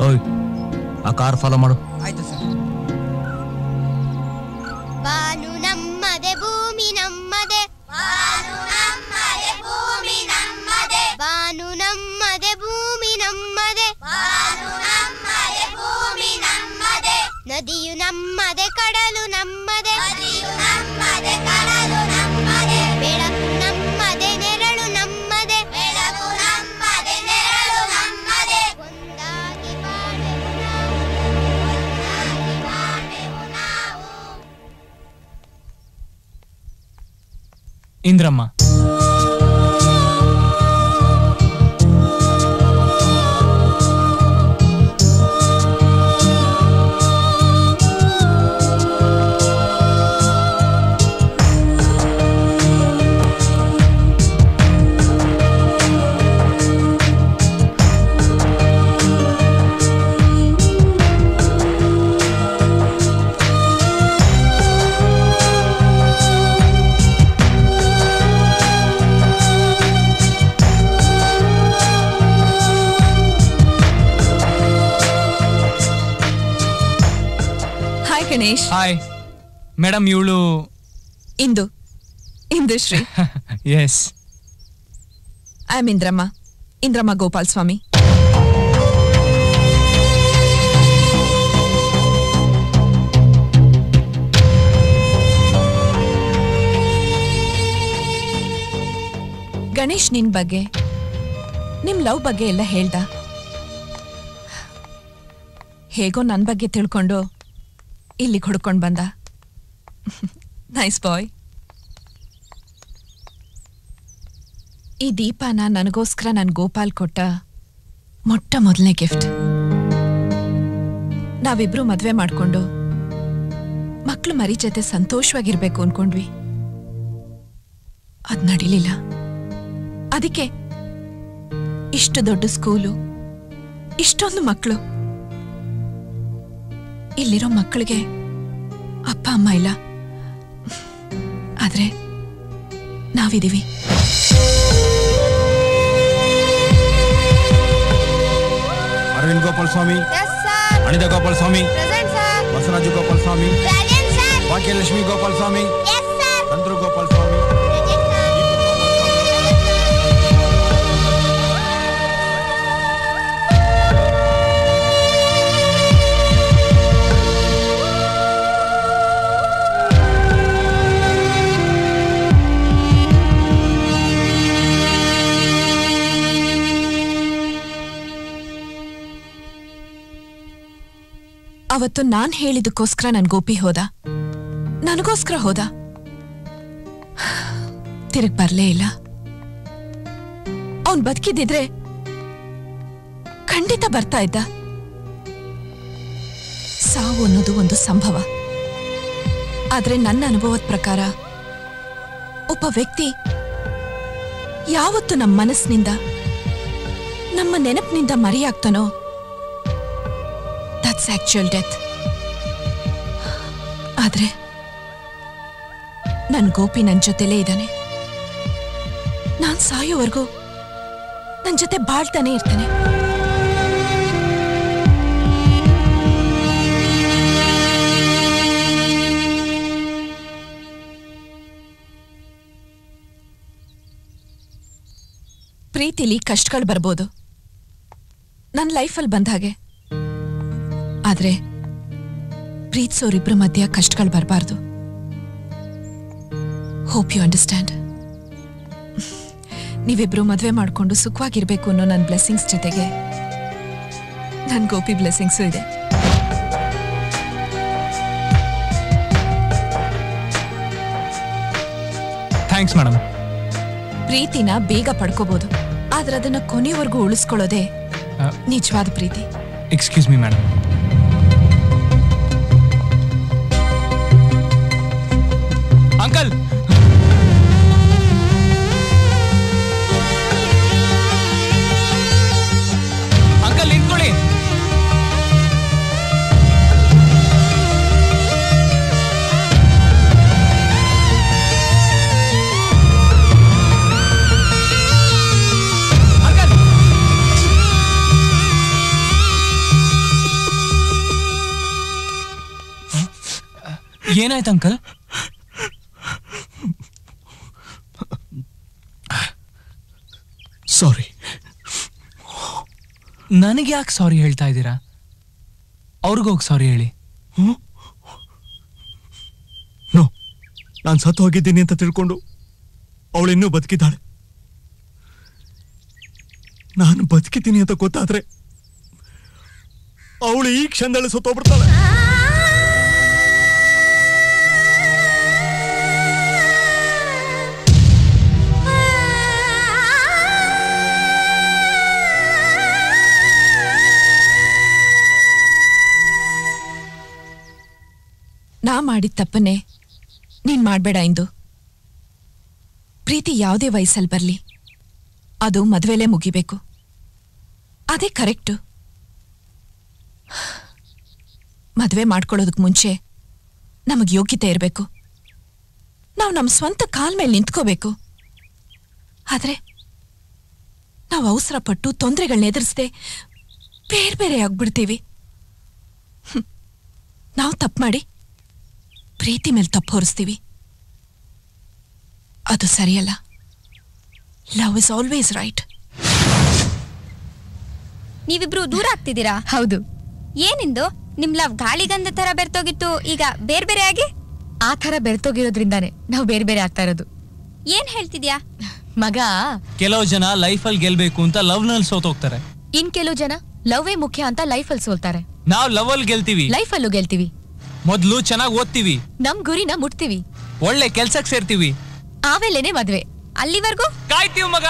ಓಯ್, ಆ ಕಾರ್ ಫಾಲೋ ಮಾಡು. ಆಯ್ತು ಸರ್. ಬಾನು ನಮ್ಮದೆ ಭೂಮಿ ನಮ್ಮದೆ, ಬಾನು ನಮ್ಮದೆ ಭೂಮಿ ನಮ್ಮದೆ, ಬಾನು ನಮ್ಮದೆ ಭೂಮಿ ನಮ್ಮದೆ, ಬಾನು ನಮ್ಮದೆ ಭೂಮಿ ನಮ್ಮದೆ, ನದಿಯು ನಮ್ಮದೆ ಕಡಲು ನಮ್ಮದೆ, ನದಿಯು ನಮ್ಮದೆ ಕಡಲು ನಮ್ಮದೆ, ಬೆಳಕು ನಮ್ಮದೆ ನೆರಳು ನಮ್ಮದೆ, ಬೆಳಕು ನಮ್ಮದೆ ನೆರಳು ನಮ್ಮದೆ, ಒಂದಾಗಿ ಬಾಳೆವು ನಾವು, ಒಂದಾಗಿ ಬಾಳೆವು ನಾವು. ಇಂದ್ರಮ್ಮ, ಗಣೇಶ್. ಹಾಯ್ ಮೇಡಮ್, ಇವಳು Indushree. Yes. I am Indramma Gopal Swamy. Ganesh ನಿನ್ ಬಗ್ಗೆ, ನಿಮ್ ಲವ್ ಬಗ್ಗೆ ಎಲ್ಲ ಹೇಳ್ದ. ಹೇಗೋ ನನ್ ಬಗ್ಗೆ ತಿಳ್ಕೊಂಡು ಇಲ್ಲಿಗೆ ಹುಡ್ಕೊಂಡ್ ಬಂದ. Nice boy. ಈ ದೀಪನ ನನಗೋಸ್ಕರ ನನ್ ಗೋಪಾಲ್ ಕೊಟ್ಟ ಮೊಟ್ಟ ಮೊದಲನೇ ಗಿಫ್ಟ್. ನಾವಿಬ್ರು ಮದ್ವೆ ಮಾಡ್ಕೊಂಡು ಮಕ್ಳು ಮರಿ ಜೊತೆ ಸಂತೋಷವಾಗಿರ್ಬೇಕು ಅನ್ಕೊಂಡ್ವಿ. ಅದ್ ನಡೀಲಿಲ್ಲ. ಅದಕ್ಕೆ ಇಷ್ಟು ದೊಡ್ಡ ಸ್ಕೂಲು, ಇಷ್ಟೊಂದು ಮಕ್ಕಳು. ಇಲ್ಲಿರೋ ಮಕ್ಕಳಿಗೆ ಅಪ್ಪ ಅಮ್ಮ ಇಲ್ಲ, ಆದ್ರೆ ನಾವಿದೀವಿ. ಅರವಿಂದ್ ಗೋಪಾಲ್ ಸ್ವಾಮಿ, ಅನಿತಾ ಗೋಪಾಲ್ ಸ್ವಾಮಿ, ಬಸವರಾಜು ಗೋಪಾಲ್ ಸ್ವಾಮಿ, ಭಾಗ್ಯಲಕ್ಷ್ಮಿ ಗೋಪಾಲ್ ಸ್ವಾಮಿ, ಚಂದ್ರು ಗೋಪಾಲ್ ಸ್ವಾಮಿ. ಅವತ್ತು ನಾನ್ ಹೇಳಿದಕ್ಕೋಸ್ಕರ ನನ್ ಗೋಪಿ ಹೋದ, ನನಗೋಸ್ಕರ ಹೋದ. ತಿರುಗ್ ಬರ್ಲೇ ಇಲ್ಲ. ಅವನ್ ಬದುಕಿದ್ದಿದ್ರೆ ಖಂಡಿತ ಬರ್ತಾ ಇದ್ದ. ಸಾವು ಅನ್ನೋದು ಒಂದು ಸಂಭವ. ಆದ್ರೆ ನನ್ನ ಅನುಭವದ ಪ್ರಕಾರ ಒಬ್ಬ ವ್ಯಕ್ತಿ ಯಾವತ್ತು ನಮ್ಮ ಮನಸ್ಸಿನಿಂದ, ನಮ್ಮ ನೆನಪಿನಿಂದ ಮರೆಯಾಗ್ತಾನೋ, ದಟ್ಸ್ ಆಕ್ಚುಯಲ್ ಡೆತ್. ಆದ್ರೆ ನನ್ ಗೋಪಿ ನನ್ ಜೊತೆಲೇ ಇದ್ದಾನೆ. ನಾನ್ ಸಾಯೋವರೆಗೂ ನನ್ ಜೊತೆ ಬಾಳ್ತಾನೆ ಇರ್ತಾನೆ. ಪ್ರೀತಿಲಿ ಕಷ್ಟಗಳು ಬರ್ಬೋದು, ನನ್ ಲೈಫಲ್ಲಿ ಬಂದ ಹಾಗೆ. ಆದ್ರೆ ಪ್ರೀತಿಸೋರಿಬ್ರ ಮಧ್ಯ ಕಷ್ಟಗಳು ಬರಬಾರ್ದು. Hope you understand. ನೀವಿಬ್ರು ಮದ್ವೆ ಮಾಡ್ಕೊಂಡು ಸುಖವಾಗಿರ್ಬೇಕು ಅನ್ನೋ ನನ್ನ ಬ್ಲೆಸ್ಸಿಂಗ್ಸ್ ಜೊತೆಗೆ ನನ್ ಗೋಪಿ ಬ್ಲೆಸ್ಸಿಂಗ್ಸು ಇದೆ. Thanks madam. ಪ್ರೀತಿನ ಬೇಗ ಪಡ್ಕೋಬಹುದು, ಆದ್ರೆ ಅದನ್ನ ಕೊನೆವರೆಗೂ ಉಳಿಸ್ಕೊಳ್ಳೋದೇ ನಿಜವಾದ ಪ್ರೀತಿ. Excuse me madam. Uncle, uncle ನಿಂತ್ಕೊಳ್ಳಿ. ಏನಾಯ್ತು ಅಂಕಲ್? ಸಾರಿ. ನನಗೆ ಯಾಕೆ ಸಾರಿ ಹೇಳ್ತಾ ಇದ್ದೀರಾ? ಅವ್ರಿಗೋಗಿ ಸಾರಿ ಹೇಳಿ. ನೋ, ನಾನು ಸತ್ತು ಹೋಗಿದ್ದೀನಿ ಅಂತ ತಿಳ್ಕೊಂಡು ಅವಳು ಇನ್ನೂ ಬದುಕಿದ್ದಾಳೆ. ನಾನು ಬದುಕಿದ್ದೀನಿ ಅಂತ ಗೊತ್ತಾದ್ರೆ ಅವಳು ಈ ಕ್ಷಣದಲ್ಲಿ ಸತ್ತೋಗ್ಬಿಡ್ತಾಳೆ. ನಾ ಮಾಡಿದ ತಪ್ಪನ್ನೇ ನೀನ್ ಮಾಡ್ಬೇಡ ಇಂದು. ಪ್ರೀತಿ ಯಾವುದೇ ವಯಸ್ಸಲ್ಲಿ ಬರ್ಲಿ, ಅದು ಮದುವೆಲೇ ಮುಗಿಬೇಕು. ಅದೇ ಕರೆಕ್ಟು. ಮದುವೆ ಮಾಡ್ಕೊಳ್ಳೋದಕ್ಕೆ ಮುಂಚೆ ನಮಗೆ ಯೋಗ್ಯತೆ ಇರಬೇಕು. ನಾವು ನಮ್ಮ ಸ್ವಂತ ಕಾಲ್ ಮೇಲೆ ನಿಂತ್ಕೋಬೇಕು. ಆದ್ರೆ ನಾವು ಅವಸರ ಪಟ್ಟು ತೊಂದರೆಗಳನ್ನ ಎದುರಿಸದೆ ಬೇರೆ ಬೇರೆ ಆಗ್ಬಿಡ್ತೀವಿ. ನಾವು ತಪ್ಪು ಮಾಡಿ ಪ್ರೀತಿ ಮೇಲೆ ತಪ್ಪು ಹೊರಿಸ್ತೀವಿ. ಅದು ಸರಿಯಲ್ಲ. Love is always right. ನೀವಿಬ್ರು ದೂರ ಆಗ್ತಿದ್ದೀರಾ? ಹೌದು. ಏನಿಂದು ನಿಮ್ ಲವ್ ಗಾಳಿಗಂಧ ತರ ಬೆರ್ತೋಗಿತ್ತು, ಈಗ ಬೇರೆ ಬೇರೆ ಆಗಿ? ಆ ತರ ಬೆರ್ತೋಗಿರೋದ್ರಿಂದಾನೆ ನಾವು ಬೇರೆ ಬೇರೆ ಆಗ್ತಾ ಇರೋದು. ಏನ್ ಹೇಳ್ತಿದ್ಯಾ ಮಗ? ಕೆಲವು ಜನ ಲೈಫಲ್ಲಿ ಗೆಲ್ಬೇಕು ಅಂತ ಲವ್ ನಲ್ಲಿ ಸೋತೋಗ್ತಾರೆ. ಇನ್ ಕೆಲವು ಜನ ಲವ್ವೇ ಮುಖ್ಯ ಅಂತ ಲೈಫಲ್ಲಿ ಸೋಲ್ತಾರೆ. ನಾವ್ ಲವ್ ಅಲ್ಲಿ ಗೆಲ್ತೀವಿ, ಲೈಫಲ್ಲೂ ಗೆಲ್ತೀವಿ. ಮೊದ್ಲು ಚೆನ್ನಾಗಿ ಓದ್ತೀವಿ, ನಮ್ ಗುರಿನ ಮುಟ್ತೀವಿ, ಒಳ್ಳೆ ಕೆಲ್ಸಕ್ ಸೇರ್ತೀವಿ, ಆಮೇಲೆನೆ ಮದ್ವೆ. ಅಲ್ಲಿವರೆಗೂ ಕಾಯ್ತೀವಿ ಮಗ.